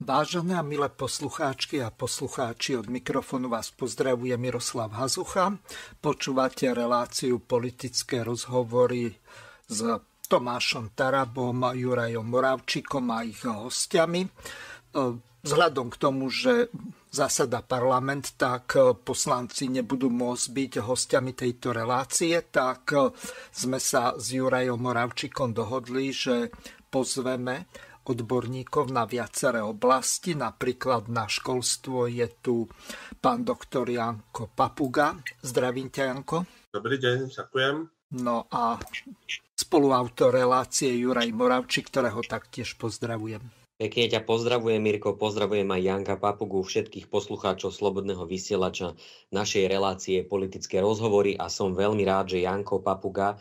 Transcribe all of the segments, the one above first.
Vážené a milé poslucháčky a poslucháči, od mikrofónu vás pozdravuje Miroslav Hazucha. Počúvate reláciu Politické rozhovory s Tomášom Tarabom, Jurajom Moravčíkom a ich hostiami. Vzhľadom k tomu, že zasada parlament, tak poslanci nebudú môcť byť hostiami tejto relácie, tak sme sa s Jurajom Moravčíkom dohodli, že pozveme odborníkov na viaceré oblasti, napríklad na školstvo je tu pán doktor Janko Papuga. Zdravím ťa, Janko. Dobrý deň, ďakujem. No a spoluautor relácie Juraj Moravčík, ktorého taktiež pozdravujem. Pekne ťa pozdravujem, Mirko, pozdravujem aj Janka Papugu, všetkých poslucháčov Slobodného vysielača našej relácie Politické rozhovory a som veľmi rád, že Janko Papuga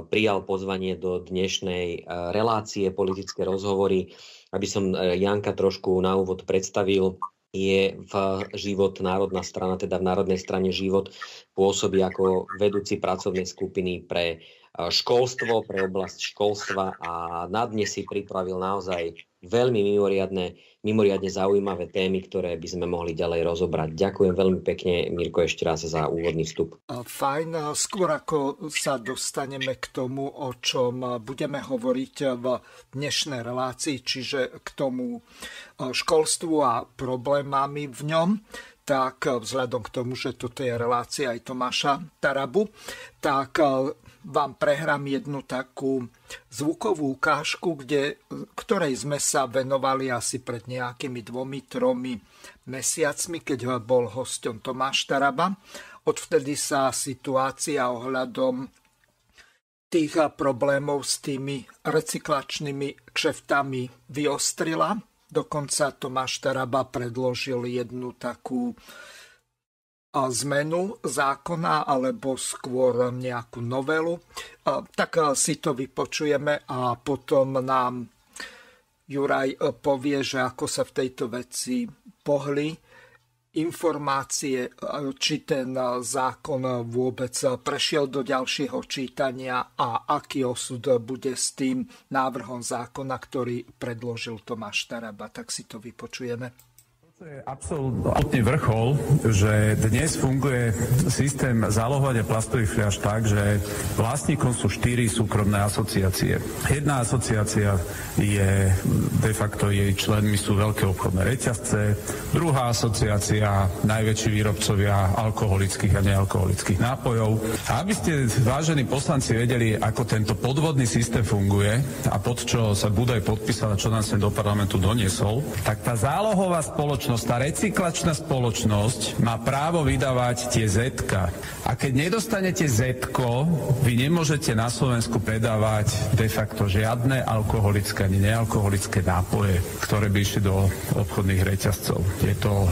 prijal pozvanie do dnešnej relácie Politické rozhovory. Aby som Janka trošku na úvod predstavil, je v Život národná strana, teda v Národnej strane Život, pôsobí ako vedúci pracovnej skupiny pre školstvo, pre oblasť školstva a na dnes si pripravil naozaj veľmi mimoriadne zaujímavé témy, ktoré by sme mohli ďalej rozobrať. Ďakujem veľmi pekne, Mirko, ešte raz za úvodný vstup. Fajn. Skôr ako sa dostaneme k tomu, o čom budeme hovoriť v dnešnej relácii, čiže k tomu školstvu a problémami v ňom, tak vzhľadom k tomu, že toto je relácia aj Tomáša Tarabu, tak vám prehrám jednu takú zvukovú ukážku, ktorej sme sa venovali asi pred nejakými 2-3 mesiacmi, keď bol hosťom Tomáš Taraba. Odvtedy sa situácia ohľadom tých problémov s tými recyklačnými kšeftami vyostrila. Dokonca Tomáš Taraba predložil jednu takú zmenu zákona alebo skôr nejakú novelu. Tak si to vypočujeme a potom nám Juraj povie, že ako sa v tejto veci pohli informácie, či ten zákon vôbec prešiel do ďalšieho čítania a aký osud bude s tým návrhom zákona, ktorý predložil Tomáš Taraba. Tak si to vypočujeme. To je absolútne vrchol, že dnes funguje systém zálohovania plastových fľaš tak, že vlastníkom sú 4 súkromné asociácie. Jedna asociácia je de facto, jej členmi sú veľké obchodné reťazce, druhá asociácia najväčší výrobcovia alkoholických a nealkoholických nápojov. A aby ste, vážení poslanci, vedeli, ako tento podvodný systém funguje a pod čo sa Budaj podpísal a čo nám sem do parlamentu doniesol, tak tá zálohová spoločnosť, tá recyklačná spoločnosť má právo vydávať tie Z-ka. A keď nedostanete Z-ko, vy nemôžete na Slovensku predávať de facto žiadne alkoholické ani nealkoholické nápoje, ktoré by išli do obchodných reťazcov.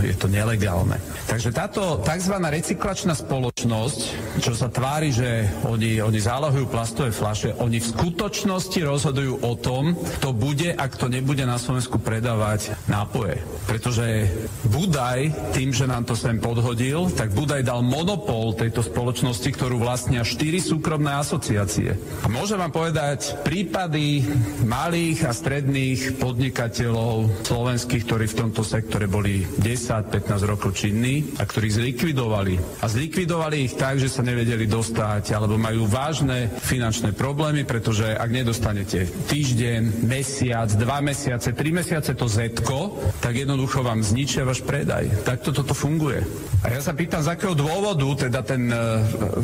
Je to nelegálne. Takže táto tzv. Recyklačná spoločnosť, čo sa tvári, že oni zálohujú plastové fľaše, oni v skutočnosti rozhodujú o tom, kto bude a kto nebude na Slovensku predávať nápoje. Pretože Budaj, tým, že nám to sem podhodil, tak Budaj dal monopol tejto spoločnosti, ktorú vlastnia 4 súkromné asociácie. A môžem vám povedať prípady malých a stredných podnikateľov slovenských, ktorí v tomto sektore boli 10-15 rokov činní a ktorí zlikvidovali. A zlikvidovali ich tak, že sa nevedeli dostať, alebo majú vážne finančné problémy, pretože ak nedostanete týždeň, mesiac, 2 mesiace, 3 mesiace to Z-ko, tak jednoducho vám zničia váš predaj. Takto toto funguje. A ja sa pýtam, z akého dôvodu teda ten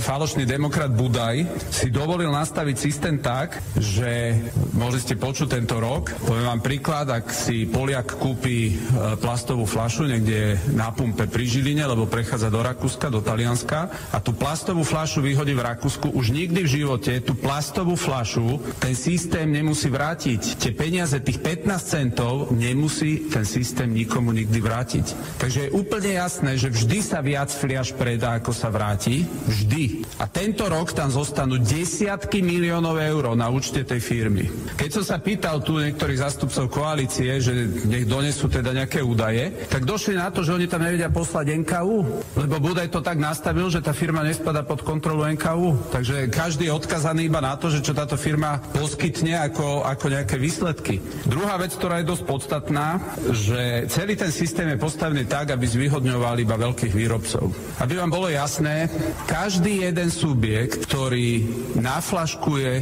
falošný demokrat Budaj si dovolil nastaviť systém tak, že mohli ste počuť tento rok. Poviem vám príklad, ak si Poliak kúpi plastovú fľašu niekde na pumpe pri Žiline, lebo prechádza do Rakúska, do Talianska a tú plastovú fľašu vyhodí v Rakúsku, už nikdy v živote tú plastovú fľašu ten systém nemusí vrátiť. Tie peniaze, tých 15 centov, nemusí ten systém nikomu nikdy vrátiť. Takže je úplne jasné, že vždy sa viac fliaš predá, ako sa vráti. Vždy. A tento rok tam zostanú desiatky miliónov eur na účte tej firmy. Keď som sa pýtal tu niektorých zástupcov koalície, že nech donesú teda nejaké údaje, tak došli na to, že oni tam nevedia poslať NKÚ, lebo Budaj to tak nastavil, že tá firma nespadá pod kontrolu NKÚ. Takže každý je odkazaný iba na to, že čo táto firma poskytne ako nejaké výsledky. Druhá vec, ktorá je dosť podstatná, že celý ten systém je postavený tak, aby zvýhodňoval iba veľkých výrobcov. Aby vám bolo jasné, každý jeden subjekt, ktorý naflaškuje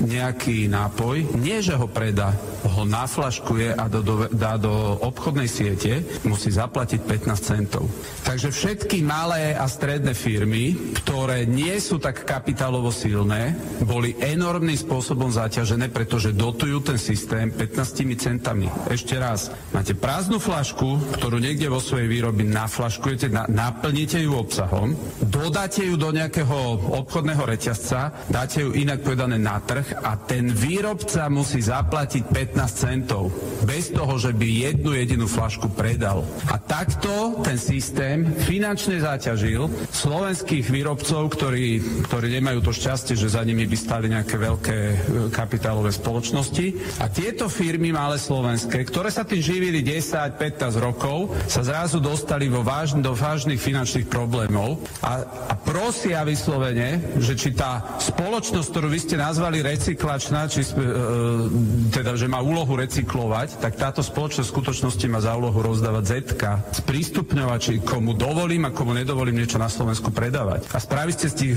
nejaký nápoj, nie že ho predá, ho naflaškuje a dá do obchodnej siete, musí zaplatiť 15 centov. Takže všetky malé a stredné firmy, ktoré nie sú tak kapitálovo silné, boli enormným spôsobom zaťažené, pretože dotujú ten systém 15 centami. Ešte raz, máte prázdnu flašku, ktorú niekde vo svojej výrobe naflaškujete, naplníte ju obsahom, dodáte ju do nejakého obchodného reťazca, dáte ju inak povedané na trh a ten výrobca musí zaplatiť 15 centov. Bez toho, že by jednu jedinú flašku predal. A takto ten systém finančne zaťažil slovenských výrobcov, ktorí nemajú to šťastie, že za nimi by stali nejaké veľké kapitálové spoločnosti. A tieto firmy malé slovenské, ktoré sa tým živili 10-15 rokov, sa zrazu dostali do vážnych finančných problémov a prosia vyslovene, že či tá spoločnosť, ktorú vy ste nazvali recyklačná, teda, že má úlohu recyklovať, tak táto spoločnosť v skutočnosti má za úlohu rozdávať zetka, sprístupňovať, či komu dovolím a komu nedovolím niečo na Slovensku predávať. A spraviť ste z tých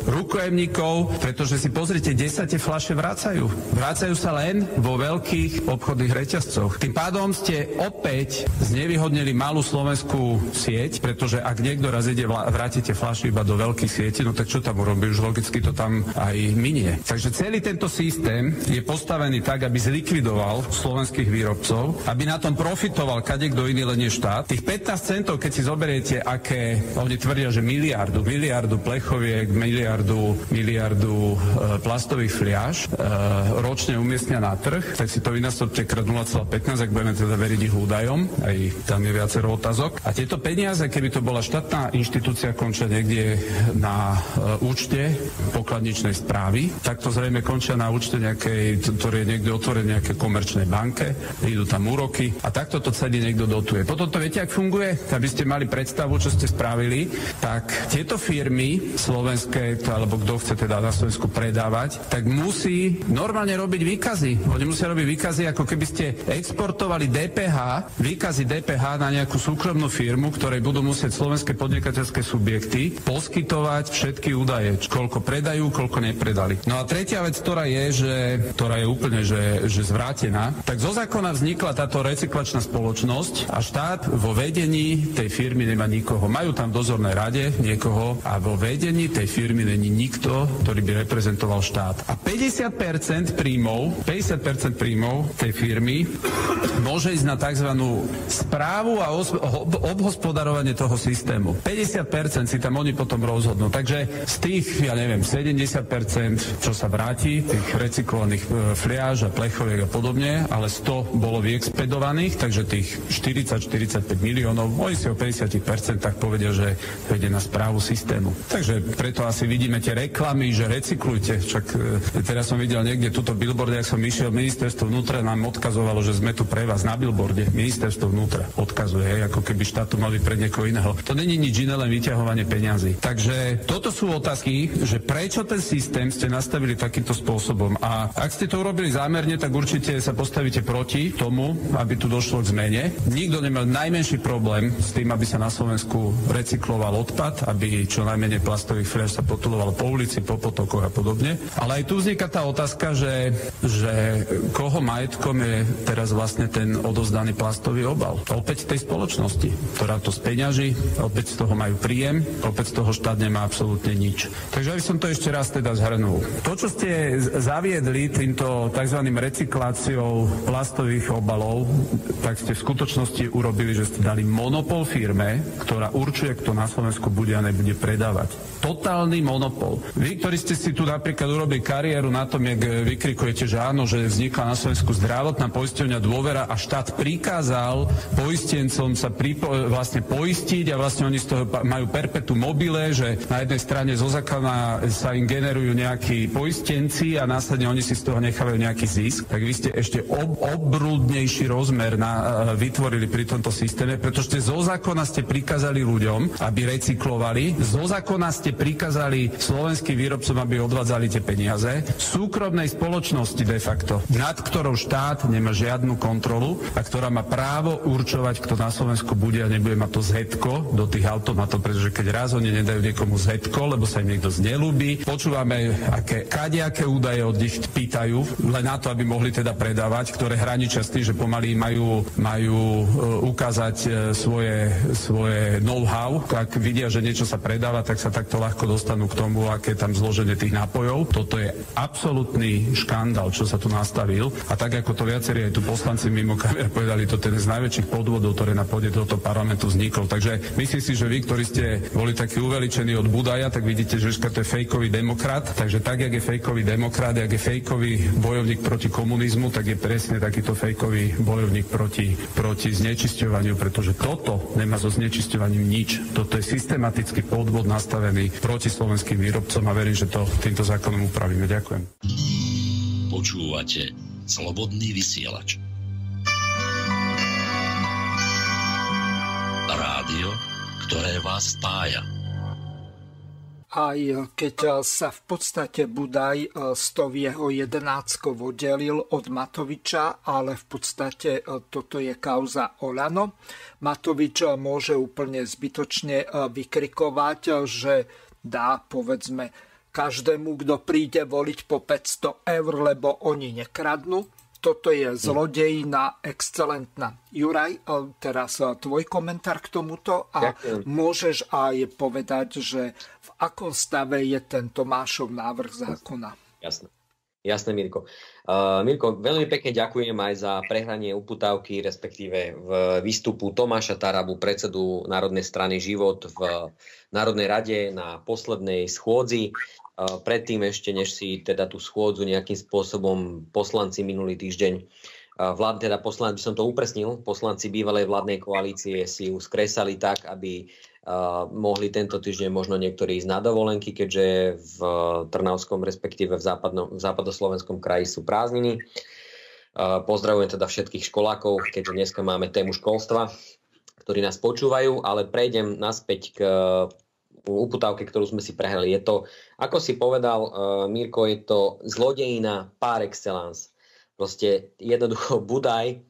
rukojemníkov, pretože si pozrite, 10 fľaše vracajú. Vracajú sa len vo veľkých obchodných reťazcoch. Tým pádom ste opäť znevýhodnili malú slovenskú sieť, pretože ak niekto raz ide vrátite fľašu iba do veľkých sietí, no tak čo tam urobí? Už logicky to tam aj minie. Takže celý tento systém je postavený tak, aby zlikvidoval slovenských výrobcov, aby na tom profitoval kadekto iný len nie štát. Tých 15 centov, keď si zoberiete, aké oni tvrdia, že miliardu plechoviek, miliardu plastových fliaš ročne umiestnia na trh, tak si to vynásobte krát 0,15, ak budeme teda veriť ich údajom, aj tam je viacero otázok. A tieto peniaze, keby to bola štátna inštitúcia, končia niekde na účte pokladničnej správy, tak to zrejme končia na účte nejakej, ktorý je niekde otvorený nejaké komerčnej banke, idú tam úroky a takto to celý niekto dotuje. Potom to viete, ak funguje? Aby ste mali predstavu, čo ste spravili, tak tieto firmy slovenské, alebo kto chce teda na Slovensku predávať, tak musí normálne robiť výkazy. Oni musia robiť výkazy, ako keby ste exportovali výkazy DPH na nejakú súkromnú firmu, ktorej budú musieť slovenské podnikateľské subjekty poskytovať všetky údaje, koľko predajú, koľko nepredali. No a tretia vec, ktorá je úplne zvrátená, tak zo zákona vznikla táto recyklačná spoločnosť a štát vo vedení tej firmy nemá nikoho. Majú tam v dozornej rade niekoho a vo vedení tej firmy není nikto, ktorý by reprezentoval štát. A 50% príjmov tej firmy môže ísť na tzv. Správu a obhospodarovanie toho systému. 50% si tam oni potom rozhodnú. Takže z tých, 70%, čo sa vráti, tých recyklovaných fliaž a plechoviek a podobne, ale 100 bolo vyexpedovaných, takže tých 40-45 miliónov, oni si o 50% tak povedia, že vede na správu systému. Takže preto asi vidíme tie reklamy, že recyklujte. Však teraz som videl niekde túto billboard, ak som išiel, ministerstvo vnútra nám odkazovalo, že sme tu pre vás na billboarde. Ministerstvo vnútra odkazuje, ako keby štátu mali pre niekoho iného. To není nič iné, len vyťahovanie peňazí. Takže toto sú otázky, že prečo ten systém ste nastavili takýmto spôsobom. A ak ste to urobili zámerne, tak určite sa postavíte proti tomu, aby tu došlo k zmene. Nikto nemal najmenší problém s tým, aby sa na Slovensku recykloval odpad, aby čo najmenej plastových fľaš sa potulovalo po ulici, po potokoch a podobne. Ale aj tu vzniká tá otázka, že koho majetkom je teraz vlastne ten odovzdaný plastový obal. Opäť tej spoločnosti, ktorá to speňaží, opäť z toho majú príjem, opäť z toho štát nemá absolútne nič. Takže aby som to ešte raz teda zhrnul. To, čo ste zaviedli týmto tzv. recykláciou plastových obalov, tak ste v skutočnosti urobili, že ste dali monopol firme, ktorá určuje, kto na Slovensku bude a nebude predávať. Totálny monopol. Vy, ktorí ste si tu napríklad urobili kariéru na tom, jak vykrikujete, že áno, že vznikla na Slovensku zdravotná poisťovňa Dôvera a štát prikázal poistencom sa vlastne poistiť a vlastne oni z toho majú perpetuum mobile, že na jednej strane zo zákona sa im generujú nejakí poistenci a následne oni si z toho nechávajú nejaký zisk, tak vy ste ešte obrúdnejší rozmer vytvorili pri tomto systéme, pretože zo zákona ste prikázali ľuďom, aby recyklovali, zo zákona ste prikázali slovenským výrobcom, aby odvádzali tie peniaze, súkromnej spoločnosti de facto, nad ktorou štát nemá žiadnu kontrolu a ktorá má právo určovať, kto na Slovensku bude a nebude mať to zhetko do tých automatov, pretože keď raz oni nedajú niekomu zhetko, lebo sa im niekto znelúbi, počúvame, kadejaké údaje od nich pýtajú, len na to, aby mohli teda predávať, ktoré hraničia s tým, že pomaly majú ukázať svoje know-how. Ak vidia, že niečo sa predáva, tak sa takto ľahko dostanú k tomu, aké tam zloženie tých nápojov. Toto je absolútny škandál, čo sa tu nastavil. A tak, ako to viacerí aj tu poslanci mimo kamer povedali, to ten z najväčších podvodov, ktoré na pôde tohto parlamentu vznikol. Takže myslím si, že vy, ktorí ste boli takí uveličení od Budaja, tak vidíte, že to je fejkový demokrat. Takže tak, jak je fejkový demokrat, jak je fejkový bojovník proti komunizmu, tak je presne takýto fejkový bojovník proti znečisťovaniu, pretože toto nemá so znečisťovaním nič. Toto je systematický podvod nastavený proti slovenským výrobcom a verím, že to týmto zákonom upravíme. Ďakujem. Počúvate Slobodný vysielač. Rádio, ktoré vás spája. Aj keď sa v podstate Budaj s tou jeho 11 oddelil od Matoviča, ale v podstate toto je kauza Olano. Matovič môže úplne zbytočne vykrikovať, že dá, povedzme, každému, kto príde voliť po 500 eur, lebo oni nekradnú. Toto je zlodejina excelentná. Juraj, teraz tvoj komentár k tomuto a ďakujem. Môžeš aj povedať, že v akom stave je ten Tomášov návrh zákona. Jasné, Mirko. Mirko, veľmi pekne ďakujem aj za prehranie uputávky, respektíve v výstupu Tomáša Tarabu, predsedu Národnej strany Život v Národnej rade na poslednej schôdzi. Predtým ešte, než si teda tú schôdzu nejakým spôsobom poslanci minulý týždeň, by som to upresnil, poslanci bývalej vládnej koalície si ju skresali tak, aby mohli tento týždeň možno niektorí ísť na dovolenky, keďže v Trnavskom, respektíve v západoslovenskom kraji sú prázdniny. Pozdravujem teda všetkých školákov, keďže dneska máme tému školstva, ktorí nás počúvajú, ale prejdem naspäť k uputávke, ktorú sme si prehrali. Je to, ako si povedal, Mirko, je to zlodejina par excellence. Proste jednoducho Budaj,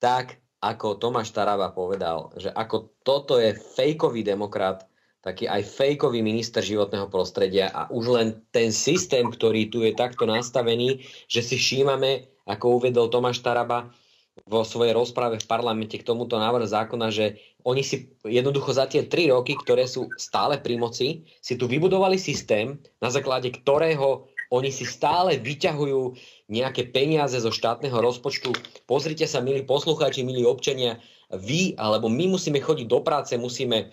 tak ako Tomáš Taraba povedal, že ako toto je fejkový demokrat, taký aj fejkový minister životného prostredia a už len ten systém, ktorý tu je takto nastavený, že si všímame, ako uvedol Tomáš Taraba vo svojej rozprave v parlamente k tomuto návrhu zákona, že oni si jednoducho za tie 3 roky, ktoré sú stále pri moci, si tu vybudovali systém, na základe ktorého oni si stále vyťahujú nejaké peniaze zo štátneho rozpočtu. Pozrite sa, milí poslucháči, milí občania, vy alebo my musíme chodiť do práce, musíme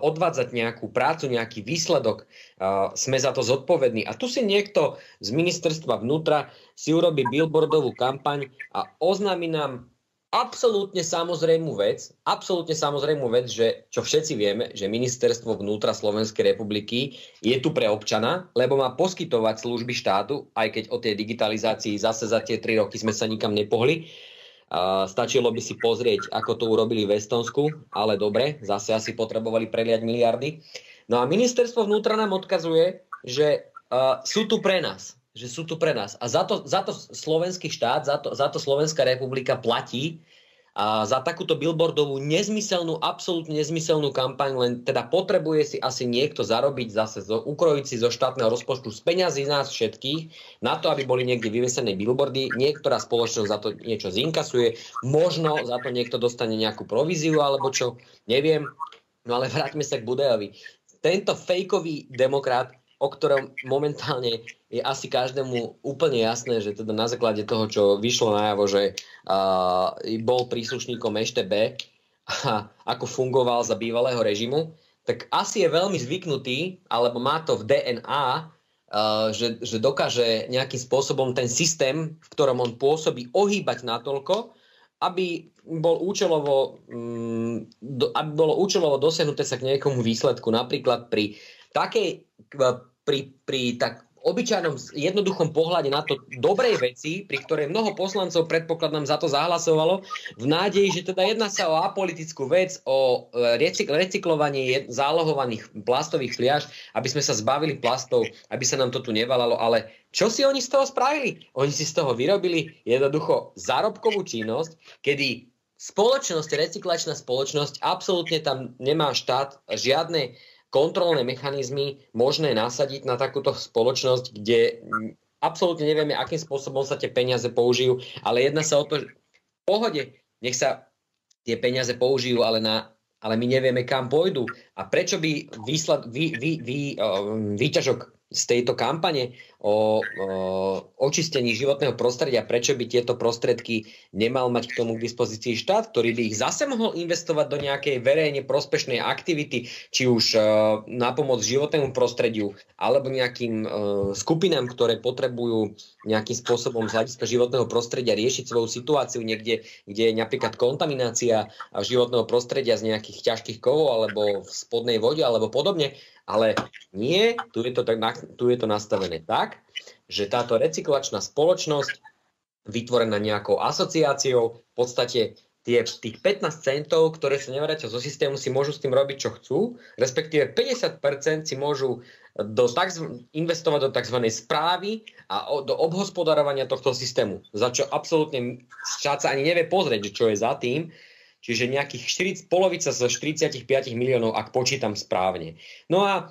odvádzať nejakú prácu, nejaký výsledok, sme za to zodpovední. A tu si niekto z ministerstva vnútra si urobí billboardovú kampaň a oznámi nám absolútne samozrejmú vec, že čo všetci vieme, že ministerstvo vnútra Slovenskej republiky je tu pre občana, lebo má poskytovať služby štátu, aj keď o tej digitalizácii zase za tie 3 roky sme sa nikam nepohli. Stačilo by si pozrieť, ako to urobili v Estonsku, ale dobre, zase asi potrebovali preliať miliardy. No a ministerstvo vnútra nám odkazuje, že sú tu pre nás. A za to slovenský štát, za to Slovenská republika platí a za takúto billboardovú absolútne nezmyselnú kampaň, len teda potrebuje si asi niekto zarobiť zase, ukrojiť si zo štátneho rozpočtu z peňazí nás všetkých, na to, aby boli niekde vyvesené billboardy. Niektorá spoločnosť za to niečo zinkasuje, možno za to niekto dostane nejakú províziu, alebo čo, neviem. No ale vráťme sa k Budajovi. Tento fejkový demokrat o ktorom momentálne je asi každému úplne jasné, že teda na základe toho, čo vyšlo najavo, že bol príslušníkom EŠTB a ako fungoval za bývalého režimu, tak asi je veľmi zvyknutý, alebo má to v DNA, že dokáže nejakým spôsobom ten systém, v ktorom on pôsobí, ohýbať natoľko, aby bolo účelovo dosiahnuté sa k nejakomu výsledku. Napríklad pri tak obyčajnom jednoduchom pohľade na to dobrej veci, pri ktorej mnoho poslancov predpokladám za to zahlasovalo, v nádeji, že teda jedná sa o apolitickú vec, o recyklovanie zálohovaných plastových fliaš, aby sme sa zbavili plastov, aby sa nám to tu nevalalo. Ale čo si oni z toho spravili? Oni si z toho vyrobili jednoducho zárobkovú činnosť, kedy recyklačná spoločnosť, absolútne tam nemá štát žiadne kontrolné mechanizmy možné nasadiť na takúto spoločnosť, kde absolútne nevieme, akým spôsobom sa tie peniaze použijú, ale jedná sa o to, že v pohode, nech sa tie peniaze použijú, ale my nevieme, kam pôjdu. A prečo by výťažok z tejto kampane o očistení životného prostredia, prečo by tieto prostriedky nemal mať k tomu k dispozícii štát, ktorý by ich zase mohol investovať do nejakej verejne prospešnej aktivity, či už na pomoc životnému prostrediu, alebo nejakým skupinám, ktoré potrebujú nejakým spôsobom z hľadiska životného prostredia riešiť svoju situáciu niekde, kde je napríklad kontaminácia životného prostredia z nejakých ťažkých kovov, alebo v spodnej vode, alebo podobne. Ale nie, tu je to nastavené tak, že táto recyklačná spoločnosť vytvorená nejakou asociáciou, v podstate tých 15 centov, ktoré sa nevrátia zo systému, si môžu s tým robiť, čo chcú, respektíve 50% si môžu investovať do tzv. Správy a do obhospodarovania tohto systému, za čo absolútne štát sa ani nevie pozrieť, čo je za tým. Čiže nejakých polovica zo 45 miliónov, ak počítam správne. No a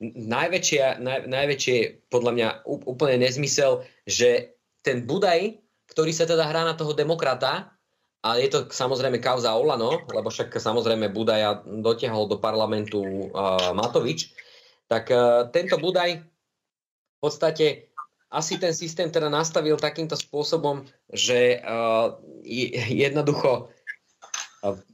najväčšie podľa mňa úplne nezmysel, že ten Budaj, ktorý sa teda hrá na toho demokrata, a je to samozrejme kauza Olano, lebo však samozrejme Budaja dotiahol do parlamentu Matovič, tak tento Budaj v podstate asi ten systém teda nastavil takýmto spôsobom, že jednoducho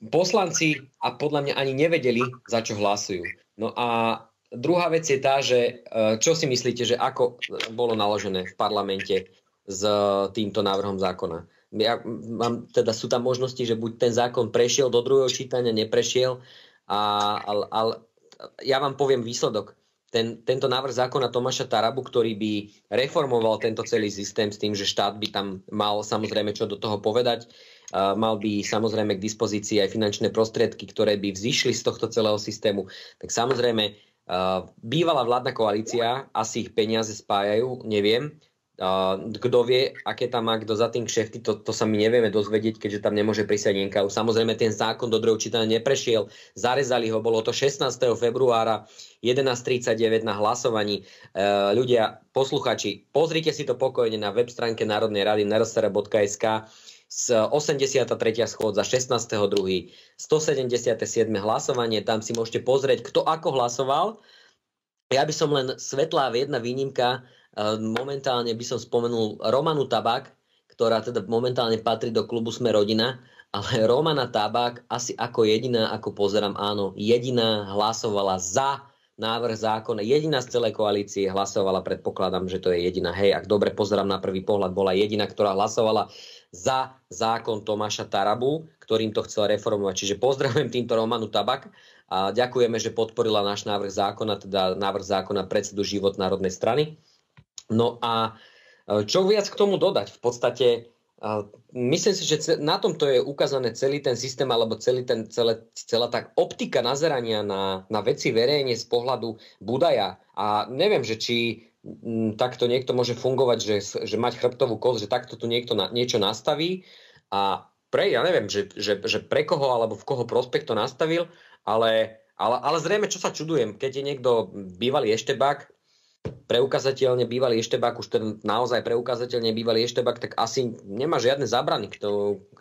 poslanci a podľa mňa ani nevedeli, za čo hlasujú. No a druhá vec je tá, že čo si myslíte, že ako bolo naložené v parlamente s týmto návrhom zákona? Teda sú tam možnosti, že buď ten zákon prešiel do druhého čítania, neprešiel, ale ja vám poviem výsledok. Tento návrh zákona Tomáša Tarabu, ktorý by reformoval tento celý systém s tým, že štát by tam mal samozrejme čo do toho povedať, mal by samozrejme k dispozícii aj finančné prostriedky, ktoré by vzišli z tohto celého systému. Tak samozrejme, bývalá vládna koalícia, asi ich peniaze spájajú, neviem. Kto vie, aké tam má kto za tým kšefty, to sa my nevieme dozvedieť, keďže tam nemôže prísať NKÚ. Samozrejme, ten zákon do druhého čítania neprešiel. Zarezali ho, bolo to 16. februára 11:39 na hlasovaní. Ľudia, posluchači, pozrite si to pokojne na web stránke Národnej rady rsr.sk. z 83. schôdza 16.2. 177. hlasovanie, tam si môžete pozrieť, kto ako hlasoval. Ja by som len svetlá jedna výnimka, momentálne by som spomenul Romanu Tabák, ktorá teda momentálne patrí do klubu Sme rodina, ale Romana Tabák asi ako jediná, ako pozerám, áno, jediná hlasovala za návrh zákona, jediná z celej koalície hlasovala, predpokladám, že to je jediná, hej, ak dobre pozerám na prvý pohľad, bola jediná, ktorá hlasovala za zákon Tomáša Tarabu, ktorým to chcel reformovať. Čiže pozdravujem týmto Romanu Tabak a ďakujeme, že podporila náš návrh zákona, teda návrh zákona predsedu Život národnej strany. No a čo viac k tomu dodať? V podstate myslím si, že na tomto je ukázané celý ten systém alebo celá tá optika nazerania na veci verejne z pohľadu Budaja. A neviem, že či takto niekto môže fungovať, že mať chrbtovú kosť, že takto tu niekto niečo nastaví a ja neviem, že pre koho alebo v koho prospekt to nastavil, ale zrejme, čo sa čudujem, keď je niekto bývalý eštebák, preukazateľne bývalý eštebák, už ten naozaj preukazateľne bývalý eštebák, tak asi nemá žiadne zábrany k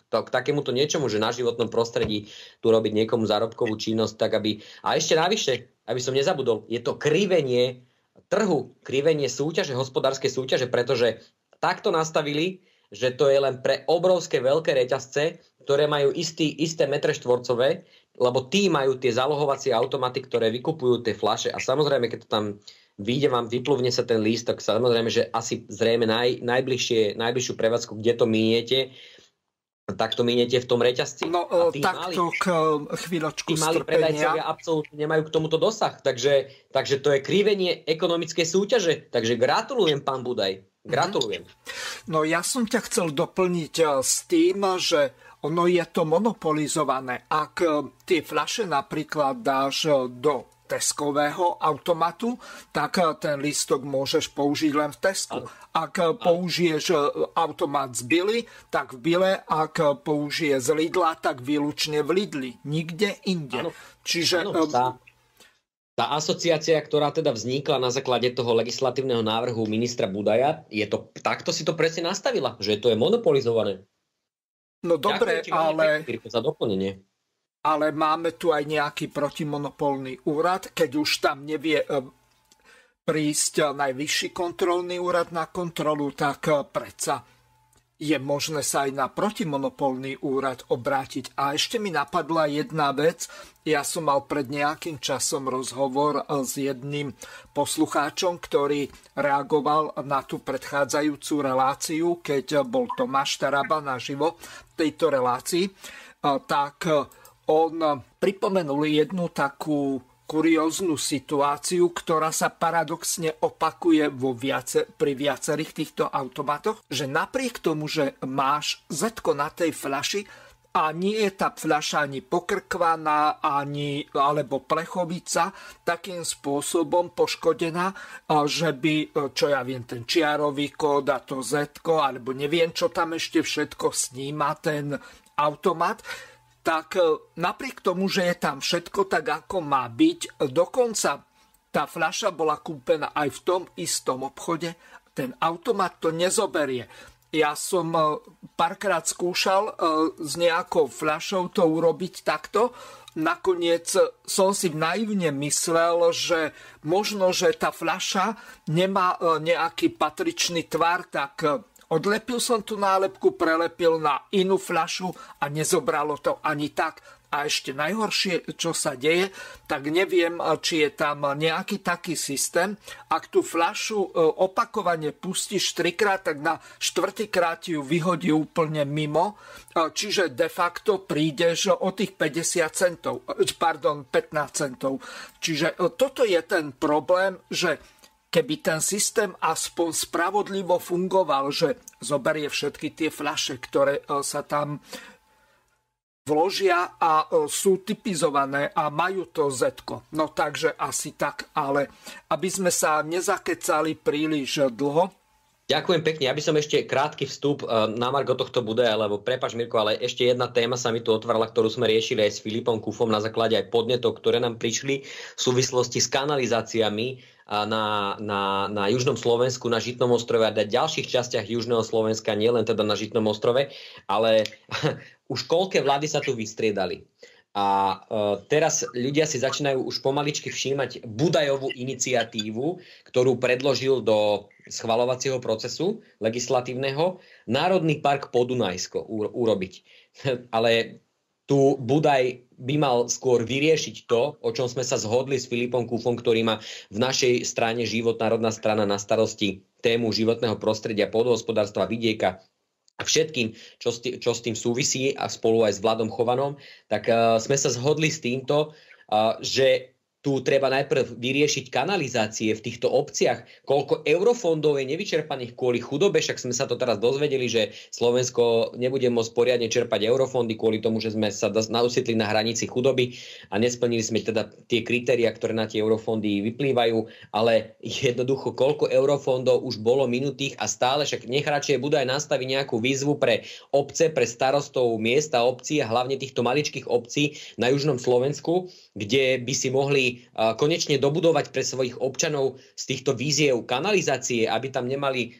takémuto niečomu, že na životnom prostredí tu robiť niekomu zárobkovú činnosť, tak aby... A ešte navyše, aby som nezabudol, je to krivenie trhu, krivenie súťaže, hospodárskej súťaže, pretože takto nastavili, že to je len pre obrovské veľké reťazce, ktoré majú isté metre štvorcové, lebo tí majú tie zálohovacie automaty, ktoré vykupujú tie fľaše. A samozrejme, keď to tam vyjde, vám vypluvne sa ten lístok, samozrejme, že asi zrejme najbližšiu prevádzku, kde to miniete, tak to miniete v tom reťazci. No, takto chvíľočku strpenia. Tí malí predajcovia absolútne nemajú k tomuto dosah. Takže to je krivenie ekonomickej súťaže. Takže gratulujem, pán Budaj. Gratulujem. No ja som ťa chcel doplniť s tým, že ono je to monopolizované. Ak tie fľaše napríklad dáš do Teskového automatu, tak ten lístok môžeš použiť len v Tesku. Ak použiješ automat z Billy, tak v Bille. Ak použije z Lidla, tak výlučne v Lidli. Nikde inde. Áno. Čiže... Tá asociácia, ktorá teda vznikla na základe toho legislatívneho návrhu ministra Budaja, takto si to presne nastavila, že to je monopolizované. No dobre, ale... za doplnenie. Ale máme tu aj nejaký protimonopolný úrad, keď už tam nevie prísť najvyšší kontrolný úrad na kontrolu, tak predsa je možné sa aj na protimonopolný úrad obrátiť. A ešte mi napadla jedna vec. Ja som mal pred nejakým časom rozhovor s jedným poslucháčom, ktorý reagoval na tú predchádzajúcu reláciu, keď bol Tomáš Taraba naživo v tejto relácii. Tak on pripomenul jednu takú kurióznu situáciu, ktorá sa paradoxne opakuje pri viacerých týchto automatoch, že napriek tomu, že máš Z-ko na tej fľaši a nie je tá fľaša ani pokrkvaná, alebo plechovica takým spôsobom poškodená, že by, čo ja viem, ten čiarový kód a to Z-ko, alebo neviem, čo tam ešte všetko sníma ten automat, tak napriek tomu, že je tam všetko tak, ako má byť, dokonca tá fľaša bola kúpená aj v tom istom obchode, ten automat to nezoberie. Ja som párkrát skúšal s nejakou fľašou to urobiť takto. Nakoniec som si naivne myslel, že možno, že tá fľaša nemá nejaký patričný tvar, tak odlepil som tú nálepku, prelepil na inú fľašu a nezobralo to ani tak. A ešte najhoršie, čo sa deje, tak neviem, či je tam nejaký taký systém. Ak tú fľašu opakovane pustíš 3-krát, tak na 4-krát ju vyhodí úplne mimo. Čiže de facto prídeš o tých 15 centov. Čiže toto je ten problém, že keby ten systém aspoň spravodlivo fungoval, že zoberie všetky tie fľaše, ktoré sa tam vložia a sú typizované a majú to Z-ko. No takže asi tak, ale aby sme sa nezakecali príliš dlho. Ďakujem pekne. Ja by som ešte krátky vstup na margo tohto Budaja, lebo prepáč Mirko, ale ešte jedna téma sa mi tu otvorila, ktorú sme riešili aj s Filipom Kufom na základe aj podnetov, ktoré nám prišli v súvislosti s kanalizáciami na južnom Slovensku, na Žitnom ostrove a na ďalších častiach južného Slovenska, nielen teda na Žitnom ostrove, ale už koľké vlády sa tu vystriedali. A teraz ľudia si začínajú už pomaličky všímať Budajovú iniciatívu, ktorú predložil do schvaľovacieho procesu legislatívneho Národný park Podunajsko urobiť. Ale tu Budaj by mal skôr vyriešiť to, o čom sme sa zhodli s Filipom Kufom, ktorý má v našej strane Život, národná strana, na starosti tému životného prostredia, pôdohospodárstva, vidieka a všetkým, čo s tým súvisí a spolu aj s Vladom Chovanom, tak sme sa zhodli s týmto, že tu treba najprv vyriešiť kanalizácie v týchto obciach. Koľko eurofondov je nevyčerpaných kvôli chudobe, však sme sa to teraz dozvedeli, že Slovensko nebude môcť poriadne čerpať eurofondy kvôli tomu, že sme sa ocitli na hranici chudoby a nesplnili sme teda tie kritériá, ktoré na tie eurofondy vyplývajú, ale jednoducho koľko eurofondov už bolo minutých a stále, však nech radšej Budaj nastaviť nejakú výzvu pre obce, pre starostov miest a obcí a hlavne týchto maličkých obcí na južnom Slovensku, kde by si mohli mali konečne dobudovať pre svojich občanov z týchto víziev kanalizácie, aby tam nemali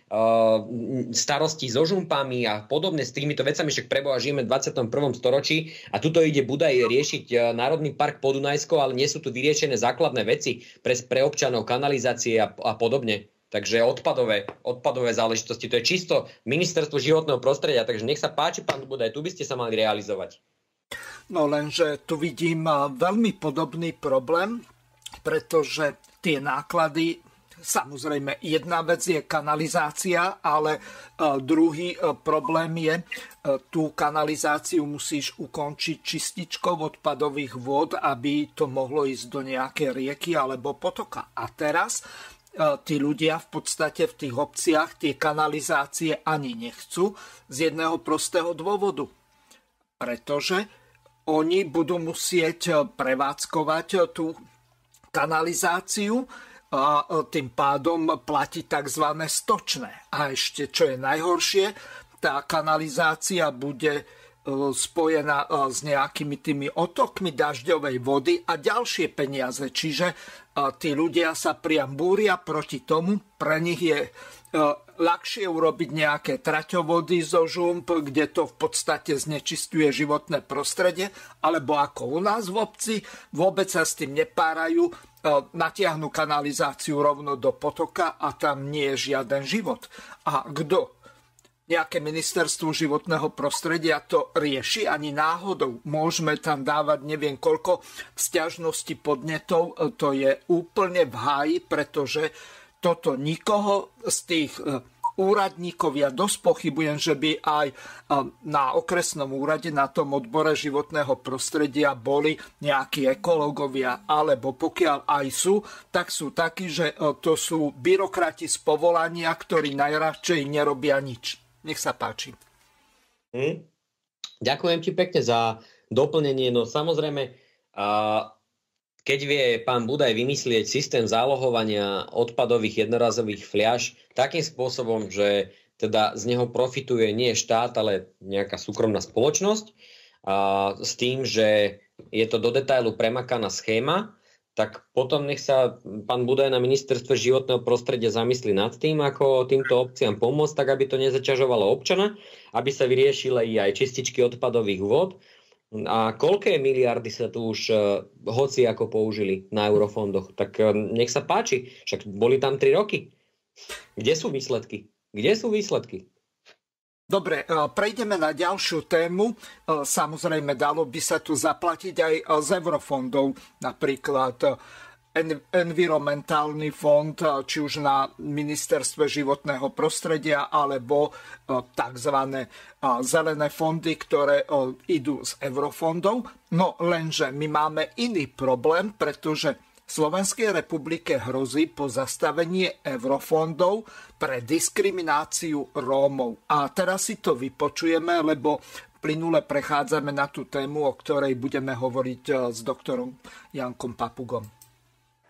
starosti so žumpami a podobne s týmito vecami, však preboha žijeme v 21. storočí a tuto ide Budaj riešiť Národný park Podunajsko, ale nie sú tu vyriešené základné veci pre občanov, kanalizácie a podobne. Takže odpadové záležitosti. To je čisto ministerstvo životného prostredia, takže nech sa páči, pán Budaj, tu by ste sa mali realizovať. No lenže tu vidím veľmi podobný problém, pretože tie náklady, samozrejme jedna vec je kanalizácia, ale druhý problém je, tú kanalizáciu musíš ukončiť čističkou odpadových vôd, aby to mohlo ísť do nejakej rieky alebo potoka. A teraz tí ľudia v podstate v tých obciach tie kanalizácie ani nechcú z jedného prostého dôvodu. Pretože oni budú musieť prevádzkovať tú kanalizáciu a tým pádom platiť tzv. Stočné. A ešte, čo je najhoršie, tá kanalizácia bude spojená s nejakými tými otokmi dažďovej vody a ďalšie peniaze. Čiže tí ľudia sa priam búria proti tomu. Pre nich je ľahšie urobiť nejaké traťovody zo žump, kde to v podstate znečisťuje životné prostredie, alebo ako u nás v obci, vôbec sa s tým nepárajú, natiahnu kanalizáciu rovno do potoka a tam nie je žiaden život. A kto? Nejaké ministerstvo životného prostredia to rieši ani náhodou. Môžeme tam dávať neviem koľko sťažností podnetov. To je úplne v háji, pretože toto nikoho z tých úradníkov, ja dosť pochybujem, že by aj na okresnom úrade, na tom odbore životného prostredia boli nejakí ekológovia, alebo pokiaľ aj sú, tak sú takí, že to sú byrokrati z povolania, ktorí najradšej nerobia nič. Nech sa páči. Ďakujem ti pekne za doplnenie. No samozrejme, keď vie pán Budaj vymyslieť systém zálohovania odpadových jednorazových fľaš takým spôsobom, že teda z neho profituje nie štát, ale nejaká súkromná spoločnosť, s tým, že je to do detailu premakaná schéma, tak potom nech sa pán Budaj na ministerstve životného prostredia zamyslí nad tým, ako týmto obciám pomôcť, tak aby to nezaťažovalo občana, aby sa vyriešili aj čističky odpadových vôd. A koľké miliardy sa tu už hoci ako použili na eurofondoch, tak nech sa páči, však boli tam 3 roky. Kde sú výsledky? Dobre, prejdeme na ďalšiu tému. Samozrejme, dalo by sa tu zaplatiť aj z eurofondov, napríklad environmentálny fond, či už na ministerstve životného prostredia, alebo tzv. Zelené fondy, ktoré idú z eurofondov. No lenže my máme iný problém, pretože Slovenskej republike hrozí pozastavenie eurofondov pre diskrimináciu Rómov. A teraz si to vypočujeme, lebo plynule prechádzame na tú tému, o ktorej budeme hovoriť s doktorom Jankom Papugom.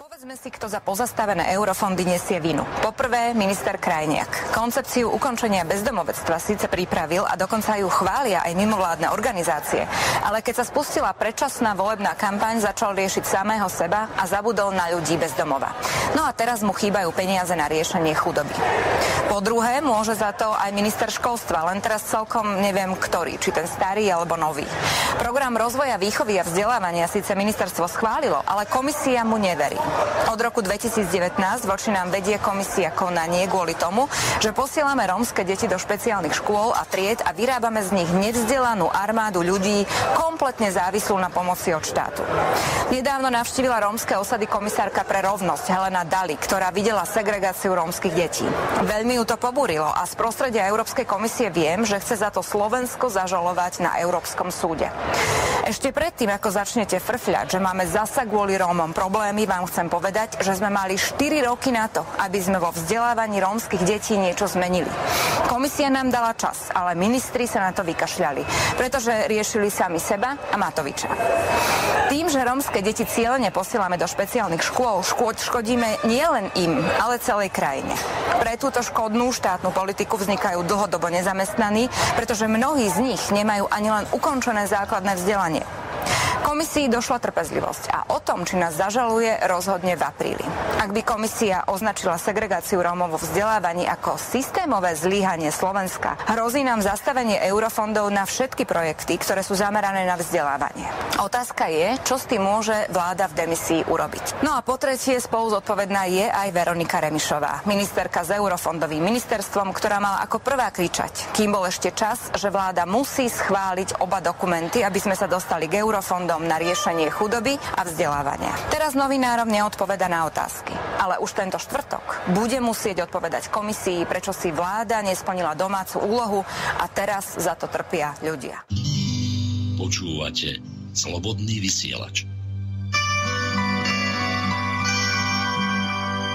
Povedzme si, kto za pozastavené eurofondy nesie vinu. Poprvé, minister Krajniak. Koncepciu ukončenia bezdomovectva síce pripravil a dokonca ju chvália aj mimovládne organizácie. Ale keď sa spustila predčasná volebná kampaň, začal riešiť samého seba a zabudol na ľudí bez domova. No a teraz mu chýbajú peniaze na riešenie chudoby. Po druhé, môže za to aj minister školstva, len teraz celkom neviem ktorý, či ten starý alebo nový. Program rozvoja výchovy a vzdelávania síce ministerstvo schválilo, ale komisia mu neverí. Od roku 2019 voči nám vedie komisia konanie kvôli tomu, že posielame rómske deti do špeciálnych škôl a tried a vyrábame z nich nevzdelanú armádu ľudí, kompletne závislú na pomoci od štátu. Nedávno navštívila rómske osady komisárka pre rovnosť Helena Dali, ktorá videla segregáciu rómskych detí. Veľmi ju to pobúrilo a z prostredia Európskej komisie viem, že chce za to Slovensko zažalovať na Európskom súde. Ešte predtým, ako začnete frfľať, že máme zasa kvôli Rómom problémy, vám chcem povedať, že sme mali 4 roky na to, aby sme vo vzdelávaní rómskych detí niečo zmenili. Komisia nám dala čas, ale ministri sa na to vykašľali, pretože riešili sami seba a Matoviča. Tým, že rómske deti cieľene posielame do špeciálnych škôl, škodíme nielen im, ale celej krajine. Pre túto škodnú štátnu politiku vznikajú dlhodobo nezamestnaní, pretože mnohí z nich nemajú ani len ukončené základné vzdelanie. Komisii došla trpezlivosť a o tom, či nás zažaluje, rozhodne v apríli. Ak by komisia označila segregáciu Rómov vo vzdelávaní ako systémové zlyhanie Slovenska, hrozí nám zastavenie eurofondov na všetky projekty, ktoré sú zamerané na vzdelávanie. Otázka je, čo s tým môže vláda v demisii urobiť. No a po tretie, spolu zodpovedná je aj Veronika Remišová, ministerka s eurofondovým ministerstvom, ktorá mala ako prvá kričať, kým bol ešte čas, že vláda musí schváliť oba dokumenty, aby sme sa dostali k eurofondom na riešenie chudoby a vzdelávania. Teraz novinárom neodpoveda na otázky, ale už tento štvrtok bude musieť odpovedať komisii, prečo si vláda nesplnila domácu úlohu a teraz za to trpia ľudia. Počúvate Slobodný vysielač.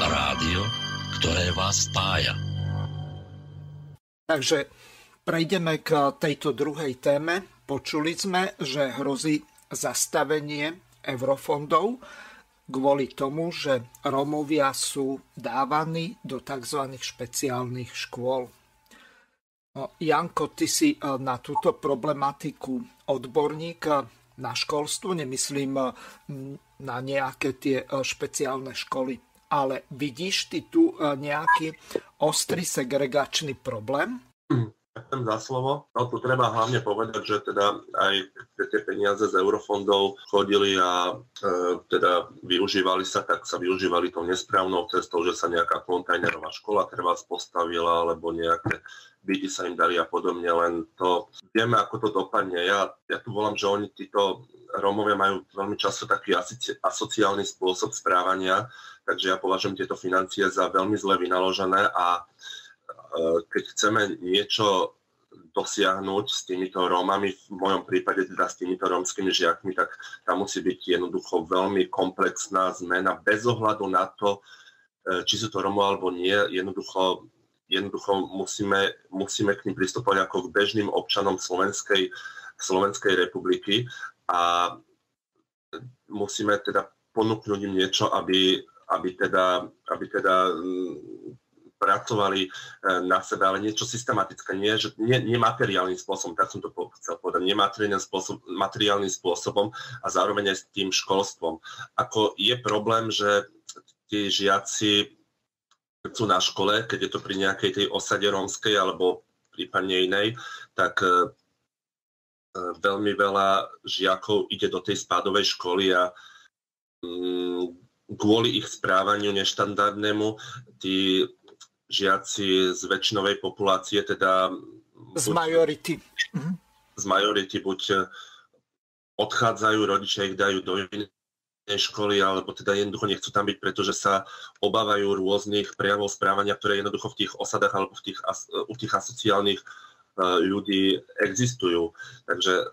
Rádio, ktoré vás spája. Takže prejdeme k tejto druhej téme. Počuli sme, že hrozí zastavenie eurofondov kvôli tomu, že Rómovia sú dávaní do tzv. Špeciálnych škôl. Janko, ty si na túto problematiku odborník na školstvo, nemyslím na nejaké tie špeciálne školy, ale vidíš ty tu nejaký ostrý segregačný problém? Ďakujem za slovo. No tu treba hlavne povedať, že teda aj tie peniaze z eurofondov chodili a teda využívali sa, tak sa využívali tou nesprávnou cestou, že sa nejaká kontajnerová škola treba postavila, alebo nejaké byty sa im dali a podobne, len to vieme, ako to dopadne. Ja tu volám, že oni títo Rómovia majú veľmi často taký asociálny spôsob správania, takže ja považujem tieto financie za veľmi zle vynaložené a keď chceme niečo dosiahnuť s týmito Rómami, v mojom prípade teda s týmito rómskymi žiakmi, tak tam musí byť jednoducho veľmi komplexná zmena bez ohľadu na to, či sú to Rómov alebo nie. Jednoducho musíme k nim pristupovať ako k bežným občanom Slovenskej republiky a musíme teda ponúknuť im niečo, aby teda pracovali na sebe, ale niečo systematické, nie materiálnym spôsobom, tak som to chcel povedať, nie materiálnym spôsobom a zároveň aj s tým školstvom. Ako je problém, že tí žiaci sú na škole, keď je to pri nejakej tej osade rómskej alebo prípadne inej, tak veľmi veľa žiakov ide do tej spádovej školy a kvôli ich správaniu neštandardnému tí žiaci z väčšinovej populácie, teda z majority. Z majority buď odchádzajú, rodičia ich dajú do inej školy, alebo teda jednoducho nechcú tam byť, pretože sa obávajú rôznych prejavov správania, ktoré jednoducho v tých osadách alebo u tých asociálnych ľudí existujú. Takže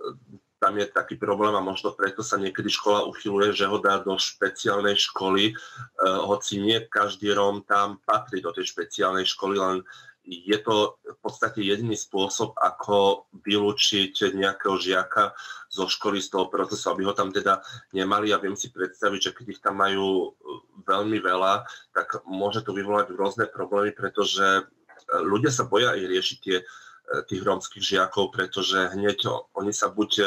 tam je taký problém a možno preto sa niekedy škola uchyluje, že ho dá do špeciálnej školy, hoci nie každý Róm tam patrí do tej špeciálnej školy, len je to v podstate jediný spôsob, ako vylúčiť nejakého žiaka zo školy, z toho procesu, aby ho tam teda nemali. A viem si predstaviť, že keď ich tam majú veľmi veľa, tak môže to vyvolať rôzne problémy, pretože ľudia sa boja aj riešiť tých rómskych žiakov, pretože hneď oni sa buď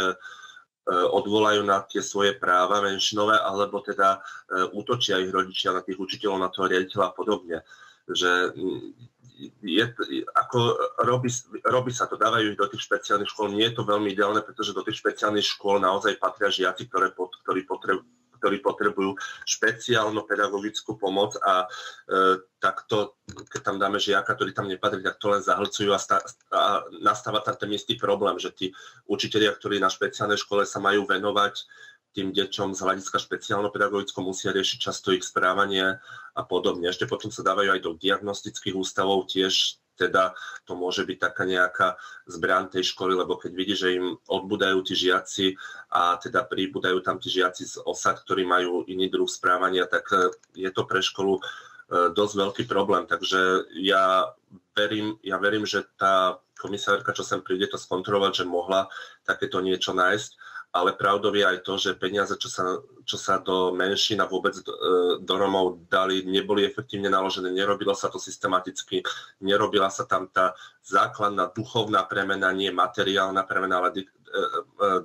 odvolajú na tie svoje práva menšinové, alebo teda útočia ich rodičia na tých učiteľov, na toho riaditeľa a podobne. Že robí sa to, dávajú ich do tých špeciálnych škôl. Nie je to veľmi ideálne, pretože do tých špeciálnych škôl naozaj patria žiaci, ktorí potrebujú špeciálnu pedagogickú pomoc a takto, keď tam dáme žiaka, ktorý tam nepatrí, tak to len zahlcujú a nastáva tam ten istý problém, že tí učitelia, ktorí na špeciálnej škole sa majú venovať tým deťom z hľadiska špeciálno-pedagogického, musia riešiť často ich správanie a podobne. Ešte potom sa dávajú aj do diagnostických ústavov tiež, teda to môže byť taká nejaká zbraň tej školy, lebo keď vidí, že im odbudajú tí žiaci a teda pribúdajú tam tí žiaci z osad, ktorí majú iný druh správania, tak je to pre školu dosť veľký problém. Takže ja verím, že tá komisárka, čo sem príde to skontrolovať, že mohla takéto niečo nájsť. Ale pravdou je aj to, že peniaze, čo sa do menšín a vôbec do Rómov dali, neboli efektívne naložené, nerobilo sa to systematicky, nerobila sa tam tá základná duchovná premena, nie materiálna premena, ale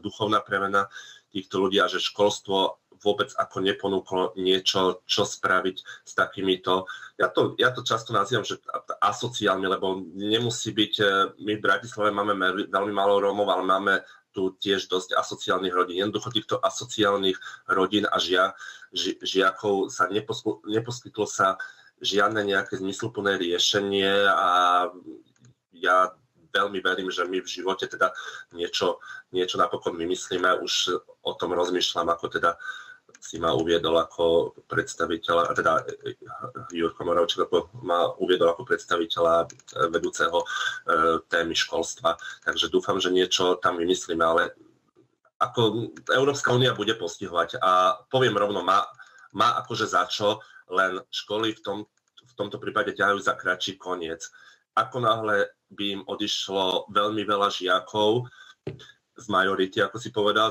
duchovná premena týchto ľudí a že školstvo vôbec ako neponúklo niečo, čo spraviť s takýmito. Ja to často nazývam, že asociálmi, lebo nemusí byť, my v Bratislave máme veľmi málo Rómov, ale máme tu tiež dosť asociálnych rodín. Jednoducho týchto asociálnych rodín a žiakov sa neposkytlo sa žiadne nejaké zmysluplné riešenie a ja veľmi verím, že my v živote teda niečo napokon vymyslíme. Už o tom rozmýšľam, ako teda si ma uviedol ako predstaviteľa, teda Jurko Moravčík ma uviedol ako predstaviteľa vedúceho témy školstva. Takže dúfam, že niečo tam vymyslíme, ale ako Európska únia bude postihovať a poviem rovno, má akože za čo, len školy v tomto prípade ťahajú za kratší koniec. Ako náhle by im odišlo veľmi veľa žiakov z majority, ako si povedal,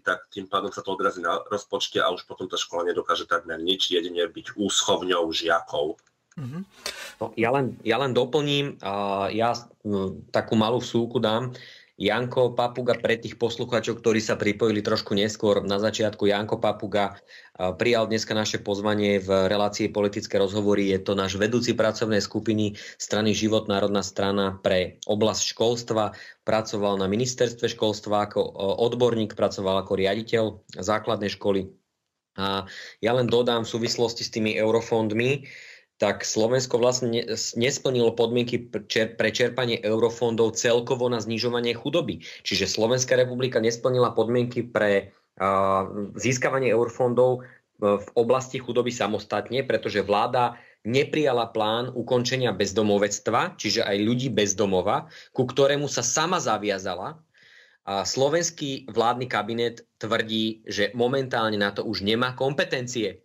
tak tým pádom sa to odrazí na rozpočte a už potom tá škola nedokáže takmer nič, jedine byť úschovňou žiakov. Mm-hmm. No, ja len doplním, ja takú malú vsúku dám. Janko Papuga, pre tých poslucháčov, ktorí sa pripojili trošku neskôr, na začiatku Janko Papuga prijal dneska naše pozvanie v relácii Politické rozhovory. Je to náš vedúci pracovnej skupiny strany Život, národná strana pre oblasť školstva. Pracoval na ministerstve školstva ako odborník, pracoval ako riaditeľ základnej školy. A ja len dodám v súvislosti s tými eurofondmi, tak Slovensko vlastne nesplnilo podmienky pre čerpanie eurofondov celkovo na znižovanie chudoby. Čiže Slovenská republika nesplnila podmienky pre získavanie eurofondov v oblasti chudoby samostatne, pretože vláda neprijala plán ukončenia bezdomovectva, čiže aj ľudí bez domova, ku ktorému sa sama zaviazala. A slovenský vládny kabinet tvrdí, že momentálne na to už nemá kompetencie.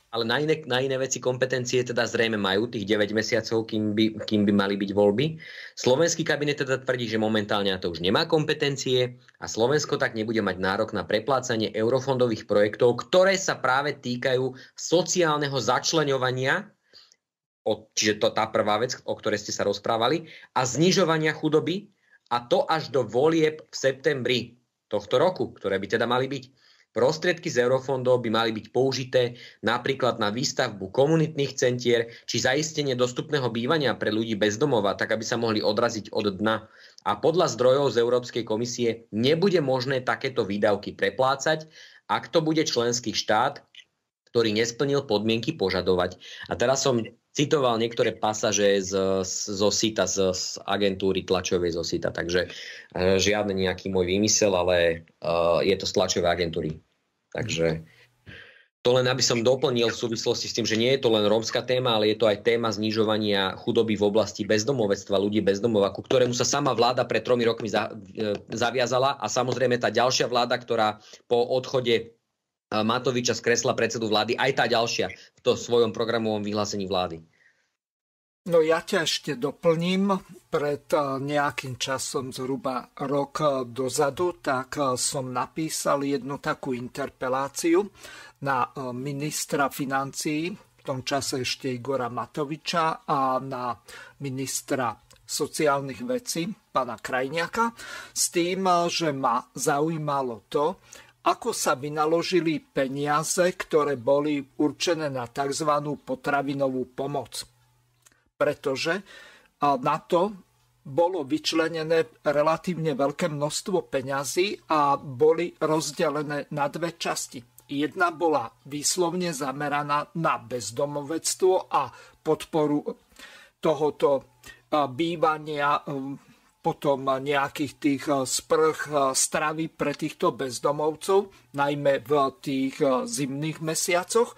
Ale na iné veci kompetencie teda zrejme majú tých 9 mesiacov, kým by mali byť voľby. Slovenský kabinet teda tvrdí, že momentálne na to už nemá kompetencie a Slovensko tak nebude mať nárok na preplácanie eurofondových projektov, ktoré sa práve týkajú sociálneho začleňovania, čiže to tá prvá vec, o ktorej ste sa rozprávali, a znižovania chudoby, a to až do volieb v septembri tohto roku, ktoré by teda mali byť. Prostriedky z eurofondov by mali byť použité napríklad na výstavbu komunitných centier či zaistenie dostupného bývania pre ľudí bez domova, tak aby sa mohli odraziť od dna. A podľa zdrojov z Európskej komisie nebude možné takéto výdavky preplácať, ak to bude členský štát, ktorý nesplnil podmienky, požadovať. A teraz som citoval niektoré pasaže zo SITA, z agentúry tlačovej zo SITA, takže žiadny nejaký môj výmysel, ale je to z tlačovej agentúry. Takže to len aby som doplnil v súvislosti s tým, že nie je to len rómska téma, ale je to aj téma znižovania chudoby v oblasti bezdomovectva, ľudí bez domova, ku ktorému sa sama vláda pred 3 rokmi zaviazala a samozrejme tá ďalšia vláda, ktorá po odchode Matoviča z kresla predsedu vlády, aj tá ďalšia v tom svojom programovom vyhlásení vlády. No ja ťa ešte doplním. Pred nejakým časom, zhruba rok dozadu, tak som napísal jednu takú interpeláciu na ministra financií, v tom čase ešte Igora Matoviča, a na ministra sociálnych vecí, pána Krajniaka, s tým, že ma zaujímalo to, ako sa vynaložili peniaze, ktoré boli určené na tzv. Potravinovú pomoc. Pretože na to bolo vyčlenené relatívne veľké množstvo peňazí a boli rozdelené na dve časti. Jedna bola výslovne zameraná na bezdomovectvo a podporu tohoto bývania, potom nejakých tých sprch, stravy pre týchto bezdomovcov, najmä v tých zimných mesiacoch.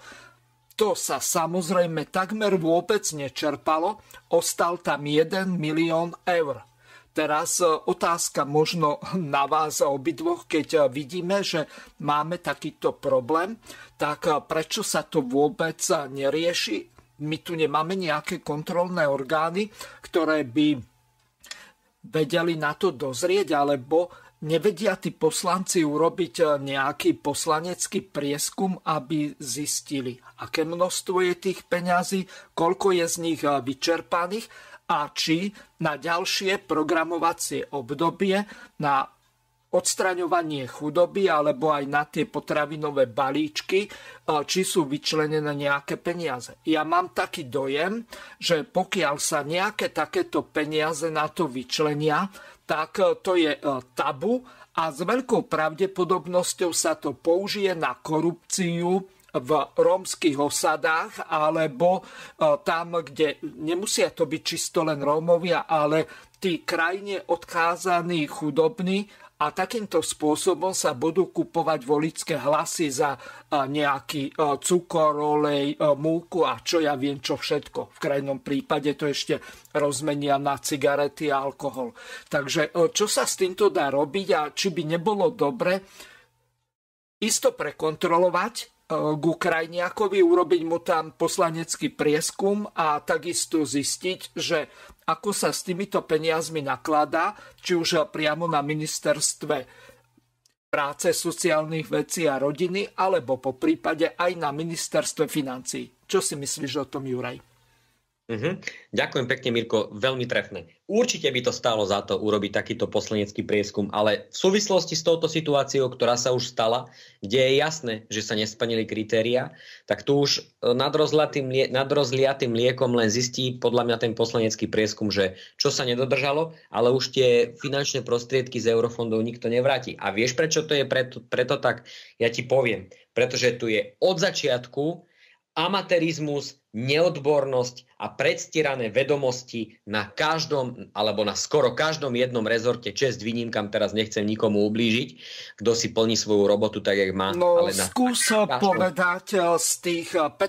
To sa samozrejme takmer vôbec nečerpalo, ostal tam 1 milión eur. Teraz otázka možno na vás obidvoch, keď vidíme, že máme takýto problém, tak prečo sa to vôbec nerieši? My tu nemáme nejaké kontrolné orgány, ktoré by vedeli na to dozrieť, alebo nevedia tí poslanci urobiť nejaký poslanecký prieskum, aby zistili, aké množstvo je tých peňazí, koľko je z nich vyčerpaných a či na ďalšie programovacie obdobie na odstraňovanie chudoby alebo aj na tie potravinové balíčky, či sú vyčlenené nejaké peniaze. Ja mám taký dojem, že pokiaľ sa nejaké takéto peniaze na to vyčlenia, tak to je tabu a s veľkou pravdepodobnosťou sa to použije na korupciu v rómskych osadách alebo tam, kde nemusia to byť čisto len Rómovia, ale tí krajine odkázaní chudobní a takýmto spôsobom sa budú kupovať voličské hlasy za nejaký cukor, olej, múku a čo ja viem čo všetko. V krajnom prípade to ešte rozmenia na cigarety a alkohol. Takže čo sa s týmto dá robiť a či by nebolo dobre isto prekontrolovať ku Krajniakovi, urobiť mu tam poslanecký prieskum a takisto zistiť, že ako sa s týmito peniazmi nakladá, či už priamo na ministerstve práce, sociálnych vecí a rodiny, alebo po prípade aj na ministerstve financií. Čo si myslíš o tom, Juraj? Ďakujem pekne, Mirko, veľmi trefné. Určite by to stálo za to urobiť takýto poslanecký prieskum, ale v súvislosti s touto situáciou, ktorá sa už stala, kde je jasné, že sa nesplnili kritériá, tak tu už nad rozliatým mliekom len zistí podľa mňa ten poslanecký prieskum, že čo sa nedodržalo, ale už tie finančné prostriedky z eurofondov nikto nevráti. A vieš, prečo to je preto tak? Ja ti poviem. Pretože tu je od začiatku amatérizmus, neodbornosť a predstierané vedomosti na každom, alebo na skoro každom jednom rezorte. Česť výnimkám, teraz nechcem nikomu ublížiť, kto si plní svoju robotu tak, jak má. No ale skús povedať z tých 15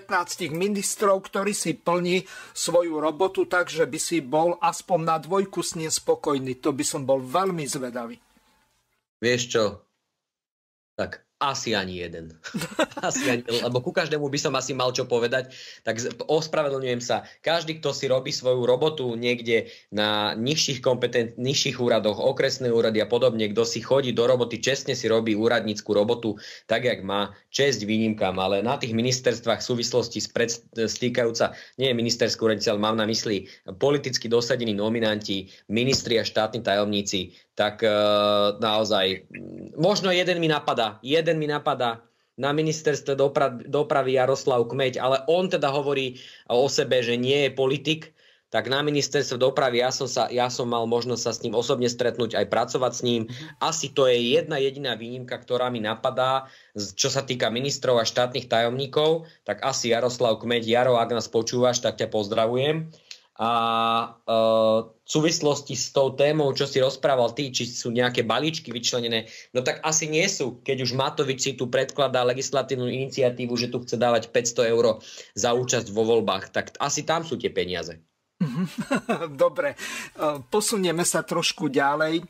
ministrov, ktorí si plní svoju robotu tak, že by si bol aspoň na dvojku s ním spokojný. To by som bol veľmi zvedavý. Vieš čo? Tak asi ani jeden. Lebo ku každému by som asi mal čo povedať. Tak ospravedlňujem sa. Každý, kto si robí svoju robotu niekde na nižších úradoch, okresné úrady a podobne, kto si chodí do roboty, čestne si robí úradnícku robotu, tak, jak má, česť výnimkám. Ale na tých ministerstvách v súvislosti stýkajúca, nie je ministerský úradníci, ale mám na mysli politicky dosadení nominanti, ministri a štátni tajomníci, tak naozaj možno jeden mi napadá na ministerstve dopravy Jaroslav Kmeď, ale on teda hovorí o sebe, že nie je politik, tak na ministerstve dopravy ja som mal možnosť sa s ním osobne stretnúť, aj pracovať s ním. Asi to je jedna jediná výnimka, ktorá mi napadá, čo sa týka ministrov a štátnych tajomníkov, tak asi Jaroslav Kmeď. Jaro, ak nás počúvaš, tak ťa pozdravujem. A v súvislosti s tou témou, čo si rozprával ty, či sú nejaké balíčky vyčlenené, no tak asi nie sú, keď už Matovič si tu predkladá legislatívnu iniciatívu, že tu chce dávať 500 € za účasť vo voľbách, tak asi tam sú tie peniaze. Dobre, posunieme sa trošku ďalej.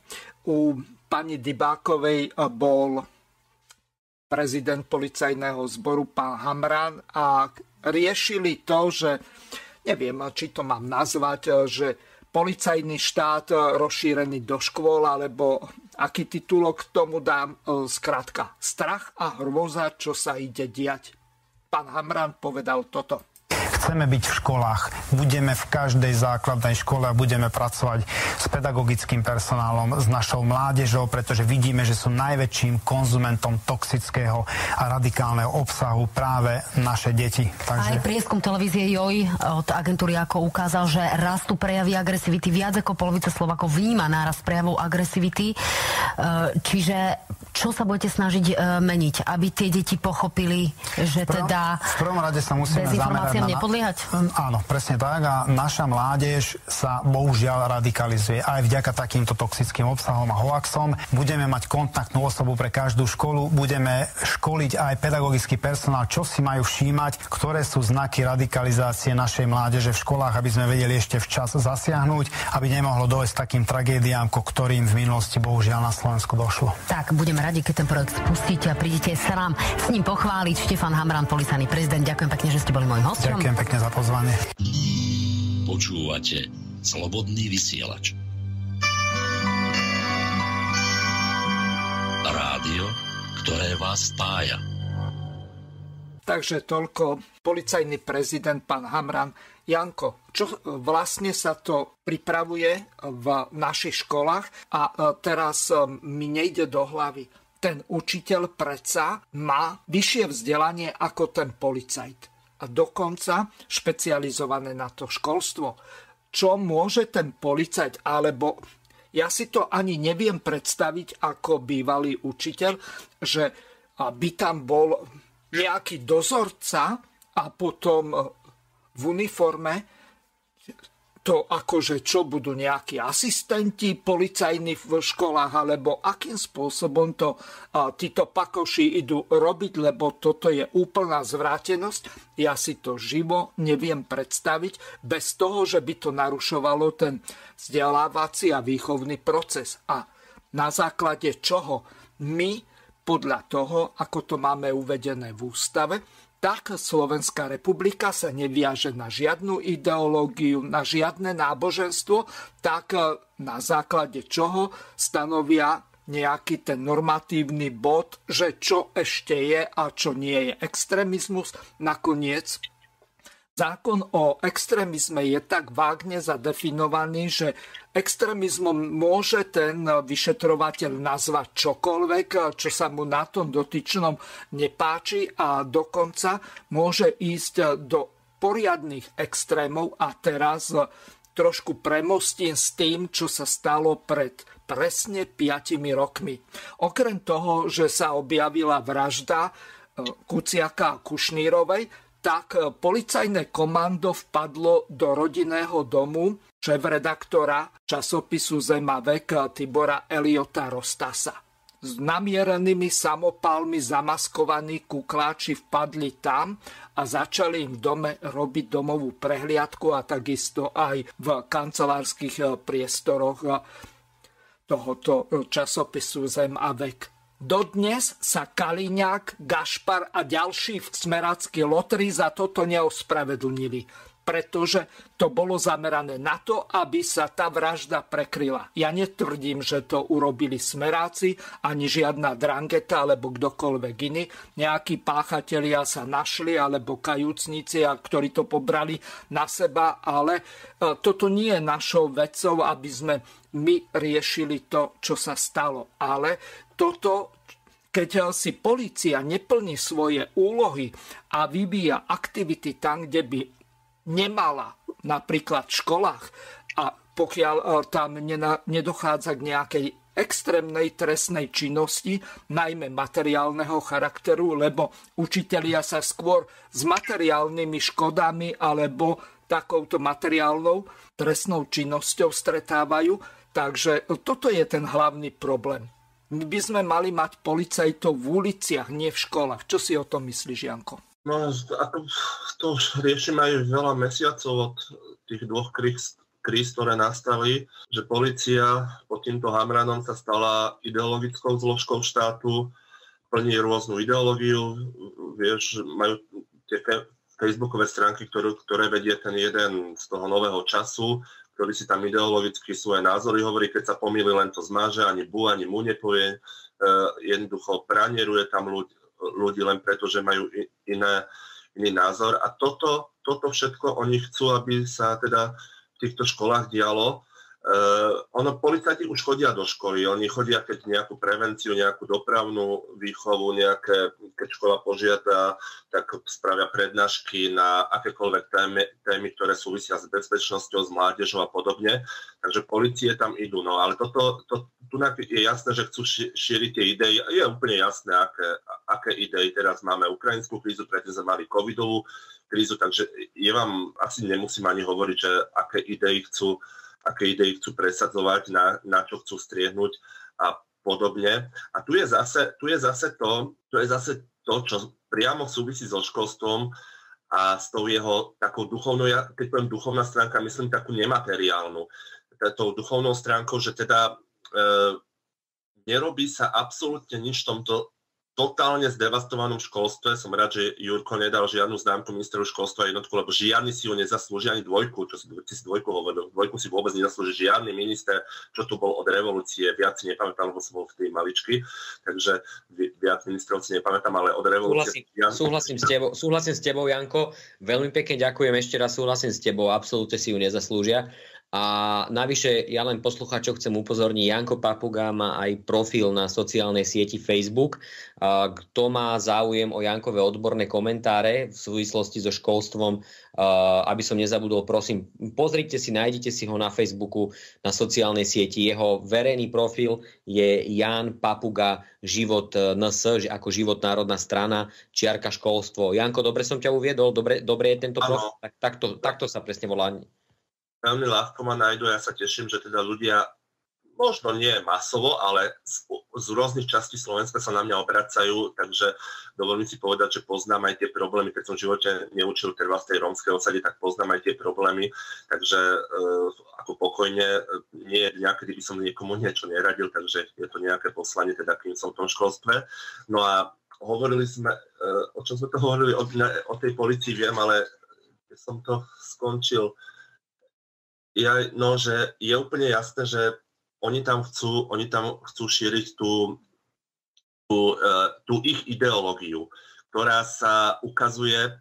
U pani Dybákovej bol prezident policajného zboru pán Hamran a riešili to, že neviem, či to mám nazvať, že policajný štát rozšírený do škôl, alebo aký titulok k tomu dám, skrátka strach a hrôza, čo sa ide diať. Pán Hamran povedal toto. Chceme byť v školách, budeme v každej základnej škole a budeme pracovať s pedagogickým personálom, s našou mládežou, pretože vidíme, že sú najväčším konzumentom toxického a radikálneho obsahu práve naše deti. Takže... Aj prieskum televízie JOJ od agentúry ako ukázal, že rastú prejavy agresivity. Viac ako polovica Slovákov vníma nárast prejavov agresivity. Čiže čo sa budete snažiť meniť, aby tie deti pochopili, že teda v prvom rade sa musíme zamerať na... Áno, presne tak. A naša mládež sa bohužiaľ radikalizuje aj vďaka takýmto toxickým obsahom a hoaxom. Budeme mať kontaktnú osobu pre každú školu, budeme školiť aj pedagogický personál, čo si majú všímať, ktoré sú znaky radikalizácie našej mládeže v školách, aby sme vedeli ešte včas zasiahnuť, aby nemohlo dojsť takým tragédiám, ko ktorým v minulosti bohužiaľ na Slovensku došlo. Tak, budeme radi, keď ten projekt spustíte a prídete sa nám s ním pochváliť. Štefan Hamran, policajný prezident, ďakujem pekne, že ste boli môjim hosťom. Ďakujem pekne za pozvanie. Počúvate Slobodný vysielač. Rádio, ktoré vás spája. Takže toľko policajný prezident pán Hamran. Janko, čo vlastne sa to pripravuje v našich školách a teraz mi nejde do hlavy. Ten učiteľ predsa má vyššie vzdelanie ako ten policajt. A dokonca špecializované na to školstvo. Čo môže ten policajt, alebo ja si to ani neviem predstaviť ako bývalý učiteľ, že by tam bol nejaký dozorca a potom v uniforme, to akože čo budú nejakí asistenti policajní v školách, alebo akým spôsobom to títo pakoši idú robiť, lebo toto je úplná zvrátenosť. Ja si to živo neviem predstaviť bez toho, že by to narušovalo ten vzdelávací a výchovný proces. A na základe čoho my, podľa toho, ako to máme uvedené v ústave, tak Slovenská republika sa neviaže na žiadnu ideológiu, na žiadne náboženstvo, tak na základe čoho stanovia nejaký ten normatívny bod, že čo ešte je a čo nie je extrémizmus. Nakoniec zákon o extrémizme je tak vágne zadefinovaný, že extrémizmom môže ten vyšetrovateľ nazvať čokoľvek, čo sa mu na tom dotyčnom nepáči a dokonca môže ísť do poriadnych extrémov a teraz trošku premostím s tým, čo sa stalo pred presne 5 rokmi. Okrem toho, že sa objavila vražda Kuciaka a Kušnírovej, tak policajné komando vpadlo do rodinného domu šéfredaktora časopisu Zem a vek Tibora Eliota Rostasa. S namierenými samopalmi zamaskovaní kukláči vpadli tam a začali im v dome robiť domovú prehliadku a takisto aj v kancelárskych priestoroch tohoto časopisu Zem a vek. Dodnes sa Kaliňák, Gašpar a ďalší smeráckí lotri za toto neospravedlnili, pretože to bolo zamerané na to, aby sa tá vražda prekryla. Ja netvrdím, že to urobili smeráci, ani žiadna drangeta, alebo kdokoľvek iný. Nejakí páchatelia sa našli, alebo kajúcnici, ktorí to pobrali na seba, ale toto nie je našou vecou, aby sme my riešili to, čo sa stalo. Ale toto, keď si polícia neplní svoje úlohy a vyvíja aktivity tam, kde by nemala, napríklad v školách, a pokiaľ tam nedochádza k nejakej extrémnej trestnej činnosti, najmä materiálneho charakteru, lebo učitelia sa skôr s materiálnymi škodami alebo takouto materiálnou trestnou činnosťou stretávajú. Takže toto je ten hlavný problém. My by sme mali mať policajtov v uliciach, nie v školách. Čo si o tom myslíš, Janko? No, to už riešime aj veľa mesiacov od tých dvoch kríz, ktoré nastali, že polícia pod týmto Hamranom sa stala ideologickou zložkou štátu, plní rôznu ideológiu, vieš, majú tie facebookové stránky, ktoré vedie ten jeden z toho nového času, ktorý si tam ideologicky svoje názory hovorí, keď sa pomýli, len to zmáže, ani bu, ani mu nepovie, jednoducho pranieruje tam ľudí len preto, že majú iný názor. A toto všetko oni chcú, aby sa teda v týchto školách dialo. Policajti už chodia do školy, oni chodia keď nejakú prevenciu, nejakú dopravnú výchovu, keď škola požiada, tak spravia prednášky na akékoľvek témy, ktoré súvisia s bezpečnosťou, s mládežou a podobne. Takže polície tam idú. No ale tu je jasné, že chcú šíriť tie idei. Je úplne jasné, aké idei. Teraz máme ukrajinskú krízu, predtým sme mali covidovú krízu, takže vám asi nemusím ani hovoriť, že aké idei chcú presadzovať, na čo chcú striehnúť a podobne. A tu je zase to, čo priamo súvisí so školstvom a s tou jeho takou duchovnou, keď poviem duchovná stránka, myslím takú nemateriálnu. Tou duchovnou stránkou, že teda nerobí sa absolútne nič v tomto totálne zdevastovanom školstve. Som rád, že Jurko nedal žiadnu známku ministeru školstva jednotku, lebo žiadny si ju nezaslúži, ani dvojku, čo si dvojku hovoril. Dvojku si vôbec nezaslúži žiadny minister, čo tu bol od revolúcie. Viac si nepamätám, lebo som bol v tej maličky, takže viac ministrov si nepamätám, ale od revolúcie... Súhlasím s tebou, Janko. Veľmi pekne ďakujem ešte raz, súhlasím s tebou, absolútne si ju nezaslúžia. A navyše, ja len poslucháčov chcem upozorniť, Janko Papuga má aj profil na sociálnej sieti Facebook. Kto má záujem o Jankové odborné komentáre v súvislosti so školstvom, aby som nezabudol, prosím, pozrite si, nájdite si ho na Facebooku, na sociálnej sieti. Jeho verejný profil je Jan Papuga Život NS, ako Život národná strana, čiarka školstvo. Janko, dobre som ťa uviedol? Dobre je tento profil? Takto sa presne volá. Veľmi ľahko ma nájdu, ja sa teším, že teda ľudia, možno nie masovo, ale z rôznych častí Slovenska sa na mňa obracajú, takže dovolím si povedať, že poznám aj tie problémy, keď som v živote neučil trvá v tej rómskej osade, tak poznám aj tie problémy, takže ako pokojne, nie je dňa, kedy by som niekomu niečo neradil, takže je to nejaké poslanie, teda kým som v tom školstve. No a hovorili sme, o čom sme to hovorili, o tej policii viem, ale keď som to skončil, že je úplne jasné, že oni tam chcú šíriť tú ich ideológiu, ktorá sa ukazuje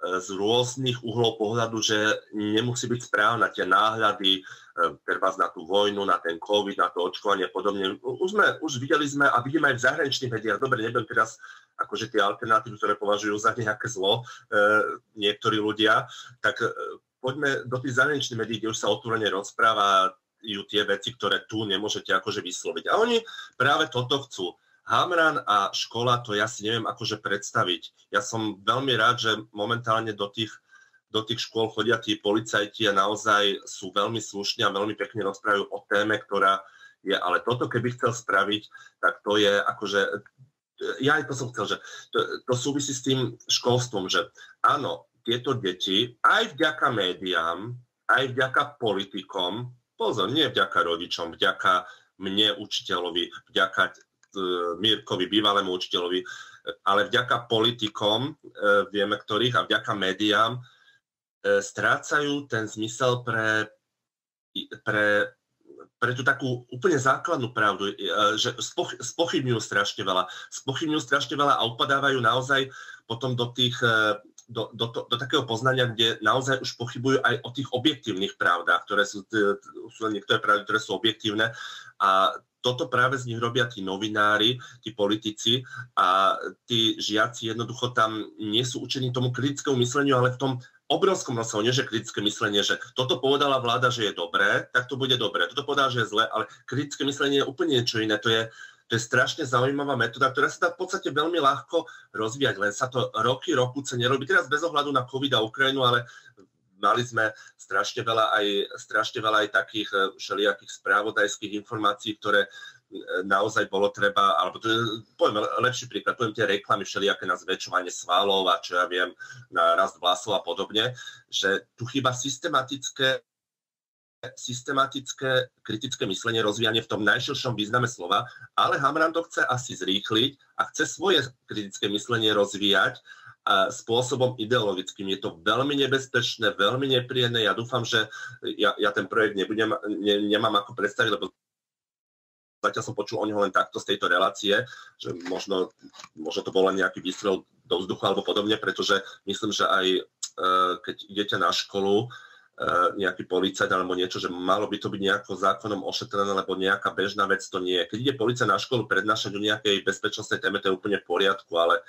z rôznych uhlov pohľadu, že nemusí byť správna. Tie náhľady, treba na tú vojnu, na ten COVID, na to očkovanie a podobne. Už videli sme a vidíme aj v zahraničných médiách. Dobre, nebudem teraz akože tie alternatívy, ktoré považujú za nejaké zlo niektorí ľudia, tak poďme do tých zahraničných médií, kde už sa otvorene rozprávajú tie veci, ktoré tu nemôžete akože vysloviť. A oni práve toto chcú. Hamran a škola, to ja si neviem akože predstaviť. Ja som veľmi rád, že momentálne do tých škôl chodia tí policajti a naozaj sú veľmi slušní a veľmi pekne rozprávajú o téme, ktorá je. Ale toto, keby chcel spraviť, tak to je akože... Ja aj to som chcel, že to súvisí s tým školstvom, že áno, tieto deti aj vďaka médiám, aj vďaka politikom, pozor, nie vďaka rodičom, vďaka mne, učiteľovi, vďaka Mirkovi, bývalému učiteľovi, ale vďaka politikom, vieme ktorých, a vďaka médiám, strácajú ten zmysel pre tú takú úplne základnú pravdu, že spochybňujú strašne veľa a upadávajú naozaj potom do takého poznania, kde naozaj už pochybujú aj o tých objektívnych pravdách, ktoré sú niektoré pravdy, ktoré sú objektívne. A toto práve z nich robia tí novinári, tí politici a tí žiaci jednoducho tam nie sú učení tomu kritickému mysleniu, ale v tom obrovskom rozsahu, nie že kritické myslenie, že toto povedala vláda, že je dobré, tak to bude dobré. Toto povedala, že je zlé, ale kritické myslenie je úplne niečo iné. To je strašne zaujímavá metóda, ktorá sa dá v podstate veľmi ľahko rozvíjať, len sa to roky nerobí. Teraz bez ohľadu na COVID a Ukrajinu, ale mali sme strašne veľa aj takých všelijakých správodajských informácií, ktoré naozaj bolo treba, alebo poviem lepší príklad, poviem tie reklamy všelijaké na zväčšovanie svalov a čo ja viem, na rast vlasov a podobne, že tu chýba systematické kritické myslenie, rozvíjanie v tom najširšom význame slova, ale Hamran to chce asi zrýchliť a chce svoje kritické myslenie rozvíjať spôsobom ideologickým. Je to veľmi nebezpečné, veľmi nepríjemné. Ja dúfam, že ja ten projekt nemám ako predstaviť, lebo zatiaľ som počul o neho len takto z tejto relácie, že možno to bol len nejaký výstrel do vzduchu alebo podobne, pretože myslím, že aj keď idete na školu, nejaký policajt alebo niečo, že malo by to byť nejako zákonom ošetrené, lebo nejaká bežná vec to nie je. Keď ide policajt na školu prednášať o nejakej bezpečnostnej téme, to je úplne v poriadku, ale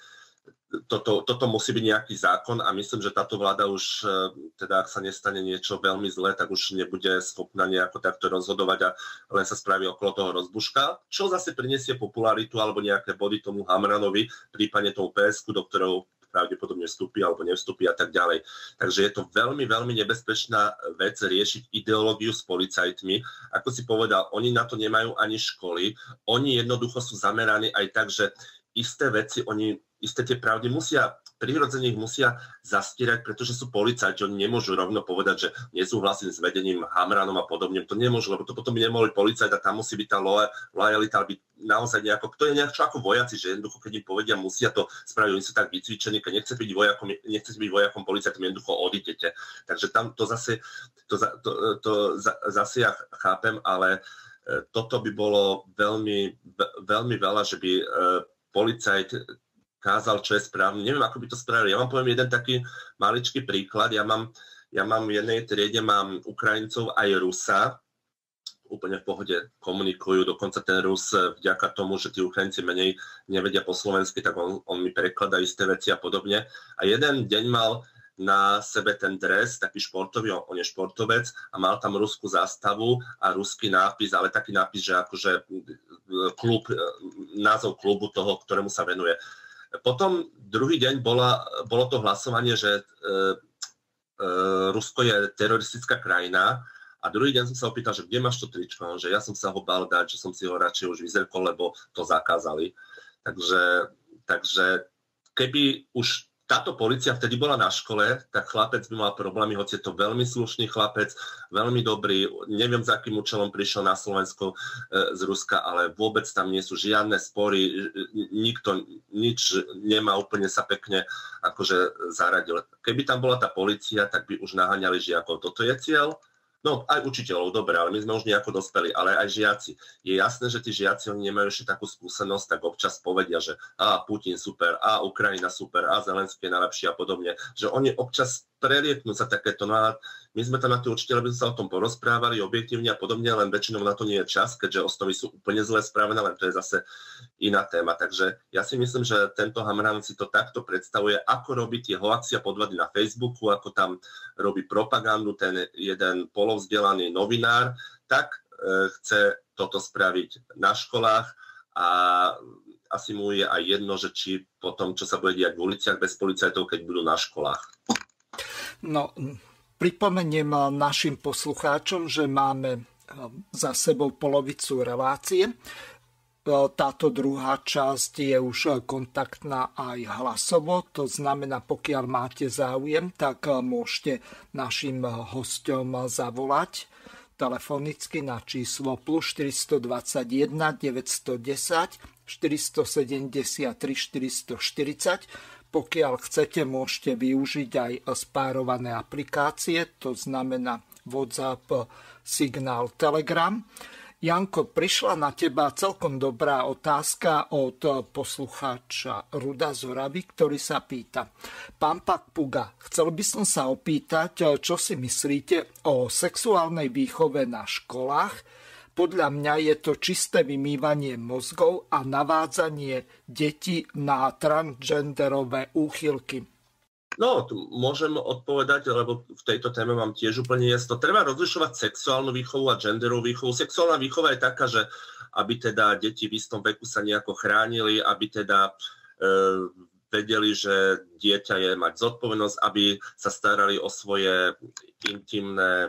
toto musí byť nejaký zákon a myslím, že táto vláda už, teda ak sa nestane niečo veľmi zlé, tak už nebude schopná nejako takto rozhodovať a len sa spraví okolo toho rozbuška, čo zase prinesie popularitu alebo nejaké body tomu Hamranovi, prípadne tomu PSK, do ktorého pravdepodobne vstúpi alebo nevstúpi a tak ďalej. Takže je to veľmi, veľmi nebezpečná vec riešiť ideológiu s policajtmi. Ako si povedal, oni na to nemajú ani školy, oni jednoducho sú zameraní aj tak, že isté veci, isté tie pravdy musia prirodzene ich musia zastierať, pretože sú policajti. Oni nemôžu rovno povedať, že nesúhlasím s vedením Hamranom a podobne. To nemôžu, lebo to potom by nemohli policajt a tam musí byť tá lojalita, byť naozaj nejako, to je nejak čo ako vojaci, že jednoducho, keď im povedia, musia to spraviť, oni sú tak vycvičení, keď nechcete byť vojakom policajtom, jednoducho odídete. Takže tam to zase ja chápem, ale toto by bolo veľmi, veľmi veľa, že by policajt kázal, čo je správne. Neviem, ako by to spravili. Ja vám poviem jeden taký maličký príklad. Ja mám v jednej triede mám Ukrajincov aj Rusa, úplne v pohode komunikujú, dokonca ten Rus vďaka tomu, že tí Ukrajinci menej nevedia po slovensky, tak on mi prekladá isté veci a podobne. A jeden deň mal na sebe ten dres, taký športový, on je športovec a mal tam ruskú zástavu a ruský nápis, ale taký nápis, že akože názov klubu toho, ktorému sa venuje. Potom druhý deň bolo to hlasovanie, že Rusko je teroristická krajina. A druhý deň som sa opýtal, že kde máš to tričko, že ja som sa ho bál dať, že som si ho radšej už vyzerkol, lebo to zakázali. Takže keby už táto polícia vtedy bola na škole, tak chlapec by mal problémy, hoci je to veľmi slušný chlapec, veľmi dobrý, neviem, za akým účelom prišiel na Slovensko z Ruska, ale vôbec tam nie sú žiadne spory, nikto nič nemá, úplne sa pekne akože zaradil. Keby tam bola tá polícia, tak by už naháňali žiakov. Toto je cieľ? No, aj učiteľov, dobre, ale my sme už nejako dospeli, ale aj žiaci. Je jasné, že tí žiaci, oni nemajú ešte takú skúsenosť, tak občas povedia, že Putin super, Ukrajina super, Zelenský je najlepší a podobne. Že oni občas prelieknú sa takéto, no a my sme tam na tí učiteľi, aby sme sa o tom porozprávali objektívne a podobne, len väčšinou na to nie je čas, keďže osnovy sú úplne zle spravené, len to je zase iná téma. Takže ja si myslím, že tento Hamran si to takto predstavuje, ako robí tie hoaxy a podvody na Facebooku, ako tam robí propagandu ten jeden polovzdelaný novinár, tak chce toto spraviť na školách a asi mu je aj jedno, že či potom, čo sa bude diať v uliciach bez policajtov, keď budú na školách. No, pripomeniem našim poslucháčom, že máme za sebou polovicu relácie. Táto druhá časť je už kontaktná aj hlasovo, to znamená, pokiaľ máte záujem, tak môžete našim hosťom zavolať telefonicky na číslo plus 421 910 473 440. Pokiaľ chcete, môžete využiť aj spárované aplikácie, to znamená WhatsApp, Signál, Telegram. Janko, prišla na teba celkom dobrá otázka od poslucháča Ruda z Oravy, ktorý sa pýta. Pán Papuga, chcel by som sa opýtať, čo si myslíte o sexuálnej výchove na školách. Podľa mňa je to čisté vymývanie mozgov a navádzanie detí na transgenderové úchylky. No, tu môžem odpovedať, lebo v tejto téme mám tiež úplne jasno. Treba rozlišovať sexuálnu výchovu a genderovú výchovu. Sexuálna výchova je taká, že aby teda deti v istom veku sa nejako chránili, aby teda vedeli, že dieťa je mať zodpovednosť, aby sa starali o svoje intimné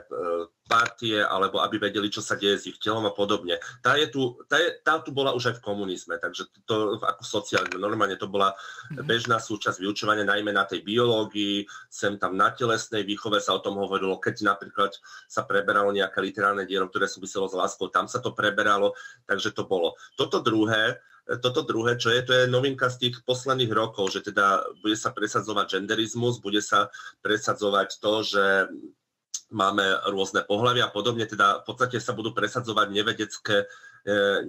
partie, alebo aby vedeli, čo sa deje s ich telom a podobne. Tá tu bola už aj v komunizme, takže to ako sociálne, normálne to bola bežná súčasť vyučovania, najmä na tej biológii, sem tam na telesnej výchove sa o tom hovorilo, keď napríklad sa preberalo nejaké literárne dielo, ktoré súviselo s láskou, tam sa to preberalo, takže to bolo. Toto druhé, čo je, to je novinka z tých posledných rokov, že teda bude sa presadzovať genderizmus, bude sa presadzovať to, že máme rôzne pohlavia a podobne, teda v podstate sa budú presadzovať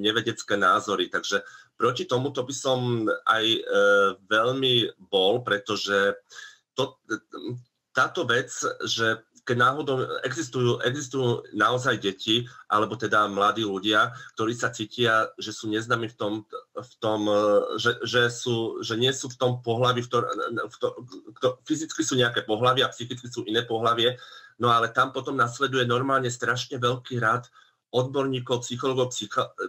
nevedecké názory. Takže proti tomuto by som aj veľmi bol, pretože táto vec, že keď náhodou existujú naozaj deti, alebo teda mladí ľudia, ktorí sa cítia, že sú neznámi že nie sú v tom pohlaví, fyzicky sú nejaké pohlavie a psychicky sú iné pohlavie, no ale tam potom nasleduje normálne strašne veľký rad odborníkov, psychológov,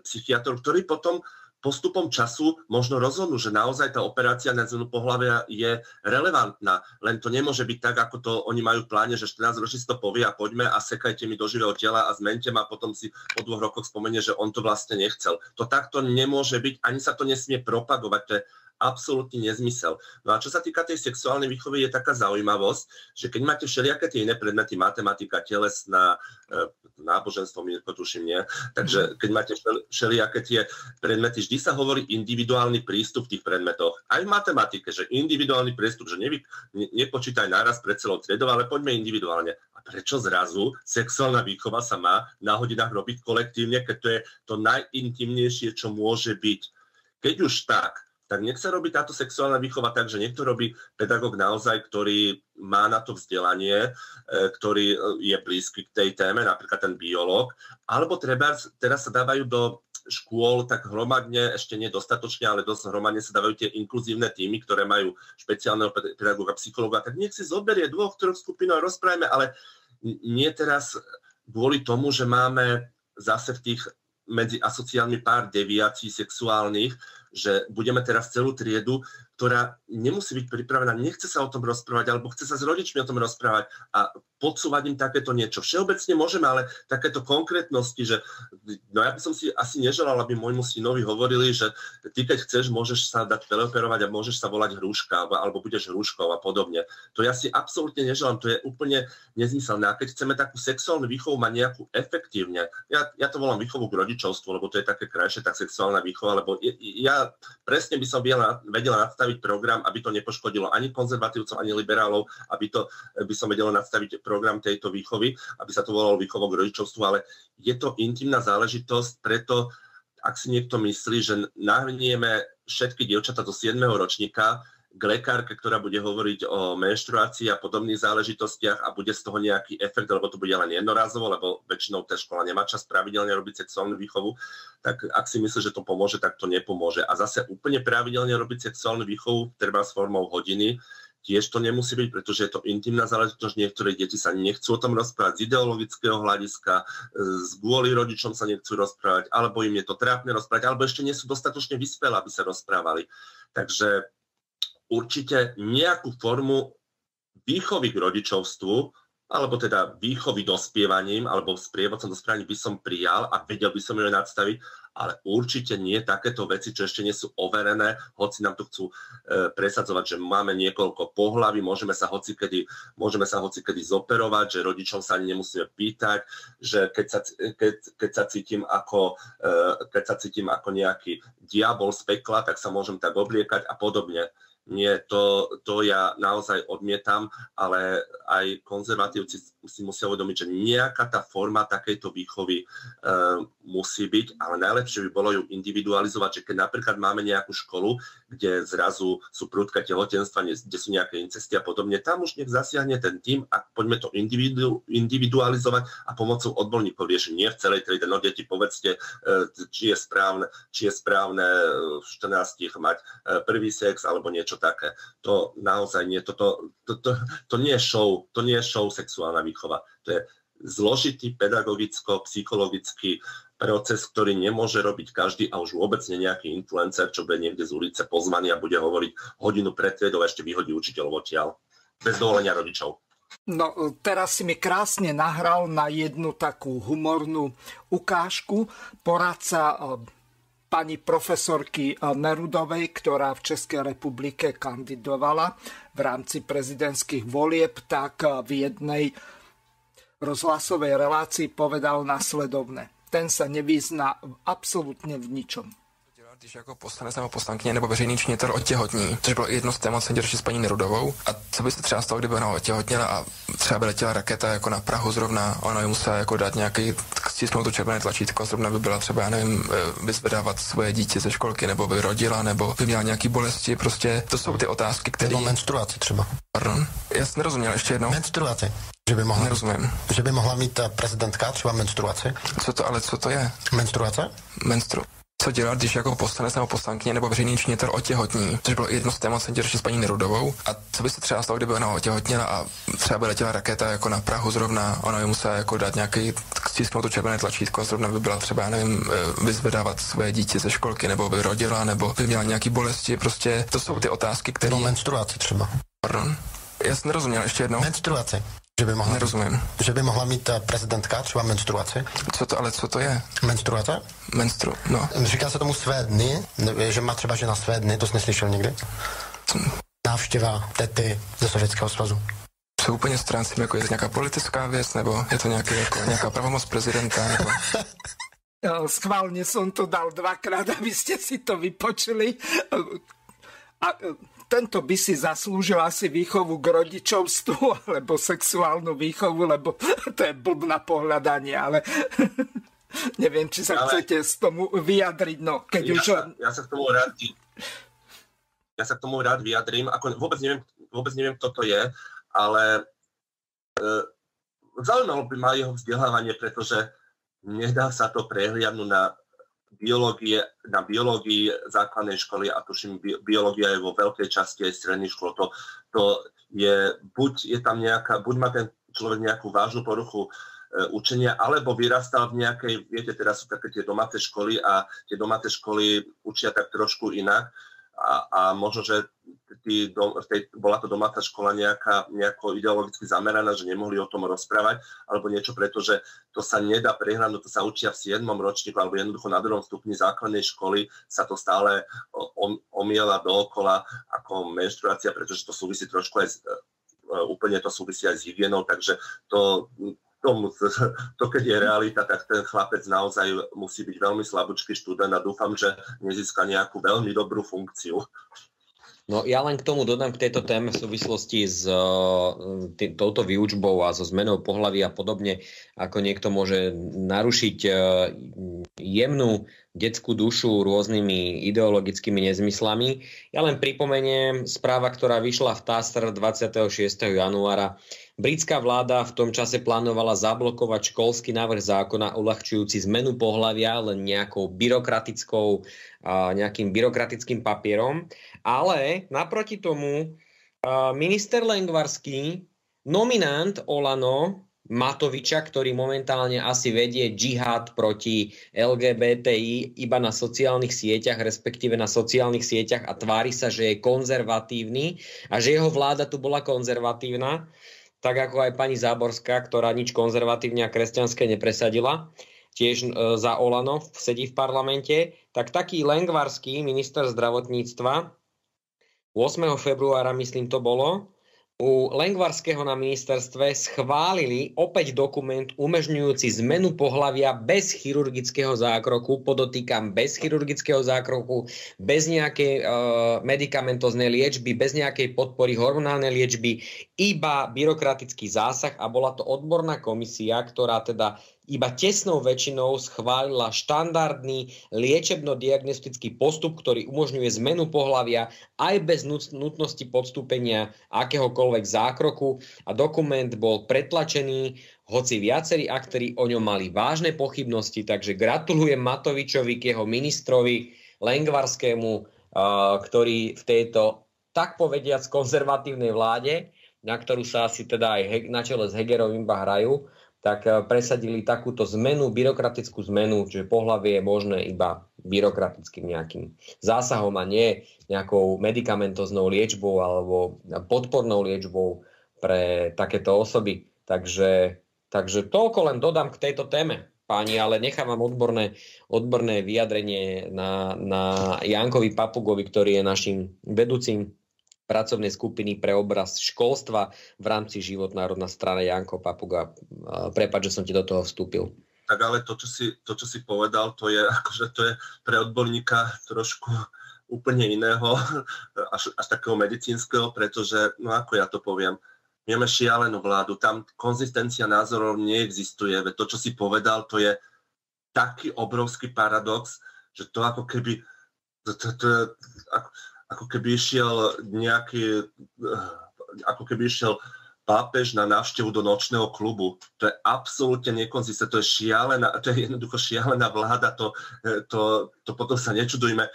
psychiatrov, ktorí potom postupom času možno rozhodnú, že naozaj tá operácia na zmenu pohlavia je relevantná. Len to nemôže byť tak, ako to oni majú v pláne, že 14 ročný si to povie a poďme a sekajte mi do živého tela a zmente ma a potom si po 2 rokoch spomenie, že on to vlastne nechcel. To takto nemôže byť, ani sa to nesmie propagovať. To je absolútny nezmysel. No a čo sa týka tej sexuálnej výchovy, je taká zaujímavosť, že keď máte všelijaké tie iné predmety, matematika, telesná, náboženstvo, Mirko, tuším, nie? Takže keď máte všelijaké tie predmety, vždy sa hovorí individuálny prístup v tých predmetoch. Aj v matematike, že individuálny prístup, že nepočítaj naraz pred celou triedou, ale poďme individuálne. A prečo zrazu sexuálna výchova sa má na hodinách robiť kolektívne, keď to je to najintimnejšie, čo môže byť? Keď už tak nech sa robí táto sexuálna výchova tak, že niekto robí pedagóg naozaj, ktorý má na to vzdelanie, ktorý je blízky k tej téme, napríklad ten biológ, alebo teraz sa dávajú do škôl tak hromadne, ešte nedostatočne, ale dosť hromadne sa dávajú tie inkluzívne týmy, ktoré majú špeciálneho pedagóga, psychológa, tak nech si zoberie 2-3 skupinov, rozprávame, ale nie teraz kvôli tomu, že máme zase v tých medzi asociálmi pár deviácií sexuálnych, že budeme teraz celú triedu, ktorá nemusí byť pripravená, nechce sa o tom rozprávať, alebo chce sa s rodičmi o tom rozprávať a podsúvať im takéto niečo. Všeobecne môžeme, ale takéto konkrétnosti, že no ja by som si asi neželal, aby môjmu synovi hovorili, že ty keď chceš, môžeš sa dať teleoperovať a môžeš sa volať Hruška, alebo budeš Hruškou a podobne. To ja si absolútne neželám, to je úplne nezmyselné. A keď chceme takú sexuálnu výchovu mať nejakú efektívne, ja to volám výchovu k rodičovstvu, lebo to je také krajšie, tak sexuálna výchova, lebo ja presne by som vedela nastaviť program, aby to nepoškodilo ani konzervatívcov, ani liberálov, by som vedela nastaviť program tejto výchovy, aby sa to volalo výchovou k rodičovstvu, ale je to intimná záležitosť, preto ak si niekto myslí, že nahrnieme všetky dievčatá do 7. ročníka k lekárke, ktorá bude hovoriť o menštruácii a podobných záležitostiach a bude z toho nejaký efekt, lebo to bude len jednorázovo, lebo väčšinou tá škola nemá čas pravidelne robiť sexuálnu výchovu, tak ak si myslí, že to pomôže, tak to nepomôže. A zase úplne pravidelne robiť sexuálnu výchovu, treba s formou hodiny, tiež to nemusí byť, pretože je to intimná záležitosť. Niektoré deti sa nechcú o tom rozprávať z ideologického hľadiska, kvôli rodičom sa nechcú rozprávať, alebo im je to trápne rozprávať, alebo ešte nie sú dostatočne vyspelé, aby sa rozprávali. Takže určite nejakú formu výchovy k rodičovstvu, alebo teda výchovy dospievaním, alebo sprievodcom dospievaním by som prijal a vedel by som ju nadstaviť, ale určite nie takéto veci, čo ešte nie sú overené, hoci nám to chcú presadzovať, že máme niekoľko pohlaví, môžeme sa hocikedy zoperovať, že rodičom sa ani nemusíme pýtať, že keď sa cítim ako nejaký diabol z pekla, tak sa môžem tak obliekať a podobne. Nie, to ja naozaj odmietam, ale aj konzervatívci si musia uvedomiť, že nejaká tá forma takejto výchovy musí byť, ale najlepšie by bolo ju individualizovať, že keď napríklad máme nejakú školu, kde zrazu sú prudké tehotenstva, kde sú nejaké incesty a podobne, tam už nech zasiahne ten tím a poďme to individualizovať a pomocou odborníkov riešiť. Nie v celej triede, no deti, povedzte, či je správne v 14 mať prvý sex alebo niečo také. To naozaj nie, to nie je show sexuálna výchova. To je zložitý pedagogicko-psychologický proces, ktorý nemôže robiť každý a už vôbec nie nejaký influencer, čo bude niekde z ulice pozvaný a bude hovoriť hodinu pred triedou a ešte vyhodí učiteľov odtiaľ. Bez dovolenia rodičov. No, teraz si mi krásne nahral na jednu takú humornú ukážku. Poradca pani profesorky Nerudovej, ktorá v Českej republike kandidovala v rámci prezidentských volieb, tak v jednej rozhlasovej relácii povedal nasledovne. Ten sa nevyzná absolútne v ničom. Když jako poslanec nebo poslankyně nebo veřejný činitel otěhotní, což bylo jedno z témat, jsem řešil s paní Nerudovou. A co byste třeba z toho, kdyby ona otěhotněla a třeba by letěla raketa jako na Prahu zrovna, ona by musela jako dát nějaký, stisknout to červené tlačítko, zrovna by byla třeba, já nevím, vyzvedávat svoje dítě ze školky, nebo by rodila, nebo by měla nějaký bolesti, prostě to jsou ty otázky, které... Nebo menstruaci třeba. Pardon? Já jsem nerozuměl, ještě jednou. Menstruaci. Že by mohla, nerozumím. Že by mohla mít ta prezidentka třeba menstruaci. Co to je? Menstruace? Co dělat, když jako poslanec nebo poslankyně nebo veřejný činitel otěhotní, což bylo jedno z témat, jsem řešil s paní Nerudovou. A co byste třeba z toho, kdyby ona otěhotněla a třeba by letěla raketa jako na Prahu zrovna, ona by musela jako dát nějaký, stisknout to červené tlačítko, zrovna by byla třeba, já nevím, vyzvedávat svoje dítě ze školky, nebo by rodila, nebo by měla nějaký bolesti, prostě to jsou ty otázky, které... Nebo menstruaci třeba. Pardon? Já jsem nerozuměl, ještě jednou. Menstruaci. Nerozumím. Že by mohla mít prezidentka třeba menstruaci? Co to je? Menstruace? No. Říká se tomu své dny, že má třeba žena své dny, to jsi neslyšel nikdy? Návštěva tety ze Sovětského svazu. Se úplně ztrácím, jako je to nějaká politická věc, nebo je to nějaká pravomoc prezidenta, nebo... Schválne som to dal dvakrát, aby ste si to vypočuli. A tento by si zaslúžil asi výchovu k rodičovstvu alebo sexuálnu výchovu, lebo to je blbná pohľadanie, ale neviem, či sa chcete z tomu vyjadriť. No, keď ja sa k tomu rád vyjadrím. Vôbec neviem, kto to je, ale zaujímalo by ma jeho vzdelávanie, pretože nedá sa to prehliadnúť na biológii základnej školy a tuším, biológia je vo veľkej časti aj stredných škôl. To je, buď má ten človek nejakú vážnu poruchu učenia, alebo vyrastal v nejakej, viete, teraz sú také tie domáce školy a tie domáce školy učia tak trošku inak a možno, že bola to domáca škola nejako ideologicky zameraná, že nemohli o tom rozprávať, alebo niečo, pretože to sa nedá prehľadnúť, to sa učia v 7. ročníku, alebo jednoducho na 2. stupni základnej školy sa to stále omiela dookola ako menštruácia, pretože to súvisí trošku aj úplne to súvisí aj s hygienou, takže to keď je realita, tak ten chlapec naozaj musí byť veľmi slabúčky študent a dúfam, že nezíska nejakú veľmi dobrú funkciu. No ja len k tomu dodám k tejto téme v súvislosti s touto výučbou a so zmenou pohlavia a podobne, ako niekto môže narušiť jemnú detskú dušu rôznymi ideologickými nezmyslami. Ja len pripomeniem správa, ktorá vyšla v TASR 26. januára. Britská vláda v tom čase plánovala zablokovať školský návrh zákona uľahčujúci zmenu pohlavia len nejakým byrokratickým papierom. Ale naproti tomu minister Lengvarský, nominant Olano Matoviča, ktorý momentálne asi vedie džihad proti LGBTI iba na sociálnych sieťach, respektíve na sociálnych sieťach a tvári sa, že je konzervatívny a že jeho vláda tu bola konzervatívna, tak ako aj pani Záborská, ktorá nič konzervatívne a kresťanské nepresadila, tiež za Olano sedí v parlamente, tak taký Lengvarský, minister zdravotníctva, 8. februára, myslím, to bolo, u Lengvarského na ministerstve schválili opäť dokument umožňujúci zmenu pohlavia bez chirurgického zákroku, podotýkam bez chirurgického zákroku, bez nejakej medikamentoznej liečby, bez nejakej podpory hormonálnej liečby, iba byrokratický zásah a bola to odborná komisia, ktorá teda iba tesnou väčšinou schválila štandardný liečebno-diagnostický postup, ktorý umožňuje zmenu pohlavia aj bez nutnosti podstúpenia akéhokoľvek zákroku a dokument bol pretlačený, hoci viacerí aktéri o ňom mali vážne pochybnosti, takže gratulujem Matovičovi k jeho ministrovi Lengvarskému, ktorý v tejto, tak povediac, konzervatívnej vláde, na ktorú sa asi teda aj na čele s Hegerovým hrajú, tak presadili takúto zmenu, byrokratickú zmenu, že pohlavie je možné iba byrokratickým nejakým zásahom a nie nejakou medikamentoznou liečbou alebo podpornou liečbou pre takéto osoby. Takže toľko len dodám k tejto téme, páni, ale nechávam odborné vyjadrenie na Jankovi Papugovi, ktorý je našim vedúcim pracovnej skupiny pre obraz školstva v rámci Život národná strana. Janko Papuga, prepáč, že som ti do toho vstúpil. Tak ale to, čo si povedal, to je pre odborníka trošku úplne iného, až takého medicínskeho, pretože, no ako ja to poviem, máme šialenú vládu, tam konzistencia názorov neexistuje, veď to, čo si povedal, to je taký obrovský paradox, že to ako keby išiel pápež na návštevu do nočného klubu. To je absolútne nekonzistentné, to je jednoducho šialená vláda, to potom sa nečudujme,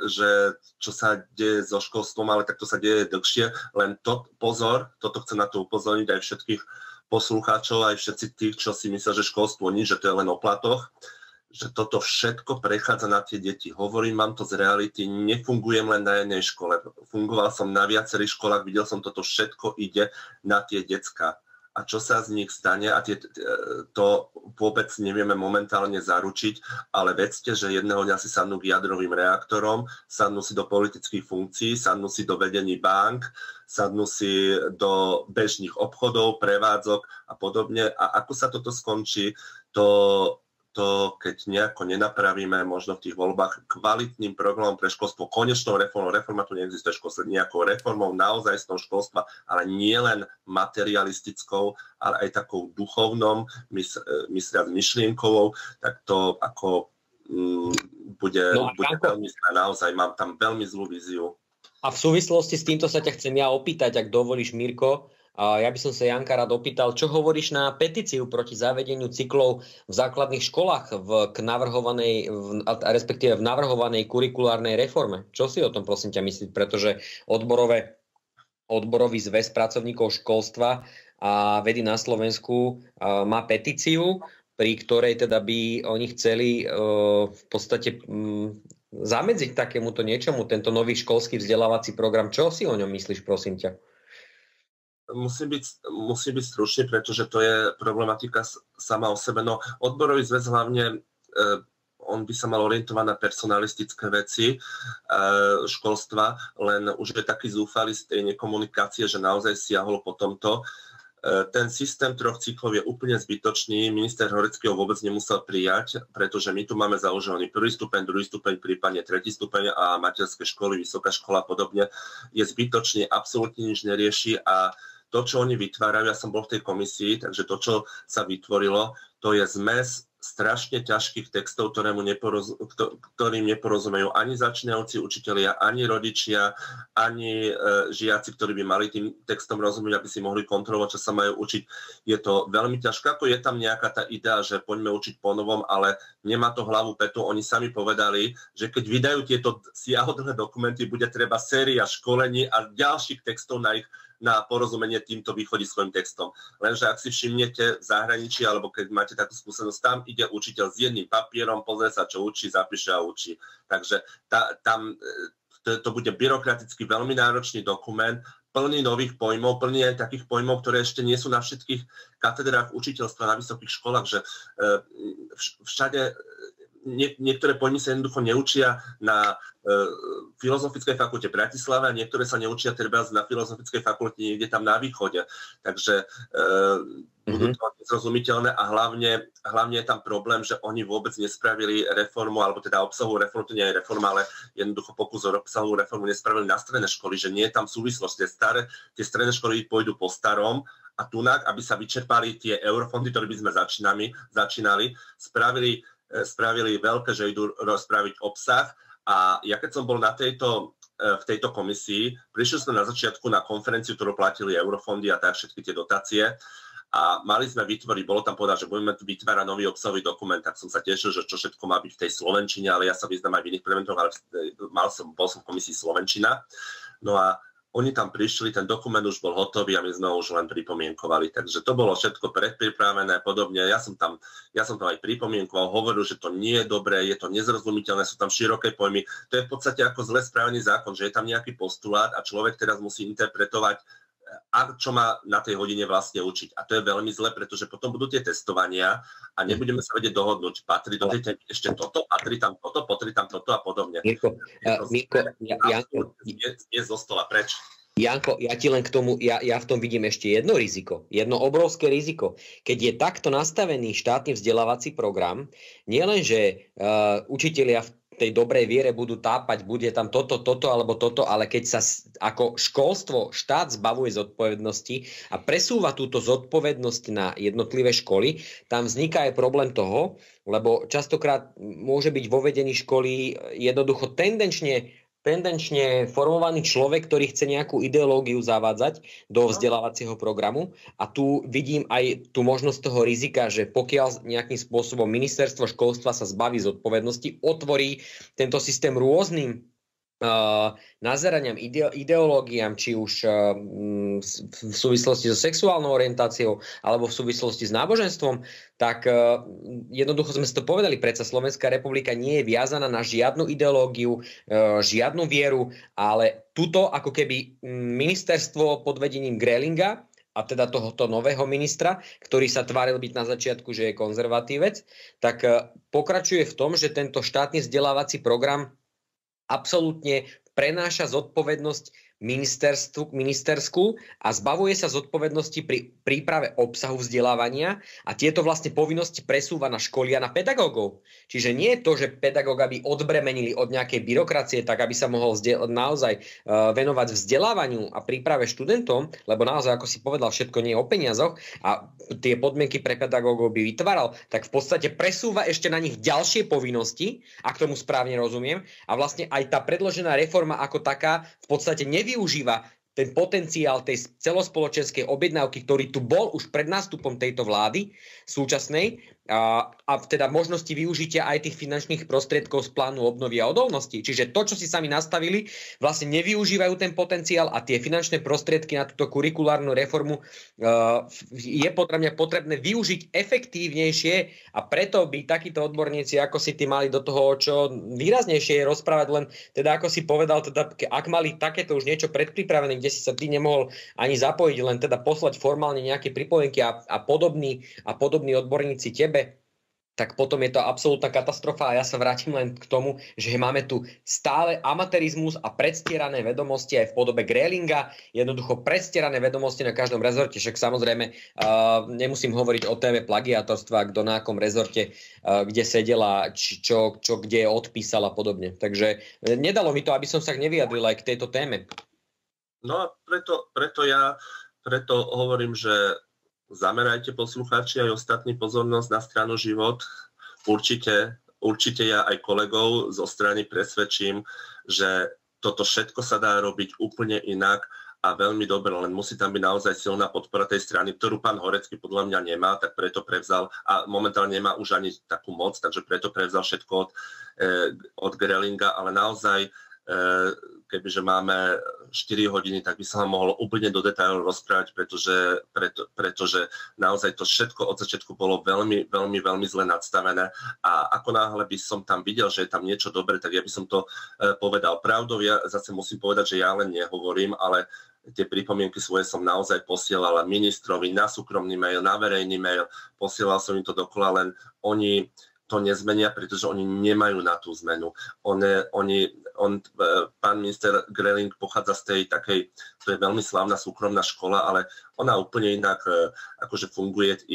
že čo sa deje so školstvom, ale tak to sa deje dlhšie, len pozor, toto chcem na to upozorniť aj všetkých poslucháčov, aj všetci tých, čo si myslia, že školstvo nič, že to je len o platoch, že toto všetko prechádza na tie deti. Hovorím vám to z reality, nefungujem len na jednej škole. Fungoval som na viacerých školách, videl som, toto všetko ide na tie decká. a čo sa z nich stane a to vôbec nevieme momentálne zaručiť, ale vedzte, že jedného dňa si sadnú k jadrovým reaktorom, sadnú si do politických funkcií, sadnú si do vedení bank, sadnú si do bežných obchodov, prevádzok a podobne. A ako sa toto skončí, to keď nejako nenapravíme možno v tých voľbách kvalitným programom pre školstvo, konečnou reformou, reforma tu neexistuje školstvo, nejakou reformou naozajstnou školstva, ale nie len materialistickou, ale aj takou duchovnou, mysliac myšlienkovou, tak to ako bude veľmi zlé, naozaj mám tam veľmi zlú víziu. A v súvislosti s týmto sa ťa chcem ja opýtať, ak dovolíš, Mirko. Ja by som sa Janka rád opýtal, čo hovoríš na petíciu proti zavedeniu cyklov v základných školách v navrhovanej kurikulárnej reforme? Čo si o tom, prosím ťa, myslíš? Pretože odborový zväz pracovníkov školstva a vedy na Slovensku má petíciu, pri ktorej teda by oni chceli v podstate zamedziť takémuto niečomu, tento nový školský vzdelávací program. Čo si o ňom myslíš, prosím ťa? Musí byť stručný, pretože to je problematika sama o sebe. No, odborový zväz hlavne, on by sa mal orientovať na personalistické veci školstva, len už je taký zúfalý z tej nekomunikácie, že naozaj siahol po tomto. Ten systém 3 cyklov je úplne zbytočný. Minister Horecký ho vôbec nemusel prijať, pretože my tu máme založený 1. stupeň, 2. stupeň, prípadne 3. stupeň a materské školy, vysoká škola a podobne. Je zbytočný, absolútne nič nerieši a to, čo oni vytvárajú, ja som bol v tej komisii, takže to, čo sa vytvorilo, to je zmes strašne ťažkých textov, ktorým neporozumejú ani začínajúci učitelia, ani rodičia, ani žiaci, ktorí by mali tým textom rozumieť, aby si mohli kontrolovať, čo sa majú učiť. Je to veľmi ťažké. Ako je tam nejaká tá idea, že poďme učiť po novom, ale nemá to hlavu petu. Oni sami povedali, že keď vydajú tieto siahodlhé dokumenty, bude treba séria školení a ďalších textov na porozumenie týmto východiskovým textom. Lenže ak si všimnete v zahraničí, alebo keď máte takú skúsenosť, tam ide učiteľ s jedným papierom, pozrie sa, čo učí, zapíše a učí. Takže tam to bude byrokraticky veľmi náročný dokument, plný nových pojmov, plný aj takých pojmov, ktoré ešte nie sú na všetkých katedrách učiteľstva na vysokých školách, že všade niektoré pojmy sa jednoducho neučia na Filozofickej fakulte v Bratislave a niektoré sa neučia treba na Filozofickej fakulte niekde tam na východe. Takže budú to nezrozumiteľné a hlavne je tam problém, že oni vôbec nespravili reformu, alebo teda obsahovú reformu, to nie je reforma, ale jednoducho pokus o obsahovú reformu nespravili na stredné školy, že nie je tam súvislosť. Tie stredné školy pôjdu po starom a tunak, aby sa vyčerpali tie eurofondy, ktoré by sme začínali, spravili veľké, že idú rozpraviť obsah. A ja keď som bol v tejto komisii, prišiel som na začiatku na konferenciu, ktorú platili eurofondy a tak všetky tie dotácie a mali sme vytvoriť, bolo tam povedať, že budeme vytvárať nový obsahový dokument, tak som sa tešil, že čo všetko má byť v tej slovenčine, ale ja sa vyznám aj v iných predmetoch, ale bol som v komisii slovenčina. No a oni tam prišli, ten dokument už bol hotový a my sme ho už len pripomienkovali. Takže to bolo všetko predpripravené podobne. Ja som tam aj pripomienkoval, hovoril, že to nie je dobré, je to nezrozumiteľné, sú tam široké pojmy. To je v podstate ako zle spravený zákon, že je tam nejaký postulát a človek teraz musí interpretovať, čo má na tej hodine vlastne učiť. A to je veľmi zle, pretože potom budú tie testovania a nebudeme sa vedieť dohodnúť. Patrí do tej ešte toto, patrí tam toto a podobne. Mirko, nie zo stola, preč. Janko, ja ti len k tomu, ja v tom vidím ešte jedno riziko, jedno obrovské riziko. Keď je takto nastavený štátny vzdelávací program, nielen, že učitelia v tej dobrej viere budú tápať, bude tam toto alebo toto, ale keď sa ako školstvo štát zbavuje zodpovednosti a presúva túto zodpovednosť na jednotlivé školy, tam vzniká aj problém toho, lebo častokrát môže byť vo vedení školy jednoducho tendenčne formovaný človek, ktorý chce nejakú ideológiu zavádzať do vzdelávacieho programu. A tu vidím aj tú možnosť toho rizika, že pokiaľ nejakým spôsobom ministerstvo školstva sa zbaví zodpovednosti, otvorí tento systém rôznym nazeraniam, ideológiám, či už v súvislosti so sexuálnou orientáciou alebo v súvislosti s náboženstvom, tak jednoducho sme si to povedali, predsa Slovenská republika nie je viazaná na žiadnu ideológiu, žiadnu vieru, ale tuto ako keby ministerstvo pod vedením Grelinga a teda tohoto nového ministra, ktorý sa tváril byť na začiatku, že je konzervatívec, tak pokračuje v tom, že tento štátny vzdelávací program absolútne prenáša zodpovednosť ministerskú a zbavuje sa zodpovednosti pri príprave obsahu vzdelávania a tieto vlastne povinnosti presúva na školy a na pedagógov. Čiže nie je to, že pedagóga by odbremenili od nejakej byrokracie, tak aby sa mohol naozaj venovať vzdelávaniu a príprave študentom, lebo naozaj, ako si povedal, všetko nie je o peniazoch a tie podmienky pre pedagógov by vytváral, tak v podstate presúva ešte na nich ďalšie povinnosti, ak tomu správne rozumiem, a vlastne aj tá predložená reforma ako taká v podstate nevyužíva ten potenciál tej celospoločenskej objednávky, ktorý tu bol už pred nástupom tejto vlády súčasnej a teda možnosti využitia aj tých finančných prostriedkov z plánu obnovy a odolnosti. Čiže to, čo si sami nastavili, vlastne nevyužívajú ten potenciál a tie finančné prostriedky na túto kurikulárnu reformu je potrebné využiť efektívnejšie a preto by takíto odborníci, ako si ty, mali do toho čo výraznejšie rozprávať, len teda ako si povedal, teda, ak mali takéto už niečo predpripravené, kde si sa ty nemohol ani zapojiť, len teda poslať formálne nejaké pripomienky a podobní odborníci tebe, tak potom je to absolútna katastrofa a ja sa vrátim len k tomu, že máme tu stále amatérizmus a predstierané vedomosti aj v podobe Grelinga, jednoducho predstierané vedomosti na každom rezorte, však samozrejme nemusím hovoriť o téme plagiátorstva, kto na akom rezorte kde sedela, čo kde odpísal a podobne. Takže nedalo mi to, aby som sa nevyjadril aj k tejto téme. No a preto hovorím, že zamerajte, poslucháči, aj ostatní pozornosť na stranu Život. Určite ja aj kolegov zo strany presvedčím, že toto všetko sa dá robiť úplne inak a veľmi dobre, len musí tam byť naozaj silná podpora tej strany, ktorú pán Horecký podľa mňa nemá, tak preto prevzal, a momentálne nemá už ani takú moc, takže preto prevzal všetko od Grelinga, ale naozaj kebyže máme 4 hodiny, tak by sa mohlo úplne do detailov rozprávať, pretože naozaj to všetko od začiatku bolo veľmi, veľmi, veľmi zle nadstavené a ako náhle by som tam videl, že je tam niečo dobré, tak ja by som to povedal pravdou. Ja zase musím povedať, že ja len nehovorím, ale tie pripomienky svoje som naozaj posielal ministrovi na súkromný mail, na verejný mail, posielal som im to dokola, len oni to nezmenia, pretože oni nemajú na tú zmenu. Pán minister Greling pochádza z tej takej, to je veľmi slávna súkromná škola, ale ona úplne inak akože funguje,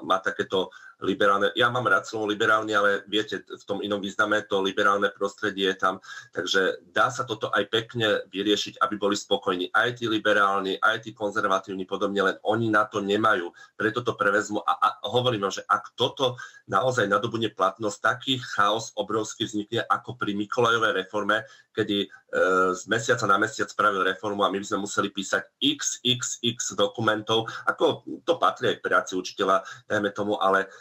má takéto liberálne, ja mám rád slovo liberálny, ale viete, v tom inom význame to liberálne prostredie je tam, takže dá sa toto aj pekne vyriešiť, aby boli spokojní aj tí liberálni, aj tí konzervatívni, podobne, len oni na to nemajú, preto to prevezmu a hovorím, že ak toto naozaj nadobudne platnosť, taký chaos obrovský vznikne ako pri Mikolajovej reforme, kedy z mesiaca na mesiac spravil reformu a my by sme museli písať xxx dokumentov, ako to patrí aj k práci učiteľa, dajme tomu, ale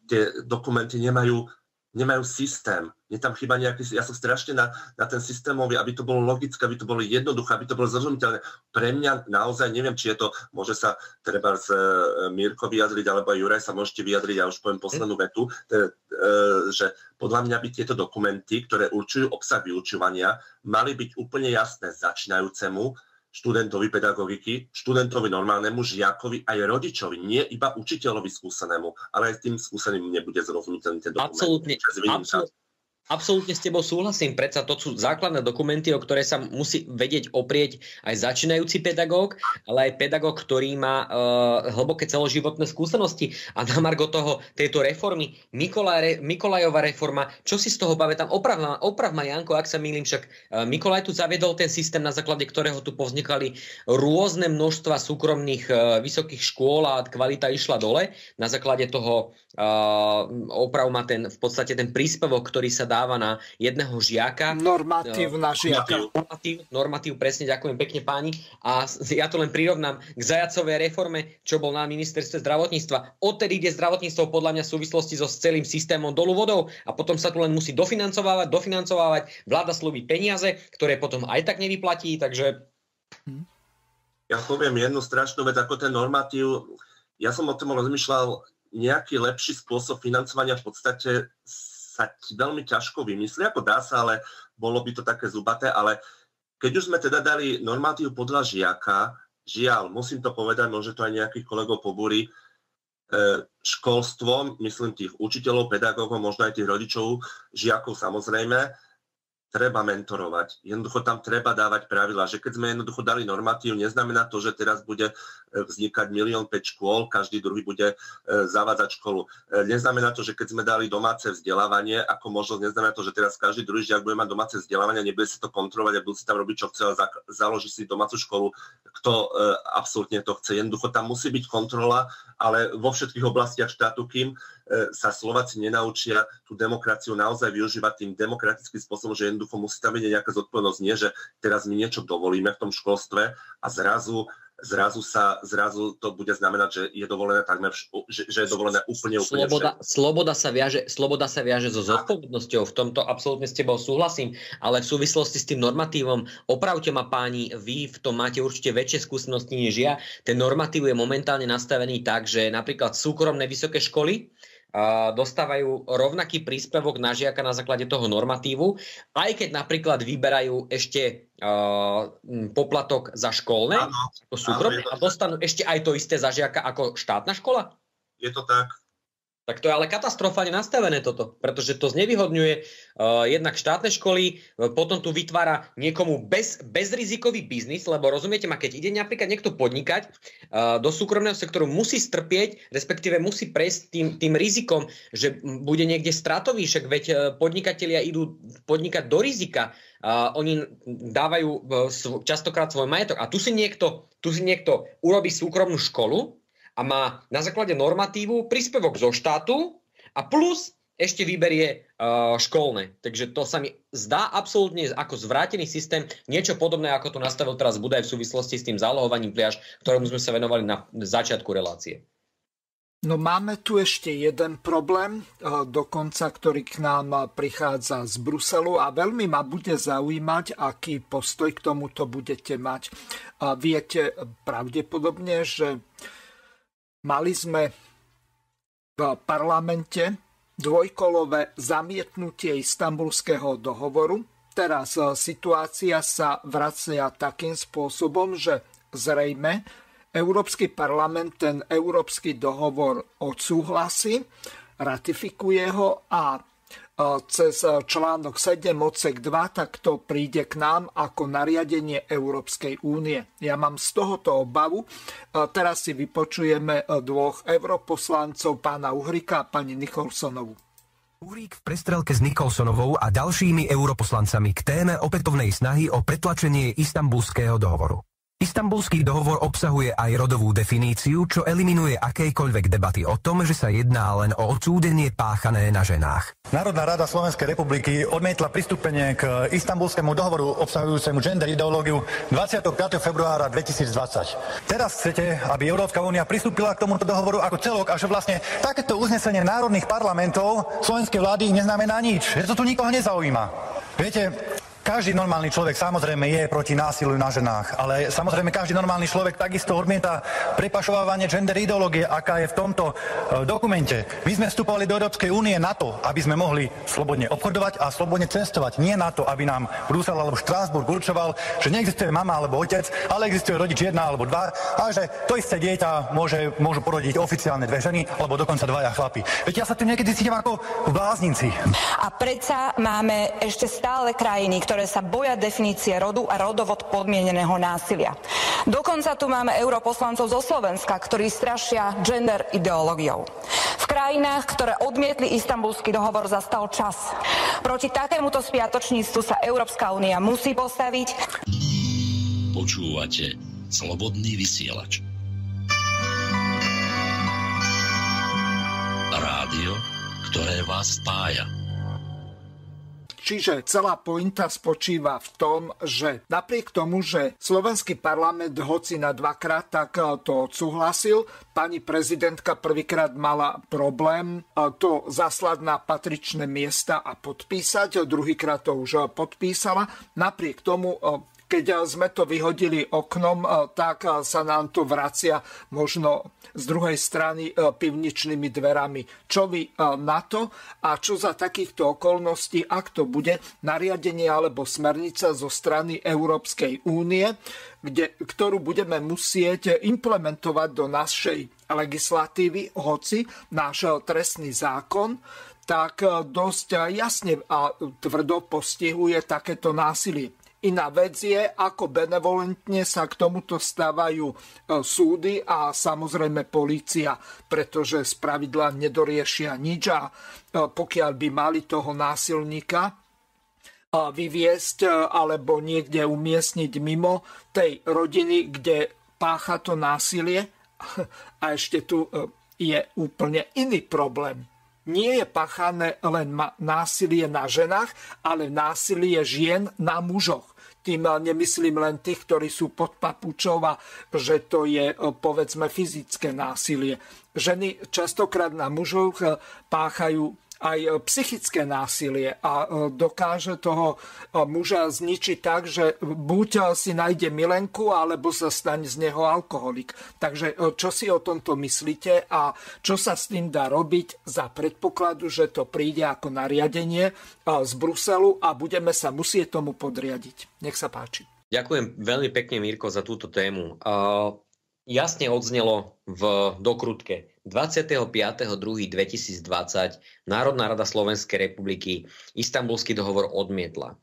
tie dokumenty nemajú systém. Mne tam chýba nejaký, ja som strašne na ten systémový, aby to bolo logické, aby to bolo jednoduché, aby to bolo zrozumiteľné. Pre mňa naozaj neviem, či je to, môže sa treba z Mirko vyjadriť, alebo aj Juraj sa môžete vyjadriť, ja už poviem poslednú vetu, že podľa mňa by tieto dokumenty, ktoré určujú obsah vyučovania, mali byť úplne jasné začínajúcemu študentovi pedagogiky, študentovi normálnemu, žiakovi aj rodičovi, nie iba učiteľovi skúsenému, ale aj tým skúseným nebude zrozumiteľný ten dokument. Absolútne s tebou súhlasím, predsa to sú základné dokumenty, o ktoré sa musí vedieť oprieť aj začínajúci pedagóg, ale aj pedagóg, ktorý má hlboké celoživotné skúsenosti. A na margo tejto reformy, Mikolajová reforma, čo si z toho pamätám, oprav ma Janko, ak sa mýlim, však Mikolaj tu zaviedol ten systém, na základe ktorého tu povznikali rôzne množstva súkromných vysokých škôl a kvalita išla dole. Na základe toho oprav ma v podstate ten príspevok, ktorý sa dáva na jedného žiaka. Normatív na žiaka. Normatív, presne, ďakujem pekne páni. A ja to len prirovnám k Zajacovej reforme, čo bol na ministerstve zdravotníctva. Odtedy ide zdravotníctvo podľa mňa v súvislosti so celým systémom dolu vodou a potom sa tu len musí dofinancovávať. Vláda slúbi peniaze, ktoré potom aj tak nevyplatí, takže... Ja poviem jednu strašnú vec, ako ten normatív. Ja som o tom rozmýšľal, nejaký lepší spôsob financovania v podstate sa veľmi ťažko vymyslí, ako dá sa, ale bolo by to také zubaté, ale keď už sme teda dali normatív podľa žiaka, žiaľ, musím to povedať, môže to aj nejakých kolegov pobúri, školstvom, myslím tých učiteľov, pedagógov, možno aj tých rodičov, žiakov samozrejme, treba mentorovať. Jednoducho tam treba dávať pravidlá, že keď sme jednoducho dali normatív, neznamená to, že teraz bude vznikať 1,5 škôl, každý druhý bude zavádzať školu. Neznamená to, že keď sme dali domáce vzdelávanie, ako možnosť, neznamená to, že teraz každý druhý žiak bude mať domáce vzdelávanie, nebude si to kontrolovať a bude si tam robiť, čo chce, ale založí si domácu školu, kto absolútne to chce. Jednoducho tam musí byť kontrola, ale vo všetkých oblastiach štátu, kým sa Slováci nenaučia tú demokraciu naozaj využívať tým demokratickým spôsobom, že jednoducho musí tam byť nejaká zodpovednosť, nie, že teraz my niečo dovolíme v tom školstve a zrazu to bude znamenať, že je dovolené takmer, že je dovolené úplne Sloboda sa viaže so zodpovednosťou. V tomto absolútne s tebou súhlasím, ale v súvislosti s tým normatívom, opravte ma páni, vy v tom máte určite väčšie skúsenosti než ja. Ten normatív je momentálne nastavený tak, že napríklad súkromné vysoké školy dostávajú rovnaký príspevok na žiaka na základe toho normatívu, aj keď napríklad vyberajú ešte poplatok za školné, ako súkromné, a dostanú ešte aj to isté za žiaka ako štátna škola? Je to tak. Tak to je ale katastrofálne nastavené toto, pretože to znevýhodňuje jednak štátne školy, potom tu vytvára niekomu bezrizikový biznis, lebo rozumiete ma, keď ide napríklad niekto podnikať do súkromného sektoru, musí strpieť, respektíve musí prejsť tým rizikom, že bude niekde stratový, však veď podnikatelia idú podnikať do rizika, oni dávajú častokrát svoj majetok a tu si niekto urobí súkromnú školu a má na základe normatívu príspevok zo štátu a plus ešte vyberie školné. Takže to sa mi zdá absolútne ako zvrátený systém, niečo podobné, ako to nastavil teraz Budaj v súvislosti s tým zálohovaním pliaž, ktorému sme sa venovali na začiatku relácie. No máme tu ešte jeden problém, dokonca, ktorý k nám prichádza z Bruselu a veľmi ma bude zaujímať, aký postoj k tomuto budete mať. Viete pravdepodobne, že mali sme v parlamente dvojkolové zamietnutie Istanbulského dohovoru. Teraz situácia sa vracia takým spôsobom, že zrejme Európsky parlament ten Európsky dohovor odsúhlasí, ratifikuje ho a cez článok 7 odsek 2 tak to príde k nám ako nariadenie Európskej únie. Ja mám z tohoto obavu. Teraz si vypočujeme dvoch europoslancov, pána Uhrika a pani Nicholsonovú. Uhrík v prestrelke s Nicholsonovou a ďalšími europoslancami k téme opätovnej snahy o pretlačenie Istanbulského dohovoru. Istanbulský dohovor obsahuje aj rodovú definíciu, čo eliminuje akejkoľvek debaty o tom, že sa jedná len o odsúdenie páchané na ženách. Národná rada Slovenskej republiky odmietla pristúpenie k Istanbulskému dohovoru obsahujúcemu gender ideológiu 25. februára 2020. Teraz chcete, aby Európska únia pristúpila k tomuto dohovoru ako celok a že vlastne takéto uznesenie národných parlamentov slovenskej vlády neznamená nič. Že to tu nikoho nezaujíma. Viete, každý normálny človek samozrejme je proti násiliu na ženách, ale samozrejme každý normálny človek takisto odmieta prepašovávanie gender ideológie, aká je v tomto dokumente. My sme vstupovali do Európskej únie na to, aby sme mohli slobodne obchodovať a slobodne cestovať. Nie na to, aby nám Brusel alebo Štrásburg určoval, že neexistuje mama alebo otec, ale existuje rodič jedna alebo dva a že to isté dieťa môžu porodiť oficiálne dve ženy alebo dokonca dvaja chlapi. Veď ja sa tým niekedy cítim ako bláznici. A predsa máme ešte stále krajiny, ktoré sa boja definície rodu a rodovo podmieneného násilia. Dokonca tu máme europoslancov zo Slovenska, ktorí strašia gender ideológiou. V krajinách, ktoré odmietli Istanbulský dohovor, zastal čas. Proti takémuto spiatočníctvu sa Európska únia musí postaviť. Počúvate Slobodný vysielač. Rádio, ktoré vás spája. Čiže celá pointa spočíva v tom, že napriek tomu, že slovenský parlament hoci na dvakrát tak to odsúhlasil, pani prezidentka prvýkrát mala problém to zaslať na patričné miesta a podpísať, druhýkrát to už podpísala. Napriek tomu, keď sme to vyhodili oknom, tak sa nám to vracia možno z druhej strany pivničnými dverami. Čo vy na to a čo za takýchto okolností, ak to bude nariadenie alebo smernica zo strany Európskej únie, ktorú budeme musieť implementovať do našej legislatívy, hoci náš trestný zákon tak dosť jasne a tvrdo postihuje takéto násilie. Iná vec je, ako benevolentne sa k tomuto stávajú súdy a samozrejme polícia, pretože spravidla nedoriešia nič a pokiaľ by mali toho násilníka vyviesť alebo niekde umiestniť mimo tej rodiny, kde pácha to násilie. A ešte tu je úplne iný problém. Nie je páchané len násilie na ženách, ale násilie žien na mužoch. Tým nemyslím len tých, ktorí sú pod papučou a že to je, povedzme, fyzické násilie. Ženy častokrát na mužoch páchajú aj psychické násilie a dokáže toho muža zničiť tak, že buď si nájde milenku, alebo sa stane z neho alkoholik. Takže čo si o tomto myslíte a čo sa s tým dá robiť za predpokladu, že to príde ako nariadenie z Bruselu a budeme sa musieť tomu podriadiť. Nech sa páči. Ďakujem veľmi pekne, Mirko, za túto tému. Jasne odznelo v dokrutke 25.2.2020 Národná rada Slovenskej republiky Istanbulský dohovor odmietla.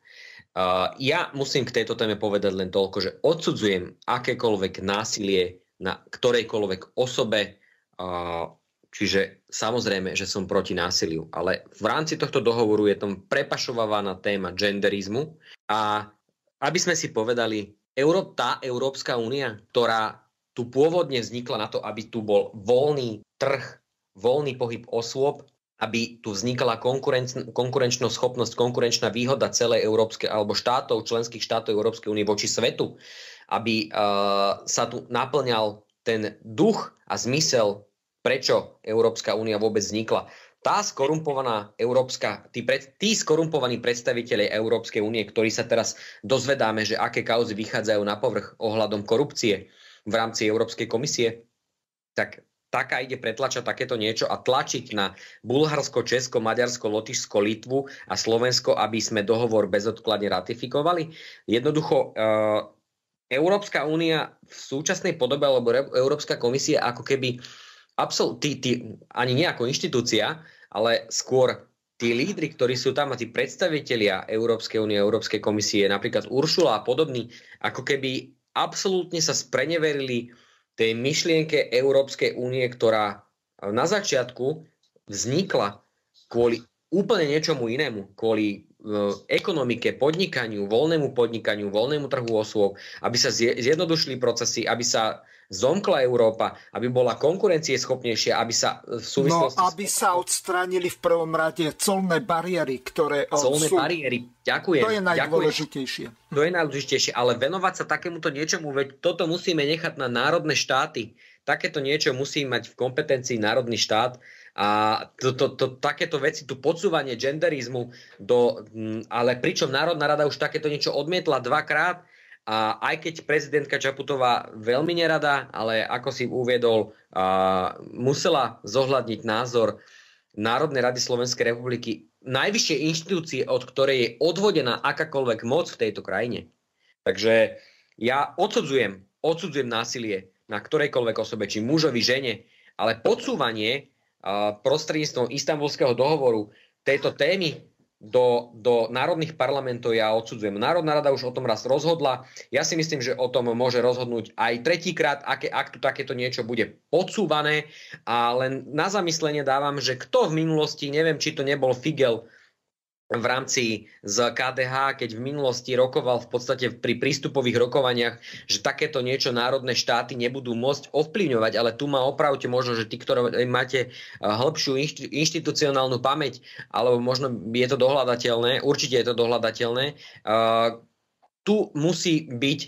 Ja musím k tejto téme povedať len toľko, že odsudzujem akékoľvek násilie na ktorejkoľvek osobe, čiže samozrejme, že som proti násiliu, ale v rámci tohto dohovoru je tam prepašovávaná téma genderizmu a aby sme si povedali, tá Európska únia, ktorá tu pôvodne vznikla na to, aby tu bol voľný trh, voľný pohyb osôb, aby tu vznikala konkurenčná schopnosť, konkurenčná výhoda celej európskej alebo členských štátov Európskej únie voči svetu, aby sa tu naplňal ten duch a zmysel, prečo Európska únia vôbec vznikla. Tá skorumpovaná tí skorumpovaní predstavitelia Európskej únie, ktorí sa teraz dozvedáme, že aké kauzy vychádzajú na povrch ohľadom korupcie v rámci Európskej komisie, tak taká ide pretlačať takéto niečo a tlačiť na Bulharsko, Česko, Maďarsko, Lotyšsko, Litvu a Slovensko, aby sme dohovor bezodkladne ratifikovali. Jednoducho Európska únia v súčasnej podobe alebo Európska komisia ako keby ani nie ako inštitúcia, ale skôr tí lídri, ktorí sú tam a tí predstavitelia Európskej únie, Európskej komisie, napríklad Uršula a podobní, ako keby absolútne sa spreneverili tej myšlienke Európskej únie, ktorá na začiatku vznikla kvôli úplne niečomu inému, kvôli ekonomike, podnikaniu, voľnému trhu osôb, aby sa zjednodušili procesy, aby sa zomkla Európa, aby bola konkurencieschopnejšia, aby sa v súvislosti... aby sa odstránili v prvom rade colné bariéry, ktoré bariéry, ďakujem. To je najdôležitejšie. To je najdôležitejšie, ale venovať sa takémuto niečomu, veď toto musíme nechať na národné štáty. Takéto niečo musí mať v kompetencii národný štát a takéto veci, tu podsúvanie genderizmu, ale pričom Národná rada už takéto niečo odmietla dvakrát. A aj keď prezidentka Čaputová veľmi nerada, ale ako si uviedol, musela zohľadniť názor Národnej rady Slovenskej republiky, najvyššie inštitúcie, od ktorej je odvodená akákoľvek moc v tejto krajine. Takže ja odsudzujem násilie na ktorejkoľvek osobe, či mužovi, žene, ale podsúvanie prostredníctvom Istanbulského dohovoru tejto témy do národných parlamentov ja odsudzujem. Národná rada už o tom raz rozhodla. Ja si myslím, že o tom môže rozhodnúť aj tretíkrát, ak tu takéto niečo bude podsúvané. A len na zamyslenie dávam, že kto v minulosti, neviem, či to nebol Figel v rámci z KDH, keď v minulosti rokoval v podstate pri prístupových rokovaniach, že takéto niečo národné štáty nebudú môcť ovplyvňovať, ale tu ma opravte možno, že tí, ktorí máte hĺbšiu inštitucionálnu pamäť, alebo možno je to dohľadateľné, určite je to dohľadateľné, tu musí byť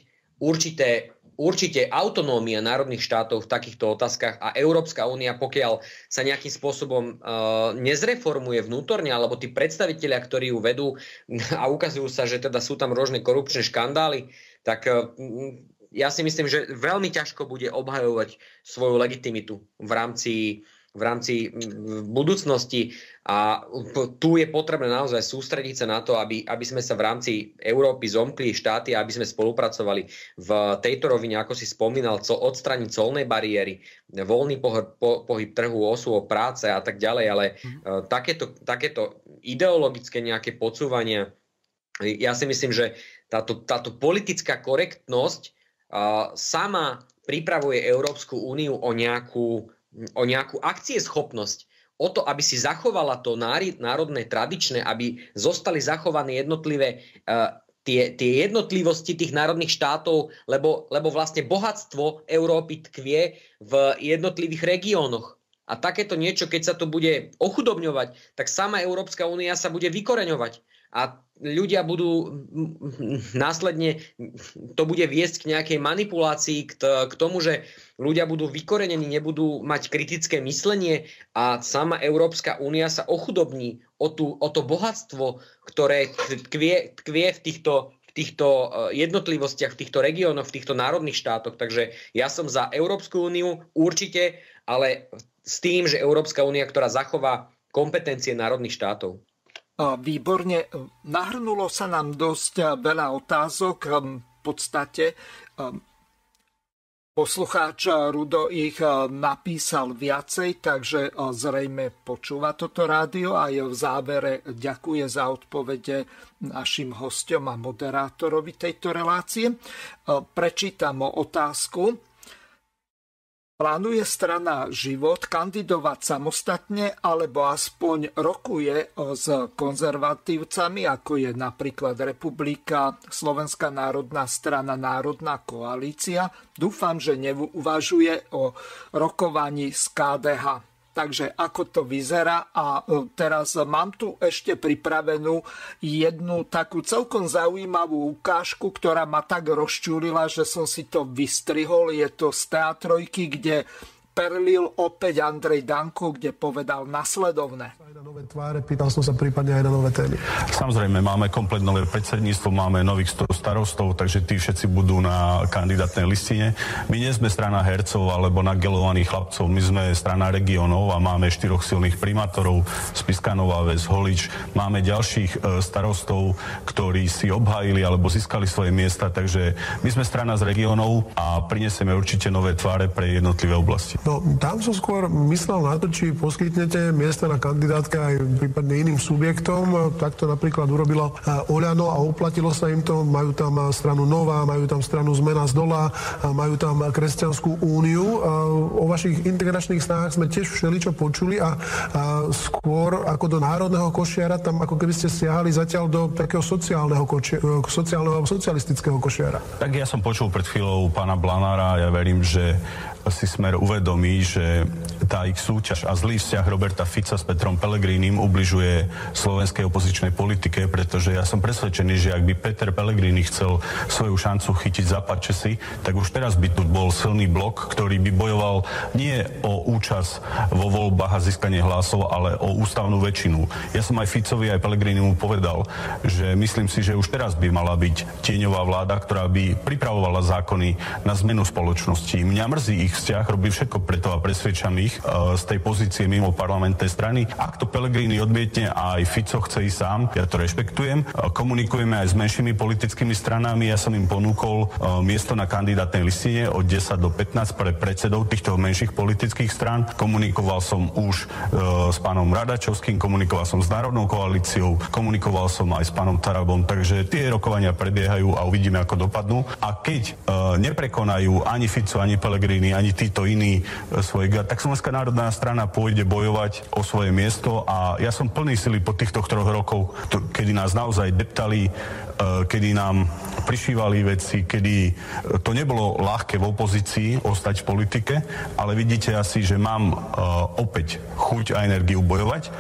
určite autonómia národných štátov v takýchto otázkach a Európska únia, pokiaľ sa nejakým spôsobom nezreformuje vnútorne, alebo tí predstavitelia, ktorí ju vedú a ukazujú sa, že teda sú tam rôzne korupčné škandály, tak ja si myslím, že veľmi ťažko bude obhajovať svoju legitimitu v rámci budúcnosti a tu je potrebné naozaj sústrediť sa na to, aby sme sa v rámci Európy zomkli štáty, aby sme spolupracovali v tejto rovine, ako si spomínal, odstraniť colné bariéry, voľný pohyb trhu, osôb, práce a tak ďalej, ale takéto ideologické nejaké podsúvania, ja si myslím, že táto politická korektnosť sama pripravuje Európsku úniu o nejakú akcieschopnosť, o to, aby si zachovala to národné tradičné, aby zostali zachované jednotlivé tie jednotlivosti tých národných štátov, lebo vlastne bohatstvo Európy tkvie v jednotlivých regiónoch. A takéto niečo, keď sa to bude ochudobňovať, tak sama Európska únia sa bude vykoreňovať. A ľudia budú následne, to bude viesť k nejakej manipulácii, k tomu, že ľudia budú vykorenení, nebudú mať kritické myslenie a sama Európska únia sa ochudobní o to bohatstvo, ktoré tkvie v týchto jednotlivostiach, v týchto regiónoch, v týchto národných štátoch. Takže ja som za Európsku úniu určite, ale s tým, že Európska únia, ktorá zachová kompetencie národných štátov. Výborne. Nahrnulo sa nám dosť veľa otázok. V podstate poslucháč Rudo ich napísal viacej, takže zrejme počúva toto rádio a v závere ďakuje za odpovede našim hosťom a moderátorovi tejto relácie. Prečítam otázku. Plánuje strana Život kandidovať samostatne alebo aspoň rokuje s konzervatívcami, ako je napríklad Republika, Slovenská národná strana, Národná koalícia? Dúfam, že neuvažuje o rokovaní z KDH. Takže ako to vyzerá? A teraz mám tu ešte pripravenú jednu takú celkom zaujímavú ukážku, ktorá ma tak rozčúlila, že som si to vystrihol. Je to z teatrojky, kde perlil opäť Andrej Danko, kde povedal nasledovné. Nové tváre, pýtal som sa prípadne aj na nové témy. Samozrejme, máme komplet nové predsedníctvo, máme nových 100 starostov, takže tí všetci budú na kandidátnej listine. My nie sme strana hercov alebo nagelovaných chlapcov, my sme strana regionov a máme 4 silných primátorov, Spišská Nová Ves, Holič. Máme ďalších starostov, ktorí si obhájili alebo získali svoje miesta, takže my sme strana z regionov a prinesieme určite nové tváre pre jednotlivé oblasti. No, tam som skôr myslel na to, či poskytnete miesta na kandidátke aj prípadne iným subjektom. Tak to napríklad urobilo Oľano a oplatilo sa im to. Majú tam stranu Nová, majú tam stranu Zmena z dola, majú tam Kresťanskú úniu. O vašich integračných snahách sme tiež všeličo počuli a skôr ako do národného košiara, tam ako keby ste siahali zatiaľ do takého sociálneho alebo socialistického košiara. Tak ja som počul pred chvíľou pána Blanára, ja verím, že si Smer uvedomí, že tá ich súťaž a zlý vzťah Roberta Fica s Petrom Pellegrinim ubližuje slovenskej opozičnej politike, pretože ja som presvedčený, že ak by Peter Pellegrini chcel svoju šancu chytiť za Česi, tak už teraz by tu bol silný blok, ktorý by bojoval nie o účasť vo voľbách a získanie hlasov, ale o ústavnú väčšinu. Ja som aj Ficovi, aj Pellegrinimu povedal, že myslím si, že už teraz by mala byť tieňová vláda, ktorá by pripravovala zákony na zmenu spoločnosti. Mňa mrzí ich vzťah, robí všetko preto a presvedčam ich z tej pozície mimo parlamentnej strany. Ak to Pellegrini odmietne a aj Fico chce ísť sám, ja to rešpektujem. Komunikujeme aj s menšími politickými stranami. Ja som im ponúkol miesto na kandidátnej listine od 10 do 15 pre predsedov týchto menších politických strán. Komunikoval som už s pánom Radačovským, komunikoval som s Národnou koalíciou, komunikoval som aj s pánom Tarabom, takže tie rokovania prebiehajú a uvidíme, ako dopadnú. A keď neprekonajú ani Fico, ani Pellegrini, ani títo iní tak Slovenská národná strana pôjde bojovať o svoje miesto a ja som plný sily po týchto 3 rokov, kedy nás naozaj deptali, kedy nám prišívali veci, kedy to nebolo ľahké v opozícii ostať v politike, ale vidíte asi, že mám opäť chuť a energiu bojovať.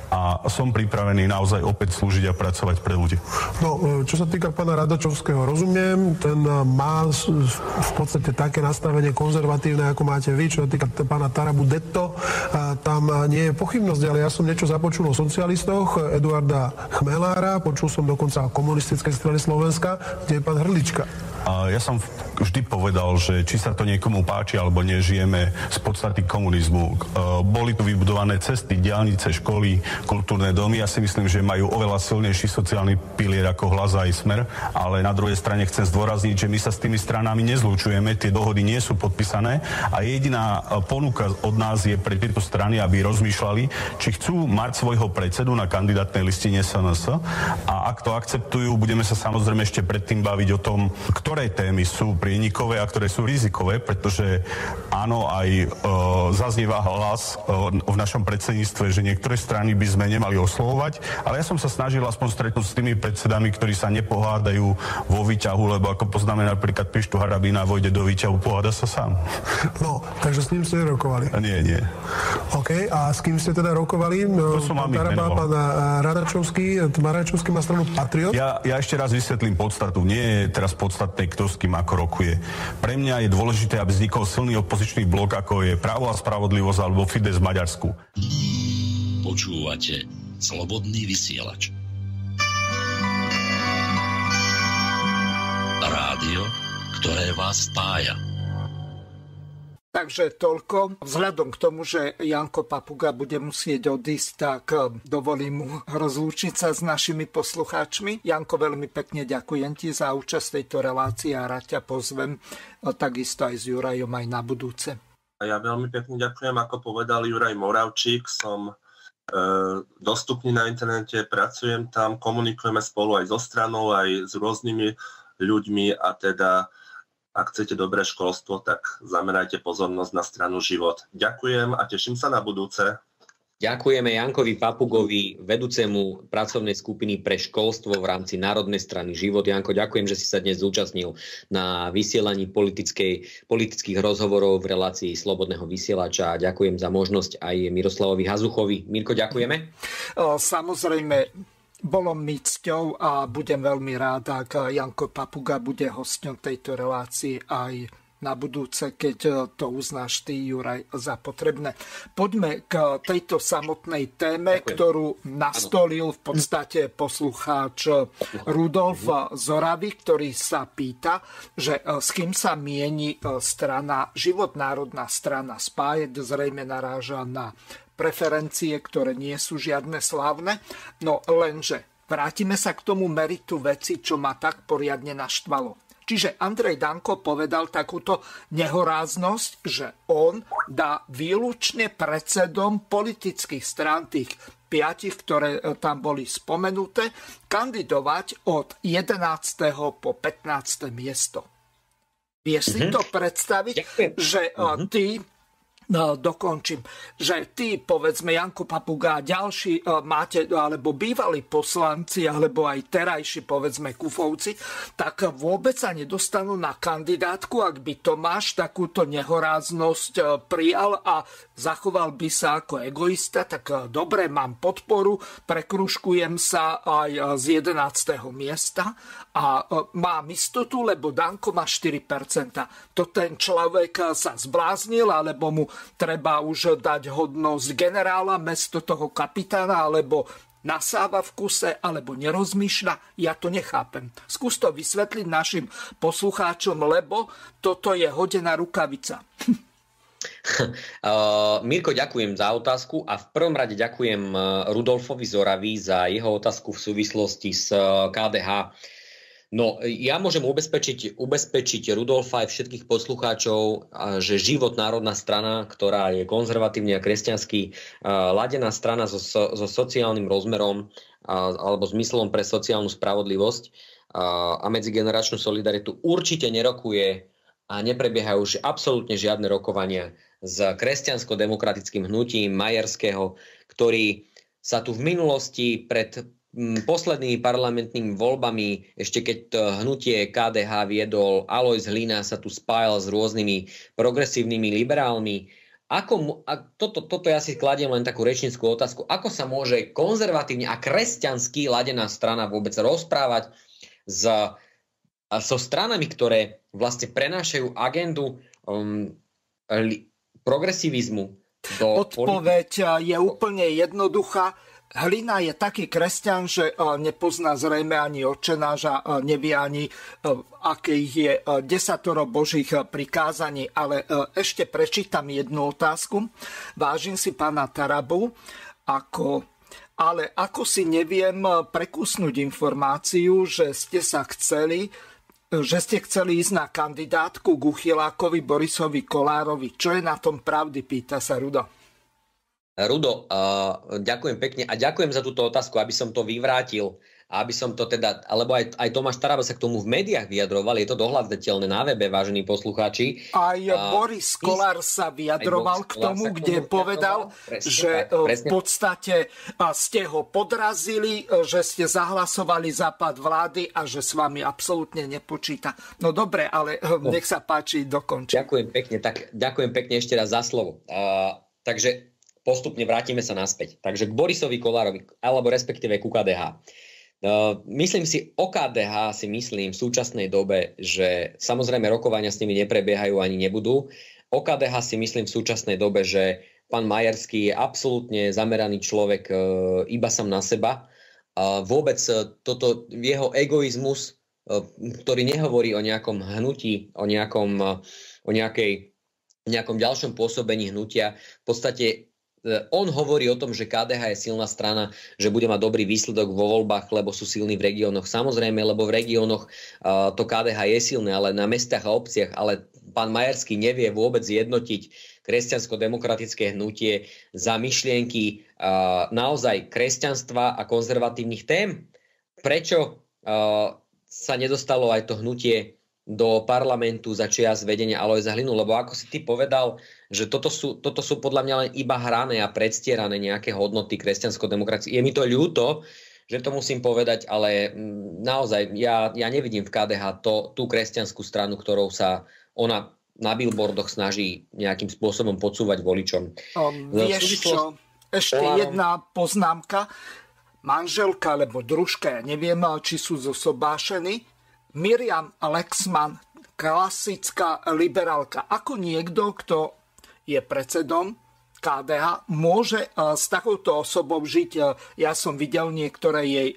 A som pripravený naozaj opäť slúžiť a pracovať pre ľudí. No, čo sa týka pána Radačovského, rozumiem, ten má v podstate také nastavenie konzervatívne, ako máte vy, čo sa týka pána Tarabu Detto, tam nie je pochybnosť, ale ja som niečo započul o socialistoch, Eduarda Chmelára, počul som dokonca o komunistickej strane Slovenska, kde je pán Hrdlička. Ja som vždy povedal, že či sa to niekomu páči alebo nie, žijeme z podstaty komunizmu. Boli tu vybudované cesty, diaľnice, školy, kultúrne domy. Ja si myslím, že majú oveľa silnejší sociálny pilier ako Hlas aj Smer, ale na druhej strane chcem zdôrazniť, že my sa s tými stranami nezlučujeme, tie dohody nie sú podpísané a jediná ponuka od nás je pre tieto strany, aby rozmýšľali, či chcú mať svojho predsedu na kandidátnej listine SNS a ak to akceptujú, budeme sa samozrejme ešte predtým baviť o tom, ktoré témy sú prienikové a ktoré sú rizikové, pretože áno, aj zaznieva hlas v našom predsedníctve, že niektoré strany by sme nemali oslovovať, ale ja som sa snažil aspoň stretnúť s tými predsedami, ktorí sa nepohádajú vo výťahu, lebo ako poznáme napríklad Pištu Harabina, vojde do výťahu, poháda sa sám. No, takže s ním ste nerokovali? Nie. OK, a s kým ste teda rokovali? To som vám ich menoval. Pán Maračovský má stranu Patriot? Ja ešte raz vysvetlím podstatu. Nie je teraz podstatné, kto s kým ako rokuje. Pre mňa je dôležité, aby vznikol silný opozičný blok, ako je Právo a spravodlivosť alebo Fides v Maďarsku. Počúvate Slobodný vysielač. Rádio, ktoré vás spája. Takže toľko. Vzhľadom k tomu, že Janko Papuga bude musieť odísť, tak dovolím mu rozlúčiť sa s našimi poslucháčmi. Janko, veľmi pekne ďakujem ti za účasť v tejto relácii a rád ťa pozvem takisto aj s Jurajom aj na budúce. Ja veľmi pekne ďakujem, ako povedal Juraj Moravčík, som dostupný na internete, pracujem tam, komunikujeme spolu aj so stranou, aj s rôznymi ľuďmi a teda ak chcete dobré školstvo, tak zamerajte pozornosť na stranu Život. Ďakujem a teším sa na budúce. Ďakujeme Jankovi Papugovi, vedúcemu pracovnej skupiny pre školstvo v rámci Národnej strany Život. Janko, ďakujem, že si sa dnes zúčastnil na vysielaní politických rozhovorov v relácii Slobodného vysielača. A ďakujem za možnosť aj Miroslavovi Hazuchovi. Mirko, ďakujeme. Samozrejme, bolo mi cťou a budem veľmi rád, ak Janko Papuga bude hosťom tejto relácii aj na budúce, keď to uznáš ty, Juraj, za potrebné. Poďme k tejto samotnej téme, ktorú nastolil v podstate poslucháč Rudolf Zoravy, ktorý sa pýta, že s kým sa mieni strana Život, národná strana spájať, zrejme naráža na preferencie, ktoré nie sú žiadne slávne. No lenže vrátime sa k tomu meritu veci, čo ma tak poriadne naštvalo. Čiže Andrej Danko povedal takúto nehoráznosť, že on dá výlučne predsedom politických strán, tých 5, ktoré tam boli spomenuté, kandidovať od 11. po 15. miesto. Vieš si to predstaviť, že ty dokončím, že ty, povedzme, Janko Papuga a ďalší máte, alebo bývalí poslanci, alebo aj terajší, povedzme, kufovci, tak vôbec sa nedostanú na kandidátku, ak by Tomáš takúto nehoráznosť prijal a zachoval by sa ako egoista, tak dobre, mám podporu, prekružkujem sa aj z 11. miesta a mám istotu, lebo Danko má 4%. To ten človek sa zbláznil, alebo mu treba už dať hodnosť generála mesto toho kapitána, alebo nasáva v kuse, alebo nerozmýšľa. Ja to nechápem. Skús to vysvetliť našim poslucháčom, lebo toto je hodená rukavica. Mirko, ďakujem za otázku a v prvom rade ďakujem Rudolfovi Zoravi za jeho otázku v súvislosti s KDH. No, ja môžem ubezpečiť Rudolfa aj všetkých poslucháčov, že Život, národná strana, ktorá je konzervatívne a kresťansky ladená strana so sociálnym rozmerom alebo zmyslom pre sociálnu spravodlivosť a medzigeneračnú solidaritu, určite nerokuje a neprebiehajú už absolútne žiadne rokovania s kresťansko-demokratickým hnutím Majerského, ktorý sa tu v minulosti pred poslednými parlamentnými voľbami, ešte keď hnutie KDH viedol Alojz Hlina, sa tu spájal s rôznymi progresívnymi liberálmi. Toto ja si kladiem len takú rečnícku otázku. Ako sa môže konzervatívne a kresťansky ladená strana vôbec rozprávať so stranami, ktoré vlastne prenášajú agendu progresivizmu do Odpoveď je úplne jednoduchá. Hlina je taký kresťan, že nepozná zrejme ani Otčenáš a nevie ani, akých je 10 Božích prikázaní. Ale ešte prečítam jednu otázku. Vážim si pána Tarabu, ale ako si neviem prekusnúť informáciu, že ste chceli ísť na kandidátku k Uchylákovi Borisovi Kollárovi. Čo je na tom pravdy, pýta sa Rudo. Rudo, ďakujem pekne a ďakujem za túto otázku, aby som to vyvrátil, aby som to teda, alebo aj Tomáš Taraba sa k tomu v médiách vyjadroval, je to dohľadateľné na webe, vážení poslucháči. Aj Boris Kollár sa vyjadroval k tomu, kde povedal, že v podstate ste ho podrazili, že ste zahlasovali za pád vlády a že s vami absolútne nepočíta. No dobre, ale nech sa páči, dokončí. Ďakujem pekne, tak ďakujem pekne ešte raz za slovo. Takže postupne vrátime sa naspäť. Takže k Borisovi Kollárovi, alebo respektíve ku KDH. Myslím si, o KDH si myslím v súčasnej dobe, že samozrejme rokovania s nimi neprebiehajú ani nebudú. O KDH si myslím v súčasnej dobe, že pán Majerský je absolútne zameraný človek iba sám na seba. Vôbec toto jeho egoizmus, ktorý nehovorí o nejakom hnutí, o nejakom ďalšom pôsobení hnutia, v podstate on hovorí o tom, že KDH je silná strana, že bude mať dobrý výsledok vo voľbách, lebo sú silní v regiónoch. Samozrejme, lebo v regiónoch to KDH je silné, ale na mestách a obciach. Ale pán Majerský nevie vôbec zjednotiť kresťansko-demokratické hnutie za myšlienky naozaj kresťanstva a konzervatívnych tém. Prečo sa nedostalo aj to hnutie do parlamentu za čias vedenia Alojza Hlinu, lebo ako si ty povedal, že toto sú podľa mňa len iba hrané a predstierané nejaké hodnoty kresťansko-demokracie. Je mi to ľúto, že to musím povedať, ale naozaj ja nevidím v KDH tú kresťanskú stranu, ktorou sa ona na billboardoch snaží nejakým spôsobom podsúvať voličom. Vieš čo, ešte jedna poznámka. Manželka alebo družka, ja neviem, či sú zosobášení, Miriam Lexman, klasická liberálka. Ako niekto, kto je predsedom KDH, môže s takouto osobou žiť? Ja som videl niektoré jej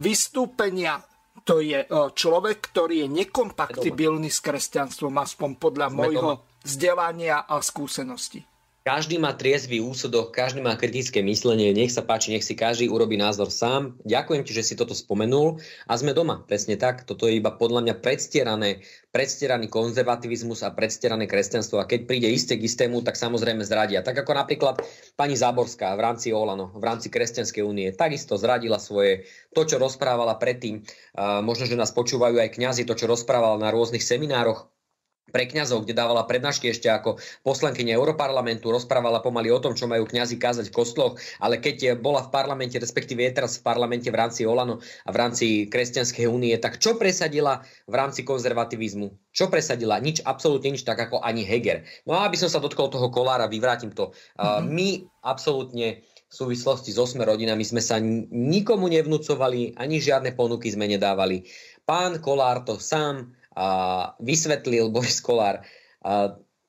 vystúpenia. To je človek, ktorý je nekompatibilný s kresťanstvom, aspoň podľa môjho vzdelania a skúsenosti. Každý má triezvy úsudok, každý má kritické myslenie, nech sa páči, nech si každý urobí názor sám. Ďakujem ti, že si toto spomenul a sme doma, presne tak. Toto je iba podľa mňa predstieraný konzervativizmus a predstierané kresťanstvo a keď príde isté k istému, tak samozrejme zradia. Tak ako napríklad pani Záborská v rámci Olano, v rámci Kresťanskej únie, takisto zradila to, čo rozprávala predtým. Možno, že nás počúvajú aj kňazi, to, čo rozprávala na rôznych seminároch pre kňazov, kde dávala prednášky ešte ako poslankyňa Europarlamentu, rozprávala pomaly o tom, čo majú kňazi kázať v kostloch, ale keď bola v parlamente, respektíve je teraz v parlamente v rámci Olano a v rámci Kresťanskej únie, tak čo presadila v rámci konzervativizmu? Čo presadila? Nič, absolútne nič, tak ako ani Heger. No a aby som sa dotkol toho Kollára, vyvrátim to. My absolútne v súvislosti s 8 rodinami sme sa nikomu nevnúcovali, ani žiadne ponuky sme nedávali. Pán Kollár to sám vysvetlil, Boris Kollár.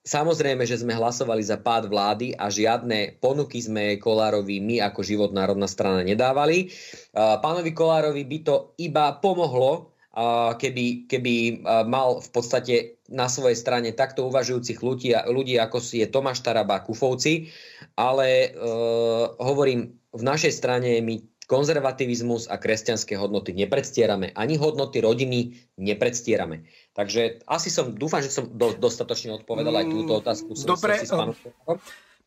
Samozrejme, že sme hlasovali za pád vlády a žiadne ponuky sme Kollárovi my ako Život národná strana nedávali. Pánovi Kollárovi by to iba pomohlo, keby mal v podstate na svojej strane takto uvažujúcich ľudí ako si je Tomáš Taraba, Kufovci, ale hovorím, v našej strane my konzervativizmus a kresťanské hodnoty nepredstierame. Ani hodnoty rodiny nepredstierame. Takže dúfam, že som dostatočne odpovedal aj túto otázku. Dobre,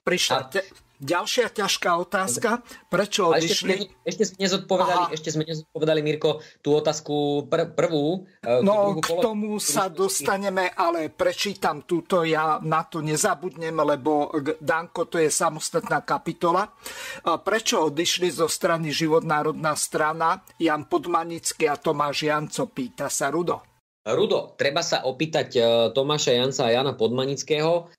prišla ďalšia ťažká otázka. Prečo odišli? Ešte sme nezodpovedali, Mirko, tú otázku prvú. K tomu sa dostaneme, ale prečítam túto, ja na to nezabudnem, lebo Danko, to je samostatná kapitola. Prečo odišli zo strany Život národná strana Jan Podmanický a Tomáš Janco, pýta sa Rudo. Rudo, treba sa opýtať Tomáša Janca a Jana Podmanického.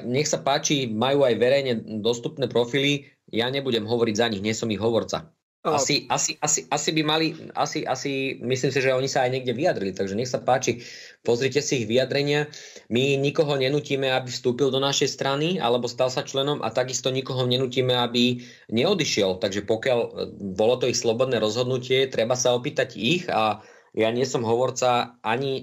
Nech sa páči, majú aj verejne dostupné profily. Ja nebudem hovoriť za nich, nie som ich hovorca. Asi by mali, myslím si, že oni sa aj niekde vyjadrili, takže nech sa páči, pozrite si ich vyjadrenia. My nikoho nenutíme, aby vstúpil do našej strany, alebo stal sa členom a takisto nikoho nenutíme, aby neodišiel. Takže pokiaľ bolo to ich slobodné rozhodnutie, treba sa opýtať ich a ja nie som hovorca ani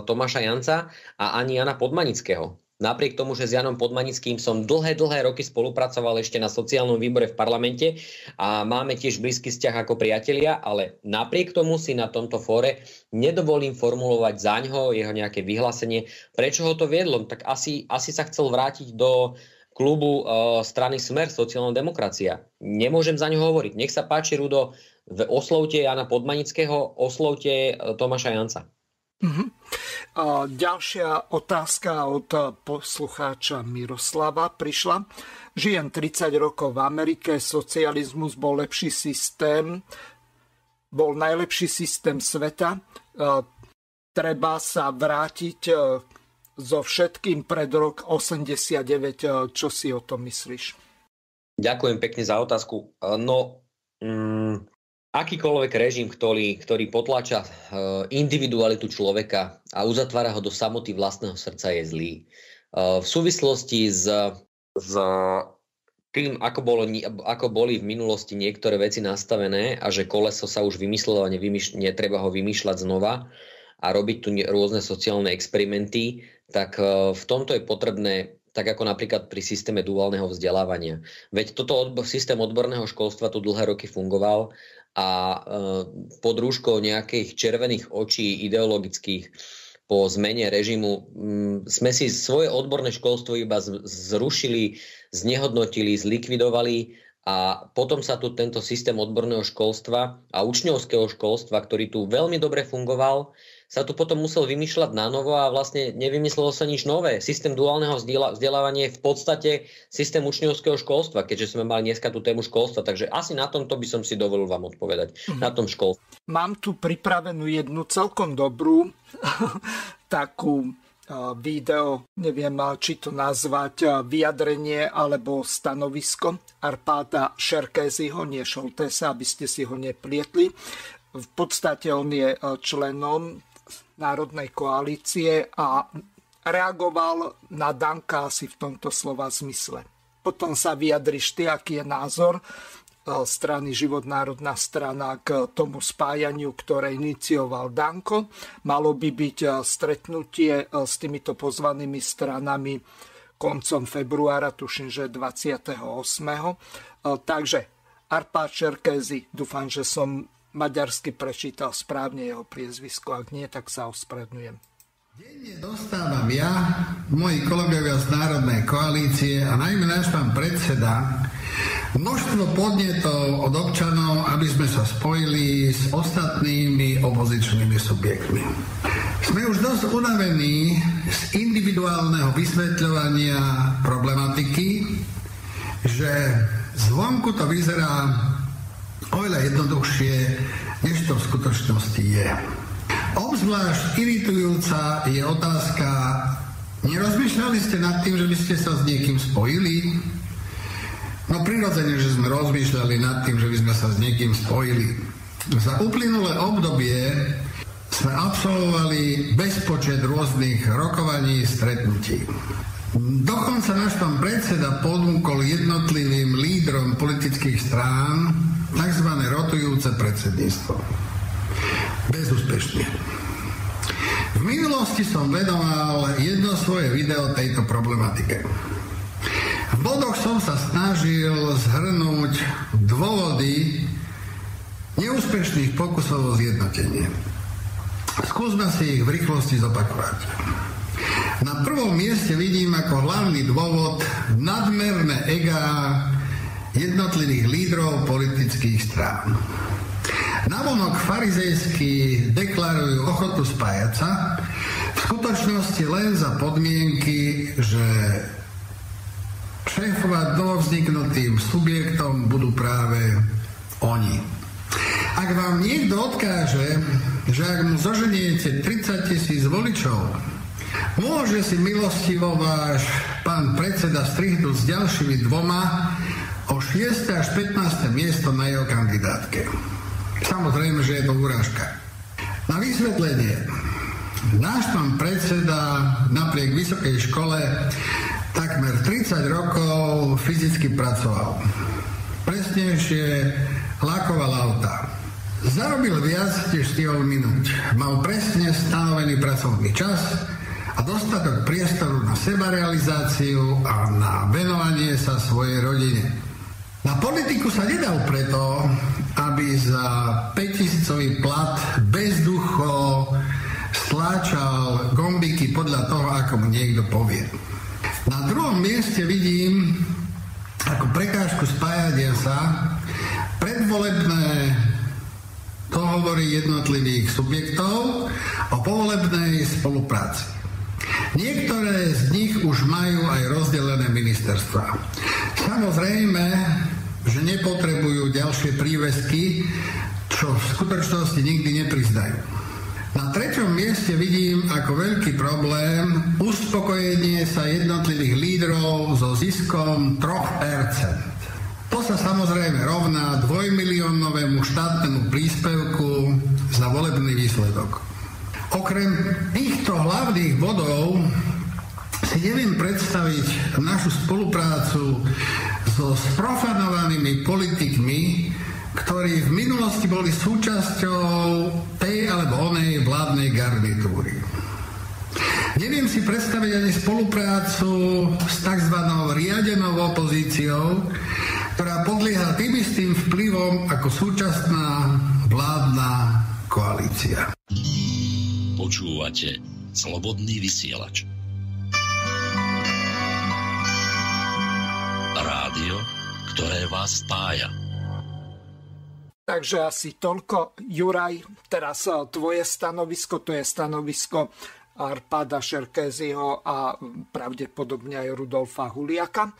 Tomáša Janca a ani Jana Podmanického. Napriek tomu, že s Janom Podmanickým som dlhé roky spolupracoval ešte na sociálnom výbore v parlamente a máme tiež blízky vzťah ako priatelia, ale napriek tomu si na tomto fóre nedovolím formulovať zaňho jeho nejaké vyhlásenie. Prečo ho to viedlo? Tak asi sa chcel vrátiť do klubu strany Smer, sociálna demokracia. Nemôžem za ňo hovoriť. Nech sa páči, Rudo, oslovte Jana Podmanického, oslovte Tomáša Janca. Ďalšia otázka od poslucháča Miroslava prišla. Žijem 30 rokov v Amerike, socializmus bol lepší systém, bol najlepší systém sveta. Treba sa vrátiť so všetkým pred rok 89. Čo si o tom myslíš? Ďakujem pekne za otázku. Akýkoľvek režim, ktorý potláča individualitu človeka a uzatvára ho do samoty vlastného srdca, je zlý. V súvislosti s tým, ako boli v minulosti niektoré veci nastavené a že koleso sa už vymyslelo a netreba ho vymýšľať znova a robiť tu rôzne sociálne experimenty, tak v tomto je potrebné, tak ako napríklad pri systéme duálneho vzdelávania. Veď toto systém odborného školstva tu dlhé roky fungoval a pod rúškou nejakých červených očí ideologických po zmene režimu sme si svoje odborné školstvo iba zrušili, znehodnotili, zlikvidovali a potom sa tu tento systém odborného školstva a učňovského školstva, ktorý tu veľmi dobre fungoval, sa tu potom musel vymýšľať na novo a vlastne nevymyslelo sa nič nové. Systém duálneho vzdelávania je v podstate systém učňovského školstva, keďže sme mali dneska tú tému školstva, takže asi na tomto by som si dovolil vám odpovedať, na tom školstve. Mám tu pripravenú jednu celkom dobrú takú video, neviem, či to nazvať vyjadrenie alebo stanovisko Arpáda Šerkézyho, nie Šoltésa, aby ste si ho neplietli. V podstate on je členom Národnej koalície a reagoval na Danka asi v tomto slova zmysle. Potom sa vyjadriš ty, aký je názor strany Život národná strana k tomu spájaniu, ktoré inicioval Danko. Malo by byť stretnutie s týmito pozvanými stranami koncom februára, tuším, že 28. Takže Arpád Šerkézy, dúfam, že som maďarsky prečítal správne jeho priezvisko, ak nie, tak sa ospravedlňujem. Denne dostávam ja, moji kolegovia z Národnej koalície a najmä náš pán predseda množstvo podnetov od občanov, aby sme sa spojili s ostatnými opozičnými subjektmi. Sme už dosť unavení z individuálneho vysvetľovania problematiky, že zvonku to vyzerá oveľa jednoduchšie, než to v skutočnosti je. Obzvlášť iritujúca je otázka, nerozmýšľali ste nad tým, že by ste sa s niekým spojili? No prirodzene, že sme rozmýšľali nad tým, že by sme sa s niekým spojili. Za uplynulé obdobie sme absolvovali bezpočet rôznych rokovaní, stretnutí. Dokonca náš pán predseda ponúkol jednotlivým lídrom politických strán tzv. Rotujúce predsedníctvo. Bezúspešne. V minulosti som venoval jedno svoje video tejto problematike. V bodoch som sa snažil zhrnúť dôvody neúspešných pokusov o zjednotenie. Skúsme si ich v rýchlosti zopakovať. Na prvom mieste vidím ako hlavný dôvod nadmerné egá jednotlivých lídrov politických strán. Navonok farizejsky deklarujú ochotu spájať sa, v skutočnosti len za podmienky, že šéfovať novovzniknutým subjektom budú práve oni. Ak vám niekto odkáže, že ak mu zoženiete 30 000 voličov, môže si milostivo váš pán predseda strihnúť s ďalšími 2 o 6. až 15. miesto na jeho kandidátke. Samozrejme, že je to urážka. Na vysvetlenie. Náš pán predseda napriek vysokej škole takmer 30 rokov fyzicky pracoval. Presnejšie lakoval auta. Zarobil viac než stihol minúť. Mal presne stanovený pracovný čas a dostatok priestoru na sebarealizáciu a na venovanie sa svojej rodine. Na politiku sa nedal preto, aby za 5 000 plat bezducho stláčal gombiky podľa toho, ako mu niekto povie. Na druhom mieste vidím ako prekážku spájania sa predvolebné dohovory jednotlivých subjektov o povolebnej spolupráci. Niektoré z nich už majú aj rozdelené ministerstva. Samozrejme, že nepotrebujú ďalšie prívesky, čo v skutočnosti nikdy nepriznajú. Na 3. mieste vidím ako veľký problém uspokojenie sa jednotlivých lídrov so ziskom 3%. To sa samozrejme rovná 2-miliónovému štátnemu príspevku za volebný výsledok. Okrem týchto hlavných bodov si neviem predstaviť našu spoluprácu so sprofanovanými politikmi, ktorí v minulosti boli súčasťou tej alebo onej vládnej garnitúry. Neviem si predstaviť ani spoluprácu s tzv. Riadenou opozíciou, ktorá podlieha tým istým vplyvom ako súčasná vládna koalícia. Počúvate Slobodný vysielač. Rádio, ktoré vás spája. Takže asi toľko. Juraj, teraz tvoje stanovisko, to je stanovisko Arpáda Šerkézyho a pravdepodobne aj Rudolfa Huliaka.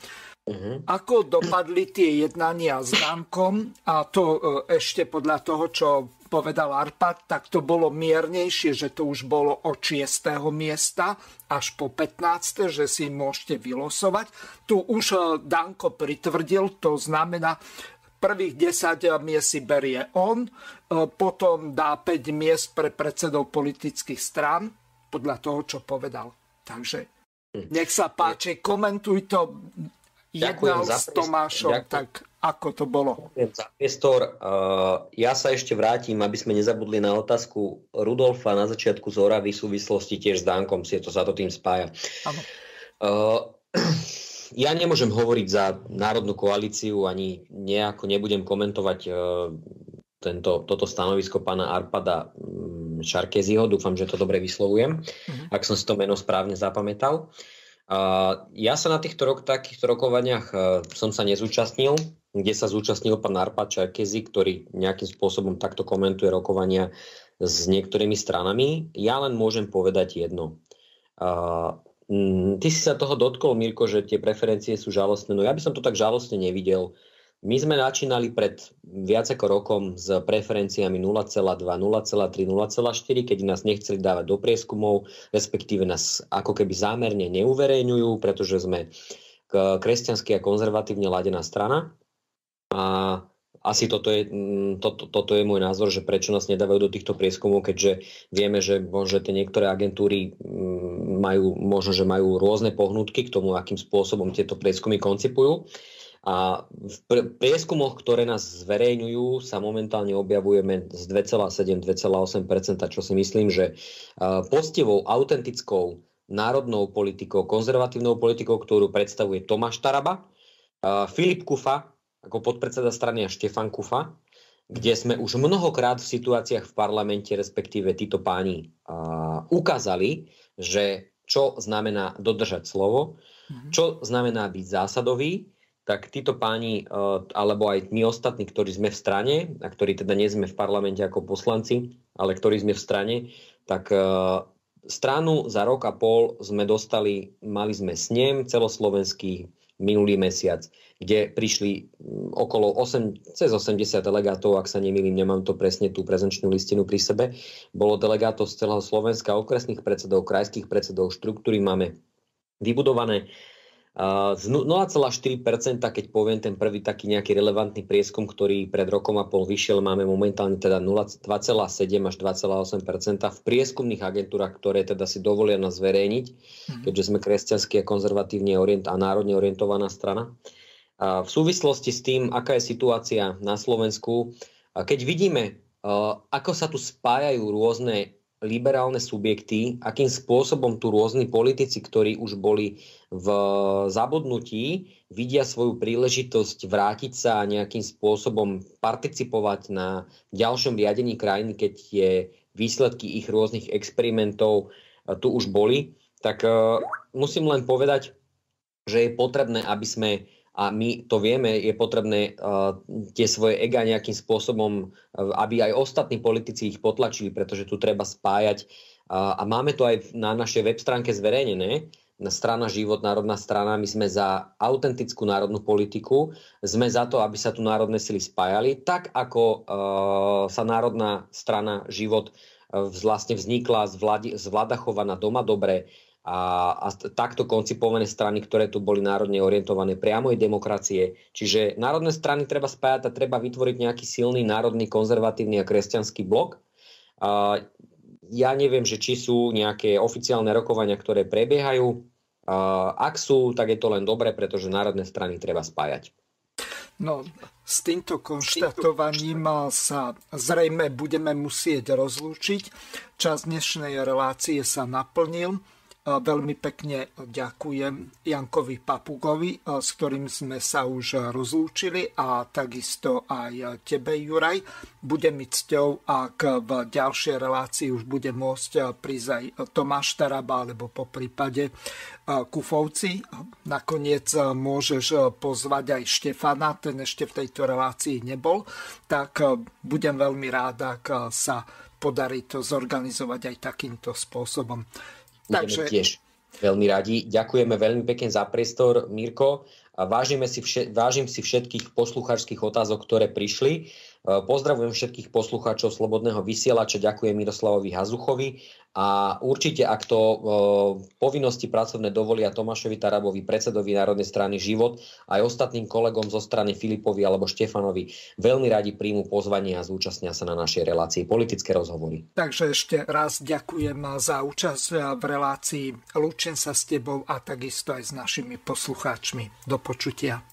Ako dopadli tie jednania s Dankom? A to ešte podľa toho, čo povedal Arpad, tak to bolo miernejšie, že to už bolo od 6. miesta až po 15., že si môžete vylosovať. Tu už Danko pritvrdil, to znamená, prvých 10 miest si berie on, potom dá 5 miest pre predsedov politických strán, podľa toho, čo povedal. Takže nech sa páči, komentuj to. Jednal s Tomášom, tak ako to bolo? Ďakujem za priestor. Ja sa ešte vrátim, aby sme nezabudli na otázku Rudolfa na začiatku z Oravy v súvislosti tiež s Dankom, sa to tým spája. Ja nemôžem hovoriť za národnú koalíciu, ani nejako nebudem komentovať toto stanovisko pána Arpada Šarkézyho. Dúfam, že to dobre vyslovujem, ak som si to meno správne zapamätal. Ja sa na takýchto rokovaniach som sa nezúčastnil, kde sa zúčastnil pán Arpad Šarkézy, ktorý nejakým spôsobom takto komentuje rokovania s niektorými stranami. Ja len môžem povedať jedno. Ty si sa toho dotkol, Mirko, že tie preferencie sú žalostné. No ja by som to tak žalostne nevidel. My sme začínali pred viac ako rokom s preferenciami 0,2, 0,3, 0,4, keď nás nechceli dávať do prieskumov, respektíve nás ako keby zámerne neuverejňujú, pretože sme kresťansky a konzervatívne ladená strana. A asi toto je môj názor, že prečo nás nedávajú do týchto prieskumov, keďže vieme, že možno tie niektoré agentúry majú rôzne pohnutky k tomu, akým spôsobom tieto prieskumy koncipujú. A v prieskumoch, ktoré nás zverejňujú, sa momentálne objavujeme z 2,7-2,8%, čo si myslím, že poctivou, autentickou národnou politikou, konzervatívnou politikou, ktorú predstavuje Tomáš Taraba, Filip Kufa ako podpredseda strany a Štefan Kufa, kde sme už mnohokrát v situáciách v parlamente, respektíve títo páni ukázali, že čo znamená dodržať slovo, čo znamená byť zásadový, tak títo páni, alebo aj my ostatní, ktorí sme v strane, a ktorí teda nie sme v parlamente ako poslanci, ale ktorí sme v strane, tak stranu za rok a pol sme mali sme snem celoslovenský minulý mesiac, kde prišli okolo cez 80 delegátov, ak sa nemýlim, nemám to presne tú prezenčnú listinu pri sebe. Bolo delegátov z celého Slovenska, okresných predsedov, krajských predsedov, štruktúry máme vybudované. Z 0,4%, keď poviem ten prvý taký nejaký relevantný prieskum, ktorý pred rokom a pol vyšiel, máme momentálne teda 2,7 až 2,8% v prieskumných agentúrach, ktoré teda si dovolia nás zverejniť, keďže sme kresťanský a konzervatívne a národne orientovaná strana. V súvislosti s tým, aká je situácia na Slovensku, keď vidíme, ako sa tu spájajú rôzne liberálne subjekty, akým spôsobom tu rôzni politici, ktorí už boli v zabudnutí, vidia svoju príležitosť vrátiť sa a nejakým spôsobom participovať na ďalšom riadení krajiny, keď tie výsledky ich rôznych experimentov tu už boli, tak musím len povedať, že je potrebné, aby sme, a my to vieme, je potrebné tie svoje ega nejakým spôsobom, aby aj ostatní politici ich potlačili, pretože tu treba spájať. A máme to aj na našej web stránke zverejnené, na strana Život, národná strana. My sme za autentickú národnú politiku, sme za to, aby sa tu národné sily spájali, tak ako sa národná strana Život vlastne vznikla z Vladachova na Doma Dobre, a takto koncipované strany, ktoré tu boli národne orientované priamoj demokracie. Čiže národné strany treba spájať a treba vytvoriť nejaký silný národný, konzervatívny a kresťanský blok. Ja neviem, že či sú nejaké oficiálne rokovania, ktoré prebiehajú. Ak sú, tak je to len dobre, pretože národné strany treba spájať. No, s týmto konštatovaním sa zrejme budeme musieť rozlúčiť. Čas dnešnej relácie sa naplnil. Veľmi pekne ďakujem Jankovi Papugovi, s ktorým sme sa už rozlúčili, a takisto aj tebe, Juraj. Bude mi cťou, ak v ďalšej relácii už bude môcť prísť aj Tomáš Taraba, alebo po prípade Kufovci. Nakoniec môžeš pozvať aj Štefana, ten ešte v tejto relácii nebol. Tak budem veľmi rád, ak sa podarí to zorganizovať aj takýmto spôsobom. Budeme tiež veľmi radi. Ďakujeme veľmi pekne za priestor, Mirko. Vážim si všetkých poslucháčskych otázok, ktoré prišli. Pozdravujem všetkých poslucháčov Slobodného vysielača. Ďakujem Miroslavovi Hazuchovi. A určite, ak to povinnosti pracovné dovolia Tomášovi Tarabovi, predsedovi Národnej strany Život, aj ostatným kolegom zo strany Filipovi alebo Štefanovi, veľmi radi príjmu pozvanie a zúčastnia sa na našej relácii Politické rozhovory. Takže ešte raz ďakujem za účasť v relácii. Lúčim sa s tebou a takisto aj s našimi poslucháčmi. Do počutia.